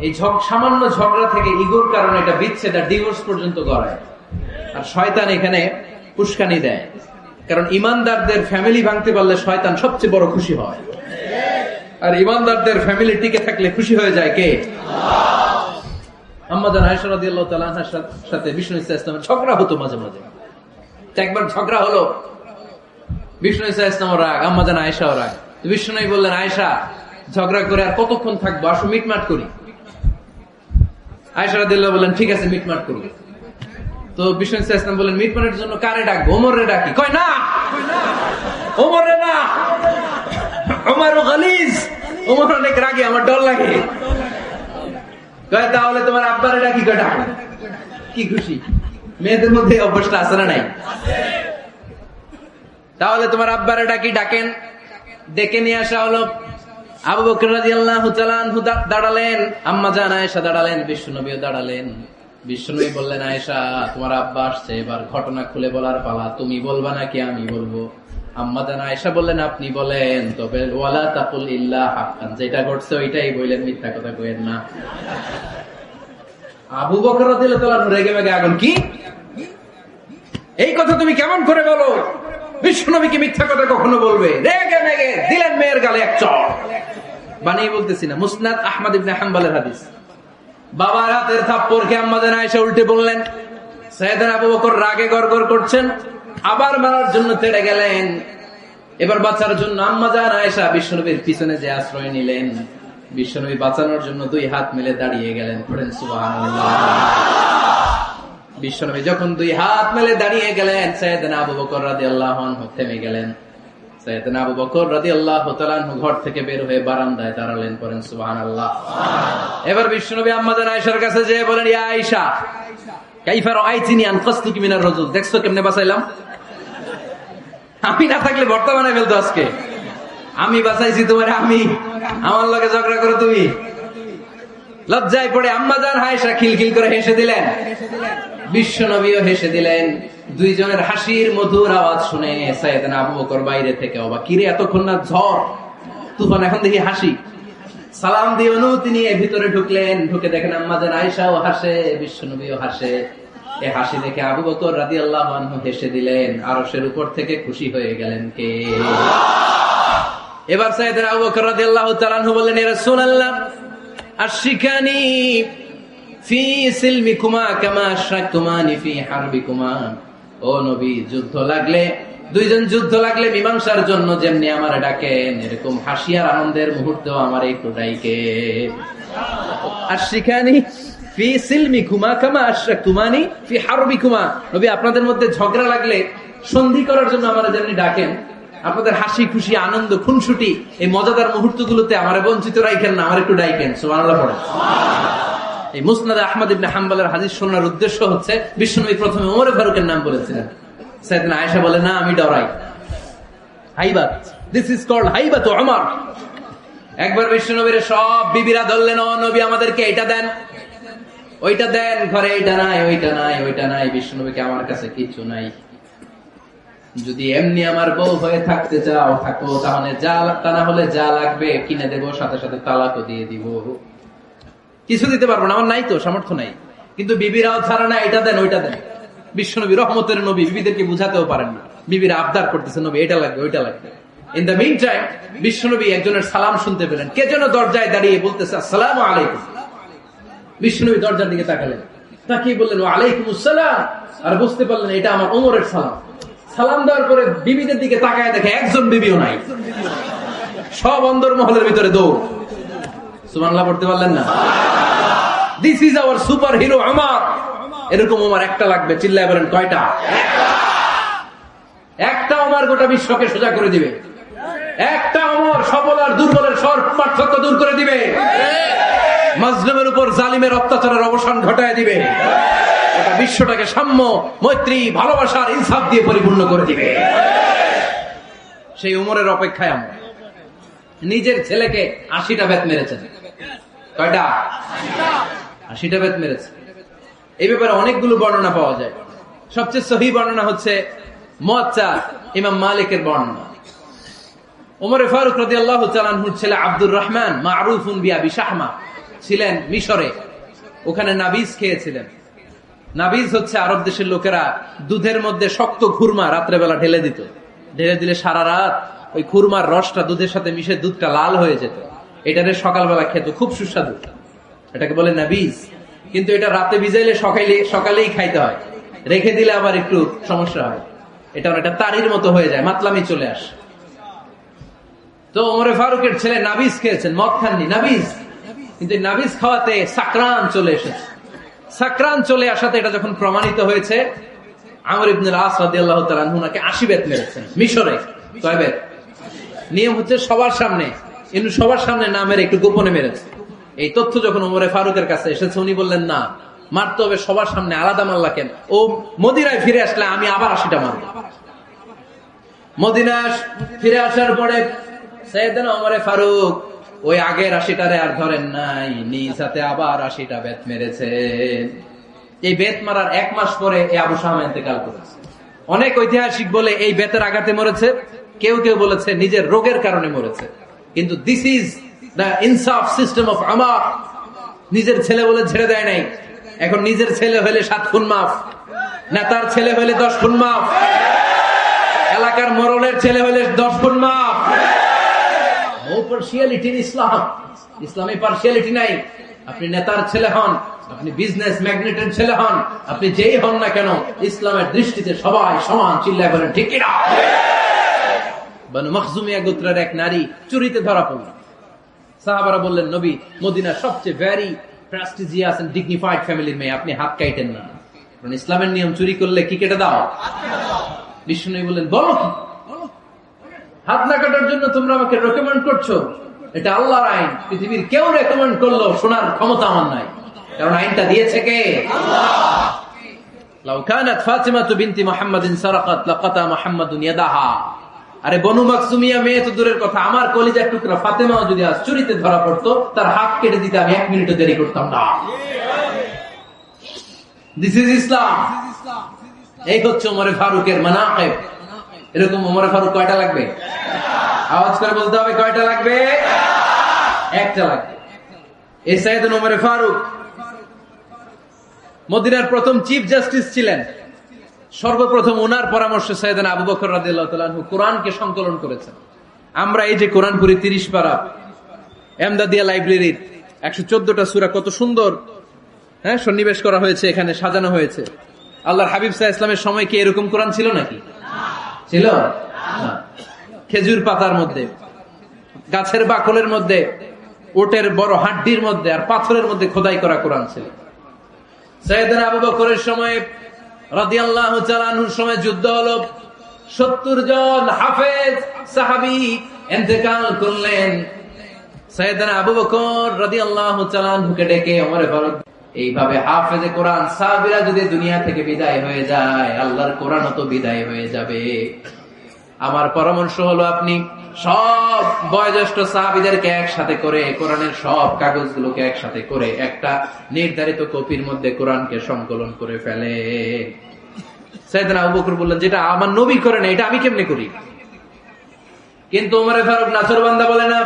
A: এই সামান্য ঝগড়া থেকে ইগোর কারণে এটা বিচ্ছেদ আর ডিভোর্স পর্যন্ত গড়ায়। আর শয়তান এখানে উস্কানি দেয়, কারণ ইমানদারদের ফ্যামিলি ভাঙতে পারলে শয়তান সবচেয়ে বড় খুশি হয়, আর ইমানদারদের ফ্যামিলি টিকে থাকলে খুশি হয়ে যায় কে? আম্মা জান আয়েশা রাদিয়াল্লাহু তাআলা আনহার সাথে বিষ্ণু ইসলামের ঝগড়া হতো মাঝে মাঝে। একবার ঝগড়া হলো, বিষ্ণু ইসলাম রাগ, আম্মা জান আয়েশাও রাগ। বিষ্ণু বললেন, আয়েশা ঝগড়া করে আর কতক্ষণ থাকবো, আসো মিটমাট করি। আয়েশা রাদিয়াল্লাহু বললেন, ঠিক আছে মিটমাট করি। তো বিষ্ণু ইসলাম বললেন, মিটমাটের জন্য কারে ডাকবো? ওমরে ডাকি। কয় না, ওমরে না, ওমর গালিজ, ওমর অনেক রাগে, আমার ডর লাগে। কয় তাহলে তোমার আব্বারে ডাকি। কয় ডাকো। কি খুশি, মেয়েদের মধ্যে অভ্যাসটা আছে না নাই? তাহলে তোমার আব্বারে ডাকি। ডাকেন, ডেকে নিয়ে আসা হলো। আবু বকর রাদিয়াল্লাহু তাআলা আনহু দাঁড়ালেন, আম্মা জান আয়েশা দাঁড়ালেন, বিশ্বনবীও দাঁড়ালেন। বিশ্বনবী বললেন, আয়েশা তোমার আব্বা আসছে, এবার ঘটনা খুলে বলার পালা, তুমি বলবা নাকি আমি বলবো? আম্মা জান আয়েশা বললেন, আপনি বলেন, তবে ওয়ালা তাকুল ইল্লা হাক্কান, যেটা ঘটছে ওইটাই বললেন, মিথ্যা কথা কইেন না। আবু বকর রাদিয়াল্লাহু তাআলা রেগে মেগে আগুন, কি এই কথা তুমি কেমন করে বলো? বিশ্বনবী কি মিথ্যা কথা কখনো বলবে? রেগে মেগে দিলেন মেয়ের গালে এক চড়। বানিয়ে বলতেছি না, মুসনাদ আহমদ ইবনে হাম্বলের হাদিস। বাবার হাতের থাপ্পড়কে আম্মা জান আয়েশা উল্টে বললেন। সাইয়েদনা আবু বকর রাগে গড়গড় করছেন, আবার মারার জন্য তেড়ে গেলেন। এবার বাঁচার জন্য আম্মা জান আয়েশা বিশ্বনবীর পিছনে যে আশ্রয় নিলেন, বিশ্বনবী বাঁচানোর জন্য দুই হাত মিলে দাঁড়িয়ে গেলেন। পড়েন সুবহানাল্লাহ। বিশ্বনবী যখন দুই হাত মেলে দাঁড়িয়ে গেলেন, সাইয়েদনা আবু বকর রাদিয়াল্লাহু আনহু থেমে গেলেন। সাইয়েদনা আবু বকর রাদিয়াল্লাহু তাআলা আনহু ঘর থেকে বের হয়ে বারান্দায় দাঁড়ালেন। পড়েন সুবহানাল্লাহ। এবার বিশ্বনবী আম্মা জান আয়েশার কাছে যেয়ে বলেন, ইয়া আয়েশা কাইফা রাআইতিনি আনকাসতুকি মিনার রাজুল, দেখছো কেমনে বাঁচাইলাম? আমি না থাকলে ভর্তা বানাই ফেলতো আজকে। আমি বাঁচাইছি তোমার, আমি আমার লগে ঝগড়া করো তুমি। লজ্জায় পড়ে আম্মা জান আয়েশা খিলখিল করে হেসে দিলেন, বিশ্বনবীও হেসে দিলেন। দুইজনের হাসির মধুর আওয়াজ শুনে সাইয়েদনা আবু বকর বাইরে থেকে অবাক, কিরে এতক্ষণ না ঝড় তুফান, এখন দেখি হাসি। সালাম দিয়ে অনুমতি নিয়ে ভিতরে ঢুকলেন। ঢুকে দেখেন আম্মা জান আয়েশাও হাসে, বিশ্বনবীও হাসে। এই হাসি দেখে আবু বকর রাদিয়াল্লাহু আনহু হেসে দিলেন। আরশের উপর থেকে খুশি হয়ে গেলেন কে? এবার সাইয়েদনা আবু বকর রাদিয়াল্লাহু তাআলা আনহু বললেন, ইয়া রাসূলুল্লাহ আশরিকানি ফি সিলমিকুমা কামা আশরাকতুমানি ফি হারবিকুমা। ও নবী, যুদ্ধ লাগলে, দুইজন যুদ্ধ লাগলে মীমাংসার জন্য যেমনি আমার ডাকেন, এরকম হাসি আর আনন্দের মুহূর্তেও আমার একটু ডাকেন। আশরিকানি ফি সিলমিকুমা কামা আশরাকতুমানি ফি হারবিকুমা। নবী, আপনাদের মধ্যে ঝগড়া লাগলে সন্ধি করার জন্য আমরা যেমনি ডাকেন, আপনাদের হাসি খুশি আনন্দ খুনসুটি এই মজাদার মুহূর্তগুলোতে আমার বঞ্চিত রাখেন না, আমার একটু ডাকেন। সুবহানাল্লাহ পড়েন। এই মুসনাদ আহমদ ইবনে হাম্বলের হাদিস শোনার উদ্দেশ্য হচ্ছে, বিশ্বনবী প্রথমে ওমর ফারুকের নাম বলেছিলেন। সাইয়েদনা আয়েশা বলে, না আমি ডরাই। হাইবাত, দিস ইজ কল্ড হাইবাত ওমর। একবার বিশ্বনবীর সব বিবিরা ধরলেন, ও নবী আমাদেরকে এটা দেন, ওইটা দেন, ঘরে এইটা নাই, ওইটা নাই, ওইটা নাই। বিশ্বনবীকে, আমার কাছে কিছু নাই, যদি এমনি আমার বউ হয়ে থাকতে চাও থাকো, তাহলে যা, তা না হলে যা লাগবে কিনে দেবো, সাথে সাথে তালাকও দিয়ে দিব। কিছু দিতে পারবো না, আমার নাই তো, সামর্থ্য নাই। কিন্তু বিবিরাও ছাড়া না, এটা দেন ওইটা দেন। বিশ্বনবী রহমতের নবী, বিবিদেরকে বুঝাতেও পারেন না। বিবিরা আবদার করতেছে, নবী এটা লাগবে ওইটা লাগবে। ইন দ্য মিন টাইম বিশ্বনবী একজনের সালাম শুনতে পেলেন। কে যেন দরজায় দাঁড়িয়ে বলতেছে, আসসালামু আলাইকুম। বিশ্বনবী দরজার দিকে তাকালেন, তাকিয়ে বললেন, ওয়া আলাইকুমুস সালাম। আর বুঝতে পারলেন এটা আমার ওমরের সালাম। সালাম দেওয়ার পরে বিবিদের দিকে তাকায় দেখে একজন বিবিও নাই, সব অন্দর মহলের ভিতরে দৌড়। সুবহানাল্লাহ পড়তে পারলেন না? This is our super hero Omar. এরকম ওমর একটা লাগবে, চিল্লায় বলেন কয়টা? একটা ওমর গোটা বিশ্বকে সোজা করে দিবে। একটা ওমর সবল আর দুর্বলের পার্থক্য দূর করে দিবে, মাজলুমের উপর জালিমের অত্যাচারের অবসান ঘটায় দিবে, এটা বিশ্বটাকে সাম্য, মৈত্রী, ভালোবাসার, ইনসাফ দিয়ে পরিপূর্ণ করে দিবে। সেই উমরের অপেক্ষায় আমরা। নিজের ছেলেকে 80টা বেত মেরেছেন। কয়টা? 80টা বেত মেরেছে। এই ব্যাপারে অনেকগুলো বর্ণনা পাওয়া যায়। সবচেয়ে সহিহ বর্ণনা হচ্ছে মুয়াত্তা ইমাম মালিকের বর্ণনা। ওমর ফারুক রাদিয়াল্লাহু তাআলা আনহুর ছেলে আব্দুর রহমান মারুফুন বিআবি শাহমা ছিলেন মিশরে। ওখানে নাবিজ খেয়েছিলেন। নাবিজ হচ্ছে আরব দেশের লোকেরা দুধের মধ্যে শক্ত খুরমা রাত্রেবেলা ঢেলে দিত। ঢেলে দিলে সারা রাত ওই খুরমার রসটা দুধের সাথে মিশে দুধটা লাল হয়ে যেত। এটারে সকালবেলা খেত, খুব সুস্বাদু। এটাকে বলে নাবিজ। কিন্তু এটা রাতে ভিজাইলে সকালেই খাইতে হয়, রেখে দিলে আবার একটু সমস্যা হয়। এটা অনেকটা তারির মতো হয়ে যায়, মাতলামি চলে আসে। তো ওমরে ফারুকের ছেলে নাবিজ খেয়েছেন, মদ খাননি, নাবিজ। কিন্তু নাবিজ খাওয়াতে সাকরান চলে এসেছে। সাকরান চলে আসাতে এটা যখন প্রমাণিত হয়েছে, আমর ইবনুল আস রাদিয়াল্লাহু তাআলা আনহু নাকি 80 বেত মেরেছেন মিশরে। কয় বেত? নিয়ম হচ্ছে সবার সামনে, কিন্তু সবার সামনে না মেরে একটু গোপনে মেরেছে। এই তথ্য যখন ওমরে ফারুকের কাছে এসেছে, উনি বললেন না, মারতে হবে সবার সামনে, আলাদা মারলা কেন? ও মদিনায় ফিরে আসলে আমি আবার 80টা মারব। মদিনা ফিরে আসার পরে সাইয়েদনা ওমরে ফারুক ওই আগের 80টারে আর ধরেন নাই, নিজ হাতে আবার 80টা বেত মেরেছেন। এই বেত মারার 1 মাস পরে এই আবু শামা ইন্তেকাল করেছে। অনেক ঐতিহাসিক বলে এই বেতের আঘাতে মরেছে, কেউ কেউ বলেছে নিজের রোগের কারণে মরেছে। কিন্তু দিস ইজ দ্য ইনসাফ সিস্টেম অফ আমার। নিজের ছেলে বলে ছেড়ে দেয় নাই। এখন নিজের ছেলে হলে 7 খুন মাফ, নেতার ছেলে হলে 10 খুন মাফ, এলাকার মোড়লের ছেলে হলে 10 খুন মাফ। নো পার্সিয়ালিটি ইন ইসলাম। ইসলামে পার্সিয়ালিটি নাই। আপনি নেতার ছেলে হন, আপনি বিজনেস ম্যাগনেটের ছেলে হন, আপনি যেই হন না কেন, ইসলামের দৃষ্টিতে সবাই সমান। চিল্লায় বলেন ঠিক কিনা? বনু মখজুমিয়া গোত্রের এক নারী চুরিতে ধরা পড়ল। সাহাবারা বললেন, নবী, মদিনার সবচেয়ে ভেরি প্রেস্টিজিয়াস এন্ড ডিগনিফাইড ফ্যামিলির মেয়ে, আপনি হাত কাটেন না। কারণ ইসলামের নিয়ম চুরি করলে কি কেটে দাও? বিষ্ণু বললেন, বলো কি? হাত না কাটার জন্য তোমরা আমাকে রেকমেন্ড করছো? এটা আল্লাহর আইন। পৃথিবীর কেউ রেকমেন্ড করলো শোনার ক্ষমতা আমার নাই, কারণ আইনটা দিয়েছে কে? আল্লাহ। লাউ কানাত ফাতিমাতু বিনতি মুহাম্মাদিন সারাকাত লাকাতা মুহাম্মাদুন ইয়াদাহা। আরে বনু মাকসুমিয়া মেয়ে তো দূরের কথা, আমার কলিজার টুকরা ফাতেমাও যদি আজ চুরিতে ধরা পড়তো, তার হাত কেটে দিতে আমি 1 মিনিটও দেরি করতাম না। দিস ইজ ইসলাম। এই হচ্ছে ওমরে ফারুকের মানাকিব। এরকম ওমরে ফারুক কয়টা লাগবে? আওয়াজ করে বলতে হবে, কয়টা লাগবে? একটা লাগবে। এই সাইয়েদনা ওমরে ফারুক মদিনার প্রথম চিফ জাস্টিস ছিলেন। সর্বপ্রথম ওনার পরামর্শে সাইয়েদনা আবু বকর রাদিয়াল্লাহু তাআলা আনহু কোরআনকে সংকলন করেছেন। আমরা এই যে কোরআন পড়ি 30 পারা, এমদাদিয়া লাইব্রেরির 114টা সূরা, কত সুন্দর সন্নিবেশ করা হয়েছে, এখানে সাজানো হয়েছে। আল্লাহর হাবিব সাল্লাল্লাহু আলাইহি ওয়াসাল্লামের সময় কি এরকম কোরআন ছিল নাকি? ছিল না। খেজুর পাতার মধ্যে, গাছের বাকলের মধ্যে, ওটের বড় হাড্ডির মধ্যে আর পাথরের মধ্যে খোদাই করা কোরআন ছিল। সাইয়েদনা আবু বকরের সময় রাদিয়াল্লাহু তাআলা আনহুর সময় যুদ্ধ হলো, 70 জন হাফেজ সাহাবী ইন্তেকাল করলেন। সাইয়েদনা আবু বকর রাদিয়াল্লাহু তাআলা আনহুকে ডেকে ওমর ফারুক, এইভাবে হাফেজে কোরআন সাহাবীরা যদি দুনিয়া থেকে বিদায় হয়ে যায়, আল্লাহর কোরআনও তো বিদায় হয়ে যাবে। আমার পরামর্শ হলো, আপনি সব বয়োজ্যেষ্ঠ সাহাবীদেরকে একসাথে করে কোরআনের সব কাগজগুলোকে একসাথে করে একটা নির্ধারিত কপির মধ্যে কোরআনকে সংকলন করে ফেলে। সাইয়েদনা আবু বকর বললেন, যেটা আমার নবী করে না, এটা আমি কেমনে করি? কিন্তু ওমর ফারুক নাছরবান্দা বলে না,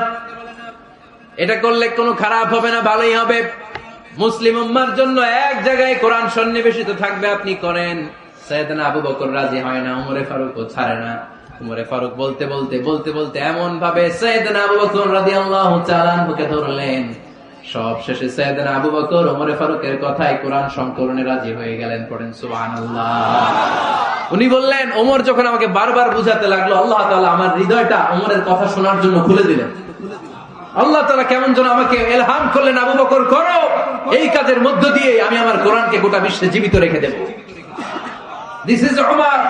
A: এটা করলে কোনো খারাপ হবে না, ভালোই হবে। মুসলিম উম্মার জন্য এক জায়গায় কোরআন সন্নিবেশিত থাকবে, আপনি করেন। সাইয়েদনা আবু বকর রাজি হয় না, ওমরে ফারুকও ছাড়ে না। ওমরে ফারুক বলতে বলতে বলতে বলতে এমন ভাবে সাইয়েদনা আবু বকর রাদিয়াল্লাহু তাআলা আনহুকে ধরলেন, সব শেষে সাইয়েদনা আবু বকর ওমরে ফারুকের কথায় কোরআন সংকলনে রাজি হয়ে গেলেন। পড়েন সুবহানাল্লাহ। উনি বললেন, ওমর যখন আমাকে বারবার বুঝাতে লাগলো, আল্লাহ তাআলা আমার হৃদয়টা ওমরের কথা শোনার জন্য খুলে দিলেন। আল্লাহ তাআলা কেমন যেন আমাকে ইলহাম করলেন, আবু বকর করো, এই কাজের মধ্য দিয়ে আমি আমার কোরআনকে গোটা বিশ্বে জীবিত রেখে দেব। This is Umar.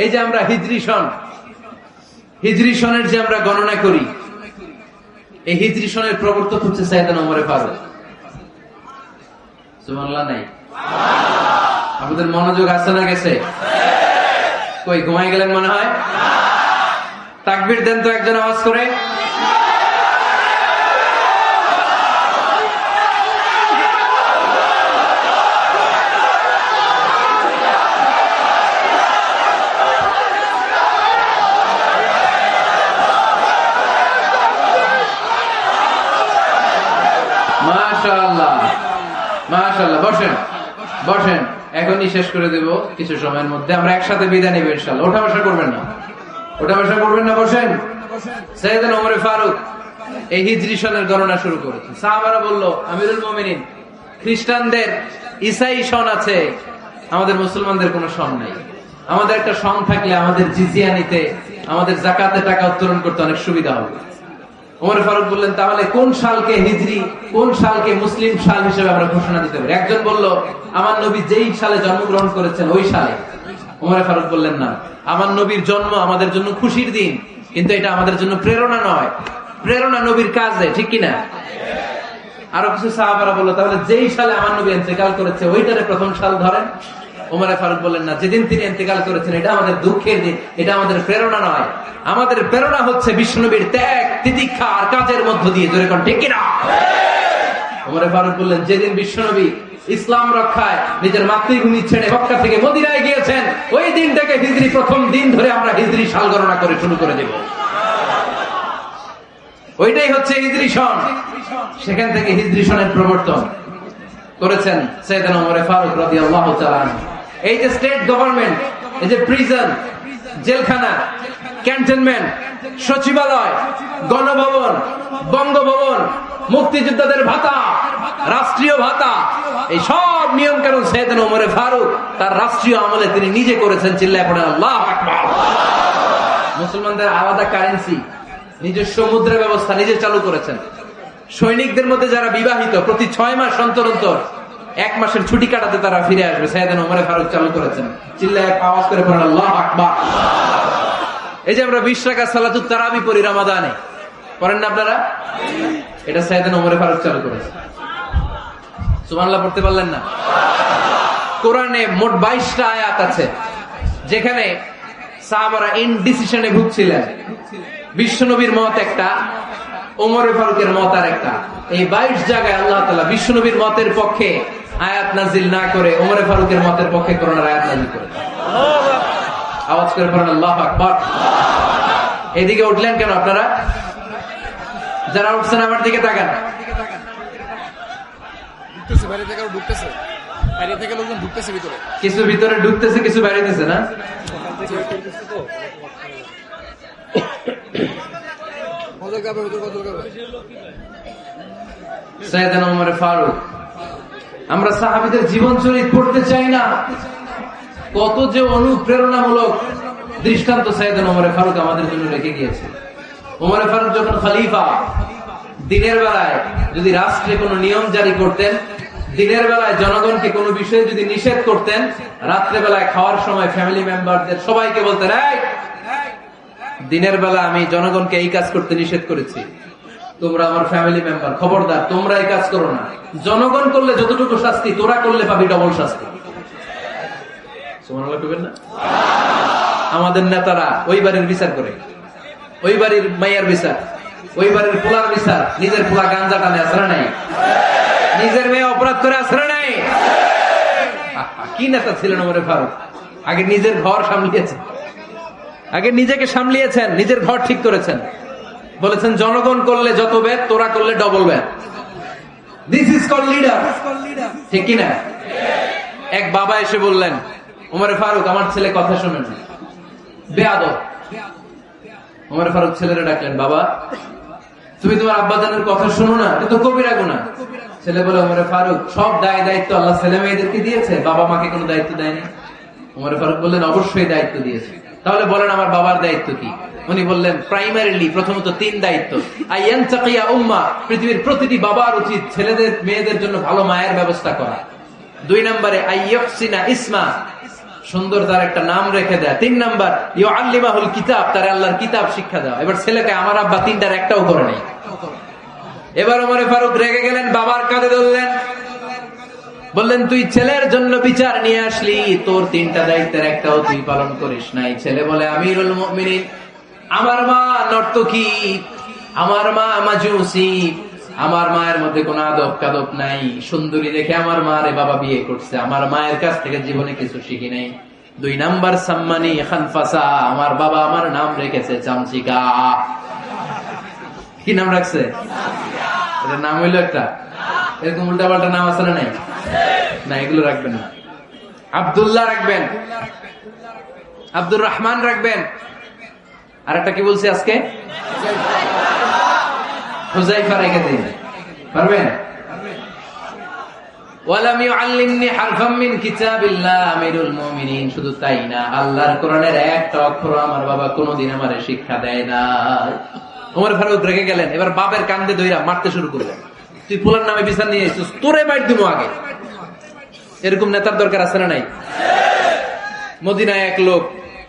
A: এই যে আমরা হিজরি সন,
B: হিজরি সনের যে আমরা গণনা করি, এই হিজরি সনের প্রবর্তক হচ্ছে সাইয়েদনা ওমরে ফারুক। সুবহানাল্লাহ নাই? আপনাদের মনোযোগ আসছে না গেছে? কই ঘুমাই গেলেন মনে হয়? তাকবীর দেন তো একজন আওয়াজ করে। মাশাআল্লাহ, মাশাআল্লাহ। বসেন, বসেন, এখনই শেষ করে দেব কিছু সময়ের মধ্যে। আমরা একসাথে বিদায় নেব ইনশাআল্লাহ। ওঠা বসা করবেন না, ওঠা বসা করবেন না, বসেন। সাইয়েদনা ওমর ফারুক এই হিজরি সনের গণনা শুরু করেছেন। সাহাবারা বলল, আমিরুল মুমিনিন, খ্রিস্টানদের ঈসাই সন আছে, আমাদের মুসলমানদের কোনো সন নাই। আমাদের একটা সন থাকলে আমাদের জিজিয়া নিতে, আমাদের যাকাতে টাকা উত্তোলন করতে অনেক সুবিধা হবে। ওমর ফারুক বললেন, তাহলে কোন সালকে হিজরি, কোন সালকে মুসলিম সাল হিসেবে আমরা ঘোষণা দিতে পারি? একজন বলল, আমার নবী যেই সালে জন্মগ্রহণ করেছেন ওই সালে। ওমর ফারুক বললেন, না, আমার নবীর জন্ম আমাদের জন্য খুশির দিন, কিন্তু এটা আমাদের জন্য প্রেরণা নয়। প্রেরণা নবীর কাজে, ঠিক কিনা? আরো কিছু সাহাবারা বলল, তাহলে যেই সালে আমার নবী ইন্তেকাল করেছে ওইটারে প্রথম সাল ধরেন। ওমর ফারুক বললেন, না, যেদিন তিনি ইন্তেকাল করেছেন এটা আমাদের দুঃখের দিন, এটা আমাদের প্রেরণা নয়। আমাদের প্রেরণা হচ্ছে বিষ্ণুনবীর ত্যাগ, তিতিক্ষা আর কাজের মধ্য দিয়ে। জোরে কোন ঠিক কিনা? ওমর ফারুক বললেন, যেদিন বিষ্ণুনবী ইসলাম রক্ষায় নিজের মাতৃভূমি ছেড়ে মক্কা থেকে মদিনায় গিয়েছেন, ওই দিনটাকে হিজরি প্রথম দিন ধরে আমরা হিজরি সাল গণনা করে শুরু করে দেব। ওইটাই হচ্ছে হিজরি সন। সেখান থেকে হিজরি সনের প্রবর্তন করেছেন সাইয়েদনা ওমর ফারুক রাদিয়াল্লাহু তাআলা আনহু। এই যে স্টেট গভর্নমেন্ট, এই যে প্রিজন, জেলখানা, ক্যান্টনমেন্ট, সচিবালয়, গণভবন, বঙ্গভবন, মুক্তিযোদ্ধাদের ভাতা, রাষ্ট্রীয় ভাতা, এই সব নিয়ম কানুন সাইয়েদনা ওমর ফারুক তার রাষ্ট্রীয় আমলে তিনি নিজে করেছেন। চিল্লায় পড়েন আল্লাহু আকবার। মুসলমানদের আলাদা কারেন্সি, নিজস্ব মুদ্রা ব্যবস্থা নিজে চালু করেছেন। সৈনিকদের মধ্যে যারা বিবাহিত, প্রতি 6 মাস অন্তর অন্তর 1 মাসের ছুটি কাটাতে তারা ফিরে আসবে। সাইয়েদনা ওমর ফারুক চালু করেছেন। চিল্লায় আওয়াজ করে পড়েন আল্লাহু আকবার। এই যে আমরা 20 রাকাত সালাতুত তারাবি পড়ি রমাদানে, পড়েন না আপনারা? এটা সাইয়েদনা ওমর ফারুক চালু করেছেন। সুবহানাল্লাহ পড়তে পারলেন না? কোরআনে মোট 22টা আয়াত আছে যেখানে সাহাবারা ইনডিসিশনে ভুগছিলেন। বিশ্বনবীর মত একটা, ওমর ফারুকের মত আর একটা। এই 22 জায়গায় আল্লাহ তাআলা বিশ্বনবীর মতের পক্ষে আয়াত নাজিল না করে ওমর ফারুকের মতের পক্ষে কোরআনের আয়াত নাজিল করে। আওয়াজ করে পড়েন আল্লাহু আকবার। এদিকে উঠলেন কেন আপনারা? যারা উঠছেন আমার দিকে তাকান।
C: বাইরে থেকে ঢুকতেছে, বাইরে থেকে লোকজন ঢুকতেছে ভিতরে,
B: কিছু ভিতরে ঢুকতেছে, কিছু বাইরেতেছে না? সাইয়েদনা ওমর ফারুক। আমরা সাহাবীদের জীবন চরিত পড়তে চাই না? কত যে অনুপ্রেরণামূলক দৃষ্টান্ত সাইয়েদনা ওমর ফারুক আমাদের জন্য রেখে গিয়েছে। ওমর ফারুক যখন খলিফা, দিনের বেলায় যদি রাষ্ট্রে কোনো নিয়ম জারি করতেন, দিনের বেলায় জনগণকে কোনো বিষয়ে যদি নিষেধ করতেন, রাত্রে বেলায় খাওয়ার সময় ফ্যামিলি মেম্বারদের সবাইকে বলতেন, এই দিনের বেলা আমি জনগণকে এই কাজ করতে নিষেধ করেছি, তোমরা আমার ফ্যামিলি মেম্বার, খবরদার তোমরা এই কাজ করো না। জনগণ করলে যতটুকু শাস্তি, তোরা করলে পাবি ডবল শাস্তি। সুবহানাল্লাহ কইবেন না? আমাদের নেতারা ওই বাড়ির বিচার করে, ওই বাড়ির মাইয়ার বিচার, ওই বাড়ির পোলার বিচার। নিজের পোলা গাঞ্জা টানে আসরা নাই, নিজের মেয়ে অপরাধ করে আসরা নাই। কি নেতা ছিলেন ওমর ফারুক? আগে নিজের ঘর সামলিয়েছেন, আগে নিজেকে সামলিয়েছেন, নিজের ঘর ঠিক করেছেন। বলেছেন জনগণ করলে যত ব্যাড, তোরা করলে double bad. This is called leader, ঠিক কিনা? এক বাবা এসে বললেন, ওমর ফারুক আমার ছেলে কথা শোনেন, বেয়াদব। ওমর ফারুক ছেলেরা ডাকলেন, বাবা তুমি তোমার আব্বাজানের কথা শোনো না, এটা তো কবিরা গুনাহ। ছেলে বলে, ওমর ফারুক সব দায়িত্ব আল্লাহ ছেলে মেয়েদেরকে দিয়েছে, বাবা মাকে কোনো দায়িত্ব দেয়নি। ওমর ফারুক বললেন, অবশ্যই দায়িত্ব দিয়েছে। তাহলে বলেন আমার বাবার দায়িত্ব কি? উনি বললেন, প্রাইমারিলি প্রথমত 3 দায়িত্ব। আইয়ানতাকিয়া উম্মা, পৃথিবীর প্রতিটি বাবার উচিত ছেলেদের মেয়েদের জন্য ভালো মায়ের ব্যবস্থা করা। 2 নম্বরে আইয়াহসিনা ইসমা, সুন্দর তার একটা নাম রেখে দেয়। 3 নাম্বার ইউআল্লিমাহুল কিতাব, তার আল্লাহর কিতাব শিক্ষা দাও। এবার ছেলেকে আমার আব্বা 3টার একটাও করে নাই। এবার ওমরে ফারুক রেগে গেলেন, বাবার কাঁধে ধরলেন, বললেন তুই ছেলের জন্য বিচার নিয়ে আসলি, তোর 3টা দায়িত্বের একটাও তুই পালন করিস নাই। ছেলে বলে আমিরুল মুমিনিন, আমার মা নর্তকী, আমার মা মাজুসি, আমার মায়ের মধ্যে কোনো আদব কাদব নাই, সুন্দরী দেখে আমার মা রে বাবা বিয়ে করছে, আমার মায়ের কাছ থেকে জীবনে কিছু শিখি নাই। 2 নাম্বার সাম্মানি খানফাসা, আমার বাবা আমার নাম রেখেছে চামচিকা। কি নাম রাখছে? এটা নাম হইলো একটা, এরকম উল্টা পাল্টা নাম আছে না? নাই না, এগুলো রাখবেন না। আব্দুল্লাহ রাখবেন, আব্দুর রহমান রাখবেন, আর একটা কি বলছি আজকে, হুযায়ফা রেখে দিন, পারবেন? ওয়ালাম ইউআল্লিমনি হারফাম মিন কিতাবিল্লাহ আমিরুল মুমিনিন, শুধু তাই না, আল্লাহর কোরআনের একটা অক্ষর আমার বাবা কোনোদিন আমারে শিক্ষা দেয় না। ওমর ফারুক রেগে গেলেন, এবার বাপের কান্দে ধইরা মারতে শুরু করলেন। তুই ফুলার নামে বিচার নিয়ে এসেছিস, তোরে বাইট দিব আগে। এরকম নেতার দরকার আছে না নাই? মদিনায় এক লোক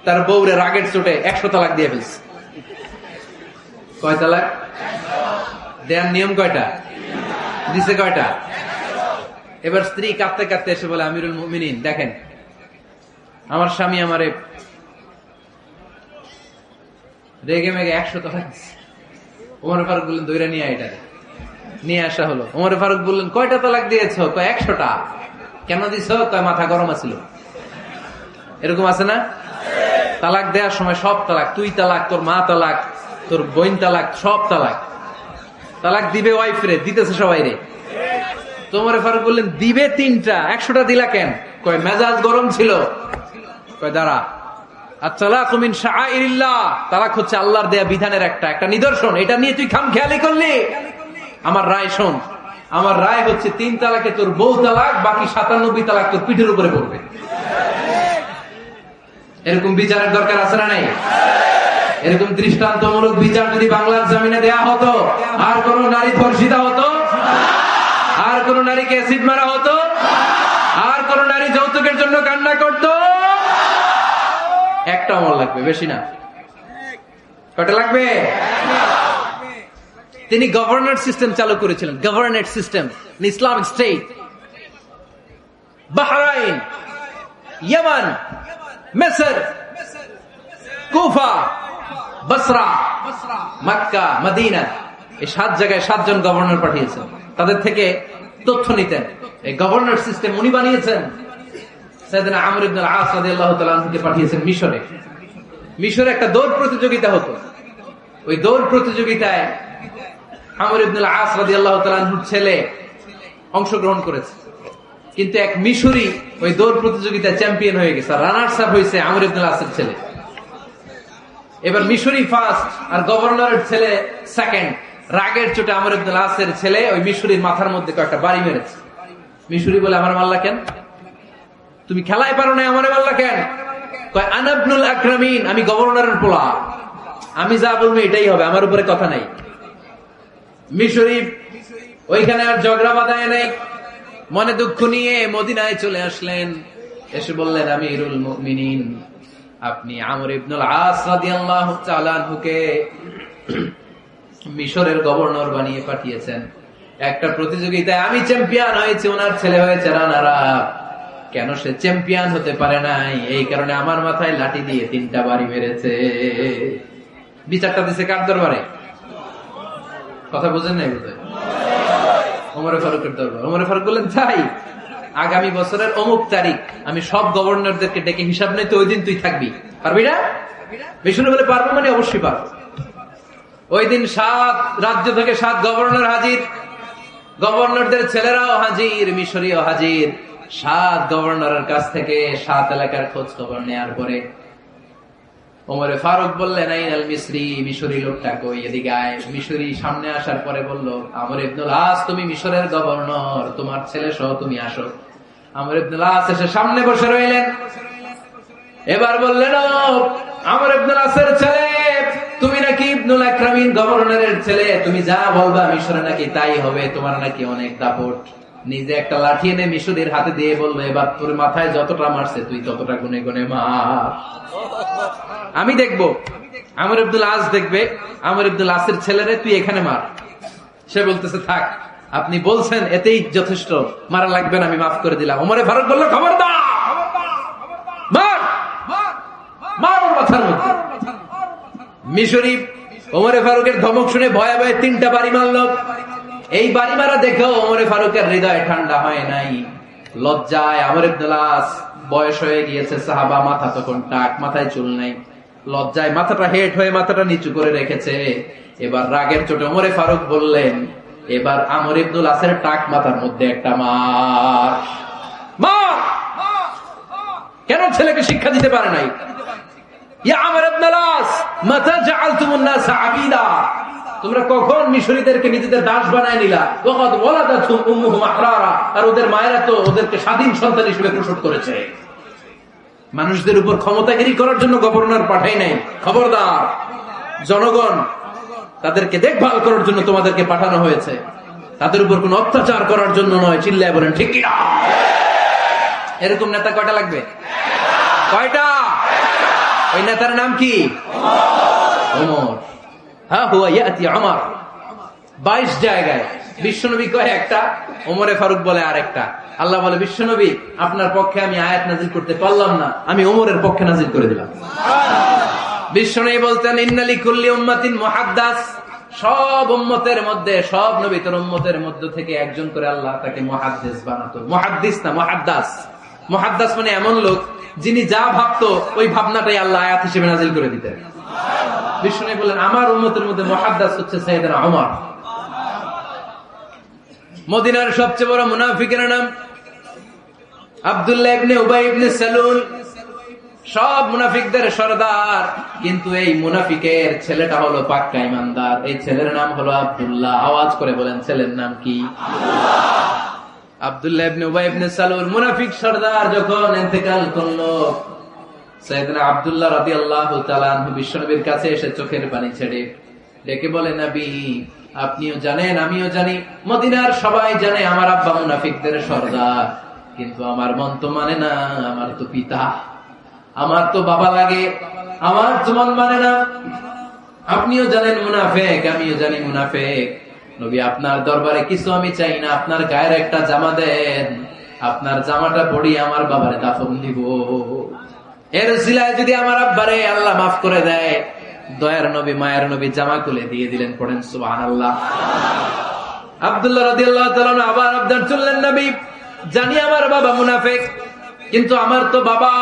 B: তার বউরে রাগের চোটে 100 তালাক দিয়ে ফেলছে। কয় তালাক দেয়ার নিয়ম? কয়টা দিছে? কয়টা? এবার স্ত্রী কাঁদতে কাঁদতে এসে বলে আমিরুল মুমিনিন দেখেন, আমার স্বামী আমারে রেগে মেগে 100 তালাক দিছে। ওমর ফারুক বললেন দইরা নিয়ে এটা নিয়ে আসা হলো। ওমর ফারুক বললেন কয়টা তালাক দিয়েছ? কয় 100টা। কেন দিছ? কয় মাথা গরম আছিল। এরকম আছে না? তালাক দেওয়ার সময় সব তালাক, তুই তালাক, তোর মা তালাক, তোর বোন তালাক, সব তালাক। তালাক দিবে ওয়াইফ রে, দিতেছে সবাই রে। তোমার ফারুক বললেন দিবে 3টা, 100টা দিলা কেন? কয় মেজাজ গরম ছিল। কয় দাঁড়া, আত-তালাকু মিন শাআইরিল্লাহ, তালাক হচ্ছে আল্লাহর দেয়া বিধানের একটা নিদর্শন, এটা নিয়ে তুই খামখেয়ালি করলি। আমার রায় শোন, আমার রায় হচ্ছে 3 তালাকে তোর বউ তালাক, বাকি 97 তালাক তোর পিঠের উপরে পড়বে। এরকম বিচারের দরকার আছে না নাই? এরকম দৃষ্টান্তমূলক বিচার যদি বাংলার জমিনে দেয়া হতো, আর কোন নারী ধর্ষিতা হতো, আর কোন নারীকে অ্যাসিড মারা হতো, আর কোন নারী যৌতুকের জন্য কান্না করতো? একটা আমল লাগবে, বেশি না। কয়টা লাগবে? তিনি গভর্নর সিস্টেম চালু করেছিলেন, governor system, Islamic state. Bahrain, ইয়ামান, মিসর, কুফা, বসরা, মক্কা, মদিনা, এই 7 জায়গায় 7 জন গভর্নর পাঠিয়েছেন। তাদের থেকে তথ্য নিতেন। এই গভর্নর সিস্টেম উনি বানিয়েছেন। সাইয়েদনা আমর ইবনে আল-আস রাদিয়াল্লাহু তাআলা আনহুকে পাঠিয়েছেন মিশরে। মিশরে একটা দৌড় প্রতিযোগিতা হতো। ওই দৌড় প্রতিযোগিতায় আমর ইবনে আল-আস রাদিয়াল্লাহু তাআলা আনহুর ছেলে অংশগ্রহণ করেছে, কিন্তু এক মিশরি ওই দৌড় প্রতিযোগিতায় চ্যাম্পিয়ন হয়ে গেছে। রানার্স আপ হয়েছে আমর ইবনে আল-আসের ছেলে। এবার মিশরি ফার্স্ট আর গভর্নরের ছেলে সেকেন্ড। রাগের চোটে আমর ইবনে আল-আসের ছেলে ওই মিশরির মাথার মধ্যে কয়েকটা বাড়ি মেরেছে। মিশরি বলে আমার মাল্লা কেন? তুমি খেলায় পারো না, আমারে মাল্লা কেন? কয় আনা ইবনুল আকরামিন, আমি গভর্নরের পোলা, আমি যা বলবো এটাই হবে, আমার উপরে কথা নাই। মিশরি ওইখানে আর ঝগড়া বাঁধায় নাই, মনে দুঃখ নিয়ে মদিনায় চলে আসলেন। এসে বললেন আমিরুল মুমিনিন, আপনি আমর ইবনুল আস রাদিয়াল্লাহু তাআলা আনহুকে মিশরের গভর্নর বানিয়ে পাঠিয়েছেন। একটা প্রতিযোগিতায় আমি চ্যাম্পিয়ন হয়েছি, ওনার ছেলে হয়েছে রানার আপ। কেন সে চ্যাম্পিয়ন হতে পারে নাই? এই কারণে আমার মাথায় লাঠি দিয়ে 3টা বাড়ি মেরেছে। বিচারটা দিছে কার দরবারে? কথা বুঝেন নাই বোধহয়? ওমর ফারুকের দরবার। ওমর ফারুক বললেন তাই, আগামী বছরের অমুক তারিখ আমি সব গভর্নরদেরকে ডেকে হিসাব নেই, তো ওই দিন তুই থাকবি, পারবি না? বিষ্ণু বলে পারবো, মানে অবশ্যই পারবো। ওই দিন 7 রাজ্য থেকে 7 গভর্নর হাজির, গভর্নরদের ছেলেরাও হাজির, মিশরীয় হাজির। 7 গভর্নরের কাছ থেকে 7 এলাকার খোঁজ খবর নেওয়ার পরে ওমরে ফারুক বললেন আইনাল মিসরি, মিশরি লোকটা কই, এদিকে আয়। মিশরি সামনে আসার পরে বলল আমর ইবনুল আস, তুমি মিশরের গভর্নর, তোমার ছেলে সহ তুমি আসো। আমর ইবনুল আস এসে সামনে বসে রইলেন। এবার বললেন আমর ইবনুল আসের ছেলে, তুমি নাকি ইবনুল আকরামিন গভর্নরের ছেলে, তুমি যা বলবা মিশরে নাকি তাই হবে, তোমার নাকি অনেক দাপট। নিজে একটা লাঠি এনে মিশরের হাতে দিয়ে বললো, এবার তোর মাথায় যতটা মারছে তুই ততটা গুনে গুনে মার। আমি দেখবো, আমর ইবনুল আস দেখবে, আমর ইবনুল আসের ছেলেরে তুই এখানে মার। সে বলতেছে থাক, আপনি বলছেন এতেই যথেষ্ট, মারা লাগবে না, আমি মাফ করে দিলাম। ওমরে ফারুক বলল, খবরদার, মার মার ওর মাথার মধ্যে। মিশরি ওমরে ফারুকের ধমক শুনে ভয়ে ভয়ে 3টা বাড়ি মারল। এই বাড়ি মারা দেখেও ওমরে ফারুকের হৃদয় ঠান্ডা হয় নাই। লজ্জায় আমর ইবনুল আস, বয়স হয়ে গিয়েছে সাহাবা, মাথা তখন টাক, মাথায় চুল নাই, লজ্জায় মাথাটা হেট হয়ে মাথাটা নিচু করে রেখেছে। এবার রাগের চোটে ওমরে ফারুক বললেন, এবার আমর ইবনুল আসের টাক মাথার মধ্যে একটা মার। মার! কেন ছেলেকে শিক্ষা দিতে পারে নাই? ইয়া আমর ইবনুল আস, মাতা জাআলতুমুন নাস আবিদা, তোমরা কখন মিশরীদেরকে নিজেদের দাস বানায় নিলা? ওয়াকাদ ওয়ালাদাতুহুম উম্মুহুম আহরারা, আর ওদের মায়েরা তো ওদেরকে স্বাধীন সন্তান হিসেবে প্রসব করেছে। মানুষদের উপর ক্ষমতাগিরি করার জন্য গভর্নর পাঠাই নাই। খবরদার, জনগণ তাদেরকে দেখভাল করার জন্য তোমাদেরকে পাঠানো হয়েছে, তাদের উপর কোন অত্যাচার করার জন্য নয়। চিল্লায় বলেন ঠিক কিনা? এরকম নেতা কয়টা লাগবে? কয়টা? ওই নেতার নাম কি? ওমর। হ্যাঁ, হুয়া ইয়াতি ওমর। 22 জায়গায় বিশ্বনবী কয় একটা, ওমরে ফারুক বলে আরেকটা। আল্লাহ বলে, বিশ্বনবী আপনার পক্ষে আমি আয়াত নাজিল করতে পারলাম না, আমি ওমরের পক্ষে নাজিল করে দিলাম। বিশ্বনবী বলতেন, ইন্না লিকুল্লি উম্মাতিন মুহাদ্দাস, সব উম্মতের মধ্যে, সব নবীর উম্মতের মধ্য থেকে একজন করে আল্লাহ তাকে মুহাদ্দিস বানাতো। মুহাদ্দিস না, মুহাদ্দাস। মুহাদ্দাস মানে এমন লোক যিনি যা ভাবতো ওই ভাবনাটাই আল্লাহ আয়াত হিসেবে নাজিল করে দিতেন। বিশ্বনবী বললেন, আমার উম্মতের মধ্যে মুহাদ্দাস হচ্ছে সাইয়েদনা ওমর। মদিনার সবচেয়ে বড় মুনাফিকের নাম আব্দুল্লাহ ইবনে উবাই ইবনে সালুল, সব মুনাফিকদের সরদার। কিন্তু এই মুনাফিকের ছেলেটা হলো পাক্কা ইমানদার, এই ছেলের নাম হলো আব্দুল্লাহ। আওয়াজ করে বলেন, ছেলের নাম কি? আব্দুল্লাহ ইবনে উবাই ইবনে সালুল, মুনাফিক সরদার যখন ইন্তেকাল করলো, সাইয়েদনা আব্দুল্লাহ রাদিয়াল্লাহু তাআলা আনহু বিশ্বনবীর কাছে এসে চোখের পানি ছেড়ে ডেকে বলে, নবী আপনিও জানেন, আমিও জানি, মদিনার সবাই জানে আমার আব্বা মুনাফিকদের সরদার, কিন্তু আমার মন তো মানে না, আমার তো পিতা, আমার তো বাবা লাগে, আমার তো মন মানে না। আপনিও জানেন মুনাফিক, আমিও জানি মুনাফিক। নবী আপনার দরবারে কিছু আমি চাই না, আপনার গায়ের একটা জামা দেন, আপনার জামাটা পরিয়ে আমার বাবারে দাফন দিব। এর উসিলায় যদি আমার আব্বারে আল্লাহ মাফ করে দেয়, দয়ার নবী মায়ের নবী জামা খুলে দিয়ে দিলেন। পড়েন সুবহানাল্লাহ। আব্দুল্লাহ রাদিয়াল্লাহু তাআলা আবার আবদার চললেন, নবী জানি আমার বাবা মুনাফিক, কিন্তু আমার তো বাবা,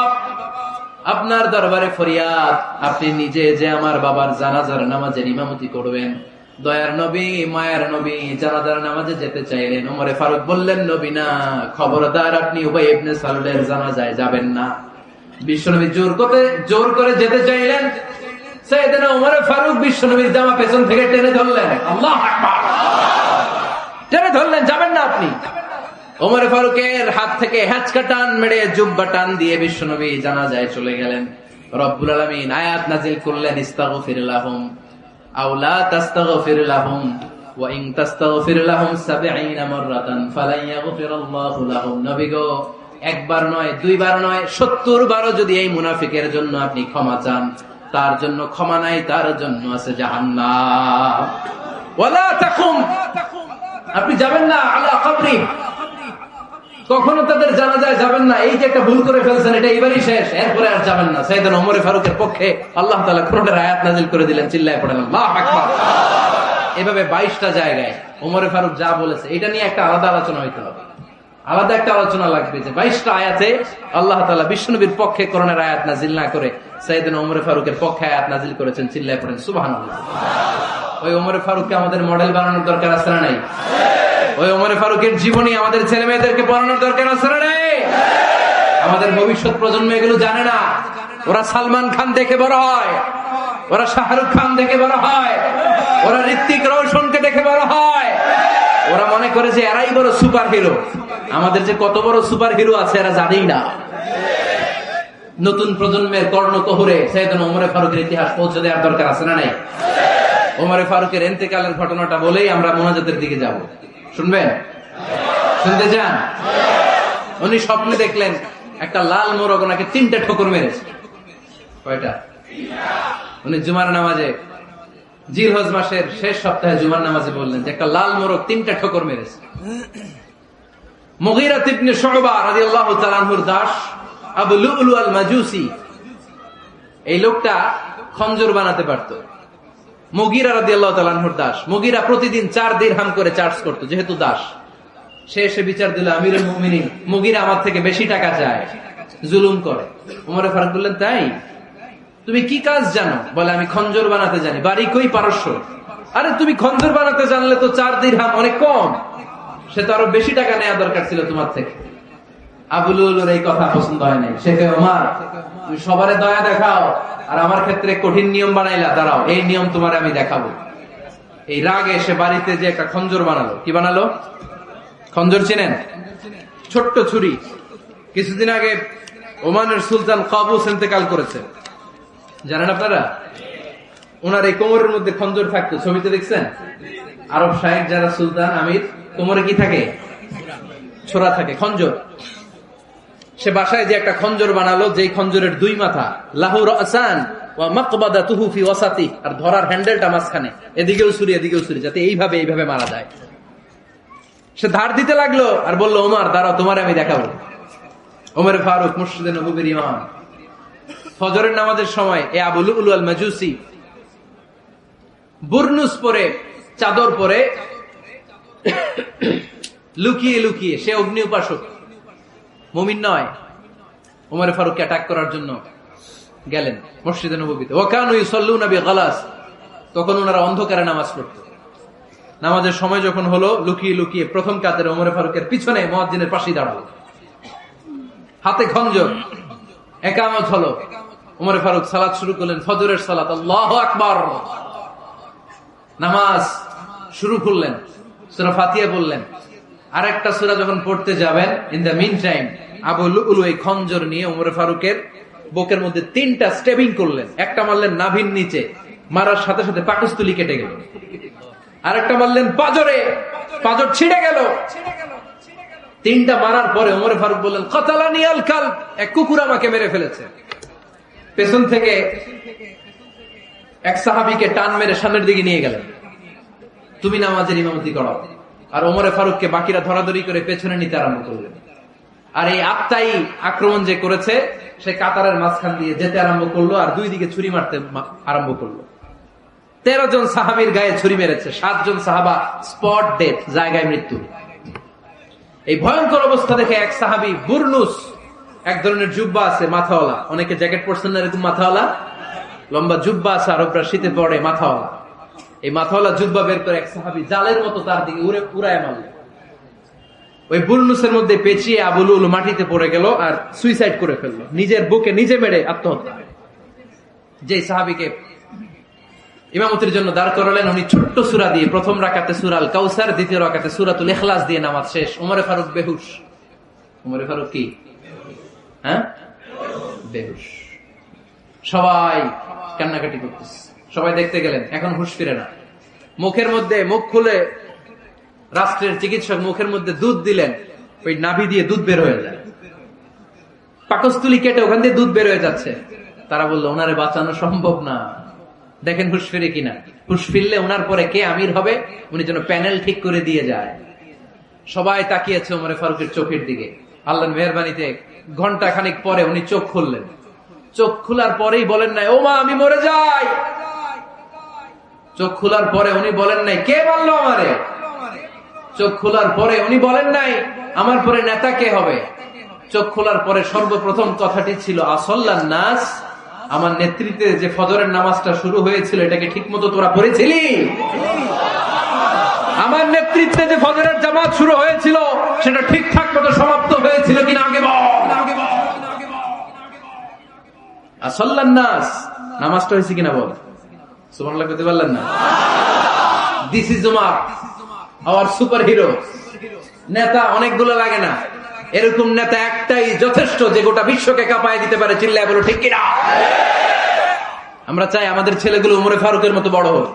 B: আপনার দরবারে ফরিয়াদ, আপনি নিজে যে আমার বাবার জানাজার নামাজের ইমামতি করবেন। দয়ার নবী মায়ের নবী জানাজার নামাজে যেতে চাইলেন। ওমরে ফারুক বললেন, নবী না, খবরদার, আপনি উবাই ইবনে সালুলের জানাজায় যাবেন না। বিশ্বনবী জোর করে যেতে চাইলেন। সাইয়েদনা ওমর ফারুক বিশ্বনবীর জামা পেছন থেকে টেনে ধরলেন। আল্লাহু আকবার! টেনে ধরলেন, যাবেন না আপনি। ওমর ফারুকের হাত থেকে হ্যাচকা টান মেরে জুব্বা টান দিয়ে বিশ্বনবী জানাজায় চলে গেলেন। রব্বুল আলামিন আয়াত নাজিল করলেন, ইস্তাগফির লাহুম আও লা তাস্তাগফির লাহুম ওয়া ইন তাস্তাগফির লাহুম ৭০ মাররাতান ফালান ইয়াগফিরাল্লাহু লাহুম। নবী গো, একবার নয়, দুইবার নয়, ৭০ বারও যদি এই মুনাফিকের জন্য আপনি ক্ষমা চান, তার জন্য ক্ষমা নাই, তার জন্য আছে জাহান্নাম। ওয়ালা তাকুম, আপনি যাবেন না আলা কবরি, কখনো তাদের জানাজায় যাবেন না। এই যে একটা ভুল করে ফেলছেন, এটা এবারই শেষ, এরপরে আর যাবেন না। সাইয়েদনা ওমর ফারুকের পক্ষে আল্লাহ তাআলা কোরআনের আয়াত নাযিল করে দিলেন। চিল্লায় পড়েন আল্লাহু আকবার। এভাবে 22টা জায়গায় ওমর ফারুক যা বলেছে, এটা নিয়ে একটা আলাদা আলোচনা হইতে হবে, আলাদা একটা আলোচনা লাগবে যে 22টা আয়াতে আল্লাহ তাআলা বিশ্বনবীর পক্ষে কোরআনের আয়াত নাযিল না করে সাইয়েদনা ওমর ফারুকের পক্ষে আয়াত নাযিল করেছেন। চিল্লায় পড়েন সুবহানাল্লাহ। ওই ওমর ফারুককে আমাদের মডেল বানানোর দরকার আছে না নাই? ওই ওমর ফারুকের জীবনী আমাদের ছেলে মেয়েদেরকে পড়ানোর দরকার আছে না নাই? আমাদের ভবিষ্যৎ প্রজন্ম এগুলো জানে না। ওরা সালমান খান দেখে বড় হয়, ওরা শাহরুখ খান দেখে বড় হয়, ওরা ঋত্বিক রোশনকে দেখে বড় হয়। ওরা মনে করে যে এরাই বড় সুপার হিরো। আমাদের যে কত বড় সুপার হিরো আছে এরা জানেই না। নতুন প্রজন্মের কর্ণকহরে সাইয়েদনা ওমর ফারুকের ইতিহাস পৌঁছে দেওয়ার দরকার আছে না নাই? ওমর ফারুকের ইন্তেকালের ঘটনাটা বলেই আমরা মোনাজাতের দিকে যাব। শুনবেন?
A: শুনতে চান? উনি স্বপ্নে দেখলেন একটা লাল মোরগ ওনাকে 3টা ঠোকর মেরেছে। কয়টা? উনি জুমার নামাজে, জিলহজ মাসের শেষ সপ্তাহে জুমার নামাজে বললেন যে একটা লাল মোরগ 3টা ঠোকর মেরেছে। মুগীরা ইবনে শুবা রাদিয়াল্লাহু তাআলা আনহুর দাস আবু লুলু আল মাজুসি, এই লোকটা খঞ্জর বানাতে পারত। মুগীরা রাদিয়াল্লাহু তাআলা আনহুর দাস। মুগীরা প্রতিদিন 4 দিরহাম করে চার্জ করত, যেহেতু দাস। সে এসে বিচার দিল, আমিরুল মুমিনিন, মুগীরা আমার থেকে বেশি টাকা চায়, জুলুম করে। ওমর ফারুক বললেন, তাই? তুমি কি কাজ জানো? বলে, আমি খঞ্জর বানাতে জানি। বাড়ি কই? পারস্য। আরে তুমি খঞ্জর বানাতে জানলে তো 4 দিরহাম অনেক কম, সে তো আরো বেশি টাকা নেওয়া দরকার ছিল তোমার থেকে। আবু লুলুর এই কথা পছন্দ হয় নাই। সে কয়, ওমর, তুমি সবারে দয়া দেখাও আর আমার ক্ষেত্রে কঠিন নিয়ম বানাইলা, দাঁড়াও, এই নিয়ম তোমার আমি দেখাবো। এই রাগে সে বাড়িতে যে একটা খঞ্জর বানালো। কি বানালো? খঞ্জর চেনেন? ছোট্ট ছুরি। কিছুদিন আগে ওমানের সুলতান কাবুস ইন্তেকাল করেছে, জানেন আপনারা? ওনার এই কোমরের মধ্যে খঞ্জর থাকতো, ছবিতে দেখছেন? আরব শাহেক যারা সুলতান, আমির, কোমরে কি থাকে? ছোরা থাকে, খঞ্জর। সে বাসায় যে একটা খঞ্জর বানালো, যেই খঞ্জরের 2 মাথা, লাহু রাসান ওয়া মাকবাদাতুহু ফি ওয়াসাতি, আর ধরার হ্যান্ডেলটা মাঝখানে, এদিকেও ছুরি এদিকেও ছুরি, যাতে এইভাবে মারা যায়। সে ধার দিতে লাগলো আর বলল, ওমর দাঁড়াও, তোমার আমি দেখাবো। ওমর ফারুক মসজিদে নববীর ইমাম, ফজরের নামাজের সময় এ আবু লুলু আল মাজুসি বুরনুস পরে, চাদর পরে, লুকিয়ে লুকিয়ে, সে অগ্নি উপাসক, মুমিন নয়, ওমর ফারুককে অ্যাটাক করার জন্য গেলেন মসজিদে নববীতে। ওয়াকানু ইউসাল্লুনা বিগালাস, তখন ওনারা অন্ধকারে নামাজ পড়ত। নামাজের সময় যখন হলো, লুকিয়ে লুকিয়ে প্রথম কাতারে ওমর ফারুকের পিছনে মুয়াজ্জিনের পাশেই দাঁড়ালো, হাতে খঞ্জর। ইকামত হলো, ওমর ফারুক সালাত শুরু করলেন, ফজরের সালাত, আল্লাহু আকবার। নামাজ শুরু করলেন, সূরা ফাতিহা বললেন। আরেকটা সূরা যখন পড়তে যাবেন, in the mean time Abu Lulu এই খঞ্জর নিয়ে ওমর ফারুকের বুকের মধ্যে 3টা স্টেবিং করলেন। একটা মারলেন নাভির নিচে, মারার সাথে সাথে পাকস্থলী কেটে গেল। আরেকটা মারলেন পাজরে, পাজর ছিঁড়ে গেল। 3টা মারার পরে ওমর ফারুক বললেন, কাতালানি আল কালব, এক কুকুর আমাকে মেরে ফেলেছে। পেছন থেকে এক সাহাবীকে টান মেরে সামনের দিকে নিয়ে গেলেন, তুমি নামাজের ইমামতি করো। আর ওমর ফারুককে বাকিরা ধরাধরি করে পেছনে নিতে আরম্ভ করলেন। আর এই আত্মাই আক্রমণ যে করেছে, সে কাতারের মাঝখান দিয়ে যেতে আরম্ভ করলো আর 2 দিকে ছুরি মারতে আরম্ভ করলো। 13 জন সাহাবীর গায়ে ছুরি মেরেছে, 7 জন সাহাবা স্পট ডেথ, জায়গায় মৃত্যু। এই ভয়ঙ্কর অবস্থা দেখে এক সাহাবী বুরনুস, এক ধরনের জুব্বা আছে মাথাওয়ালা, অনেকে জ্যাকেট পরছেন না এরকম মাথাওয়ালা, লম্বা জুব্বা আছে, আরবরা শীতে পড়ে মাথাওয়ালা। এই মাথাওয়ালা জুব্বা বের করে এক সাহাবী জালের মতো তার দিকে উড়ায় মারল। ওই বুরনুসের মধ্যে পেঁচিয়ে আবু লুলু মাটিতে পড়ে গেল আর সুইসাইড করে ফেললো, নিজের বুকে নিজে মেরে আত্মহত্যা। যে সাহাবীকে ইমামতির জন্য দাঁড় করালেন, উনি ছোট্ট সূরা দিয়ে, প্রথম রাকাতে সূরা আল কাউসার, দ্বিতীয় রাকাতে সূরাতুল ইখলাস দিয়ে নামাজ শেষ। ওমর ফারুক বেহুশ। ওমর ফারুক কি? বেহুশ। সবাই কান্নাকাটি করতেছে, সবাই দেখতে গেলেন, এখন হুঁশ ফিরে না। মুখের মধ্যে, মুখ খুলে রাষ্ট্রের চিকিৎসক মুখের মধ্যে দুধ দিলেন, ওই নাভি দিয়ে দুধ বের হয়ে যায়, পাকস্থলী কেটে ওখান দিয়ে দুধ বের হয়ে যাচ্ছে। তারা বললো, ওনারে বাঁচানো সম্ভব না, দেখেন হুঁশ ফিরে কিনা। হুঁশ ফিরলে ওনার পরে কে আমির হবে, উনি যেন প্যানেল ঠিক করে দিয়ে যায়। সবাই তাকিয়েছে ওমর ফারুকের চোখের দিকে। আল্লাহর মেহেরবানিতে ঘন্টা খানিক পরে উনি চোখ খুললেন। চোখ খোলার পরেই বলেন নাই, ও মা আমি মরে যাই। চোখ খোলার পরে উনি বলেন নাই, কে মারলো আমারে। চোখ খোলার পরে উনি বলেন নাই, আমার পরে নেতা কে হবে। চোখ খোলার পরে সর্বপ্রথম কথাটি ছিল, আসল্লান নাস, আমার নেতৃত্বে যে ফজরের নামাজটা শুরু হয়েছিল, এটাকে ঠিক মতো তোরা পড়েছিলি? আমার নেতৃত্বে যে ফজরের জামাত শুরু হয়েছিল, সেটা ঠিকঠাক মতো সমাপ্ত হয়েছিল কিনা আগে বল। আসল্লান নাস, নামাজটা হয়েছে কিনা বল। সুবহানাল্লাহ বলতে পারলেন না? This is Umar, hour super hero. নেতা অনেকগুলো লাগে না, এরকম নেতা একটাই যথেষ্ট, যে গোটা বিশ্বকে কাঁপায় দিতে পারে। চিল্লায় বলো ঠিক কিনা? আমরা চাই আমাদের ছেলেগুলো ওমর ফারুকের মতো বড় হোক।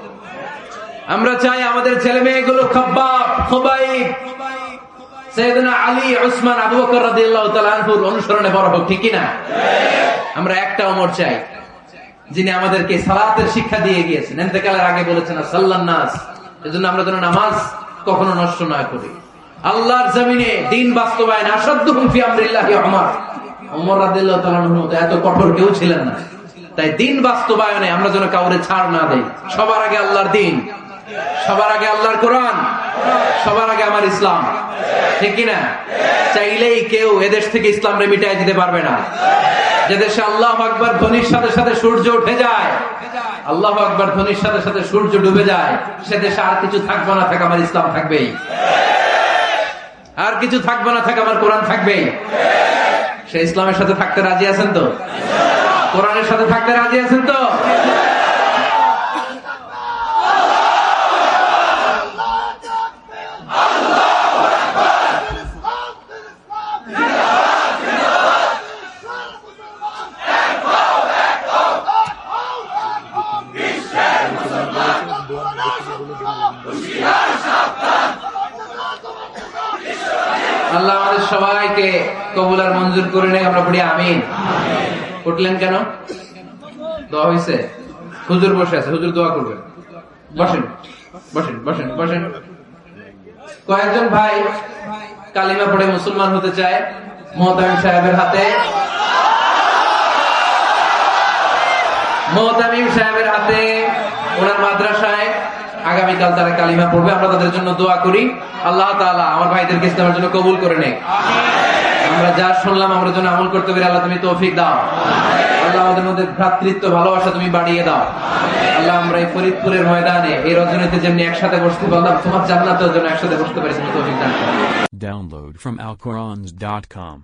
A: আমরা চাই আমাদের ছেলে মেয়েগুলো খাব্বাব, খুবাইব,
B: সাইয়েদনা আলী, উসমান, আবু বকর রাদিয়াল্লাহু তাআলা আনহুর অনুসরণে বড় হোক, ঠিক কি না? আমরা একটা ওমর চাই যিনি আমাদেরকে সালাতের শিক্ষা দিয়ে গিয়েছেন, ইন্তেকালের আগে বলেছেন সাল্লান নাস। এজন্য আমরা যেন নামাজ কখনো নষ্ট না করি। আল্লাহর জমিনে দিন বাস্তবায়ন আসাদ্দুহুম ফি আমরিল্লাহি উমর। ওমর রাদিয়াল্লাহু তাআলা আনহু এত কঠোর কেউ ছিলেন না। তাই দিন বাস্তবায়নে আমরা যেন কাউরে ছাড় না দেই। সবার আগে আল্লাহর দিন, সবার আগে আল্লাহর কোরআন, সবার আগে আমার ইসলাম, ঠিক কিনা? চাইলেই কেউ এদেশ থেকে ইসলামরে মিটাই দিতে পারবে না। যে দেশে আল্লাহু আকবার ধ্বনির সাথে সাথে সূর্য উঠে যায়, আল্লাহু আকবার ধ্বনির সাথে সাথে সূর্য ডুবে যায়, সে দেশে আর কিছু থাকবে না থাক আমার ইসলাম থাকবেই, আর কিছু থাকবে না থাক আমার কোরআন থাকবেই। সে ইসলামের সাথে থাকতে রাজি আছেন তো? কোরআনের সাথে থাকতে রাজি আছেন তো? আল্লাহ আমাদের সবাইকে কবুল আর মঞ্জুর করে নেই। আমরা পড়ি আমিন। উঠলেন কেন? দোয়া হয়েছে? হুজুর বসে আছে, হুজুর দোয়া করবেন। বসেন বসেন বসেন বসেন। কয়েকজন ভাই কালিমা পড়ে মুসলমান হতে চায় মোহতামিম সাহেবের হাতে, মোহতামিম সাহেবের হাতে ওনার মাদ্রাসায় আগামীকাল তারা কালিমা পড়বে। আমরা তাদের জন্য দোয়া করি। আল্লাহ তাআলা আমার ভাইদেরকে ইসলামের জন্য কবুল করে নেয়। আমরা যা শুনলাম আমরা যেন আমল করতে পারি। আল্লাহ তুমি তৌফিক দাও। আল্লাহ আমাদের মধ্যে ভ্রাতৃত্ব ভালোবাসা তুমি বাড়িয়ে দাও। আল্লাহ আমরা এই ফরিদপুরের ময়দানে এই রজনীতে যেমনি একসাথে বসতে পারলাম, তোমার জান্নাতের জন্য একসাথে বসতে পারি, তুমি তৌফিক দান করো।
D: Download from alqurans.com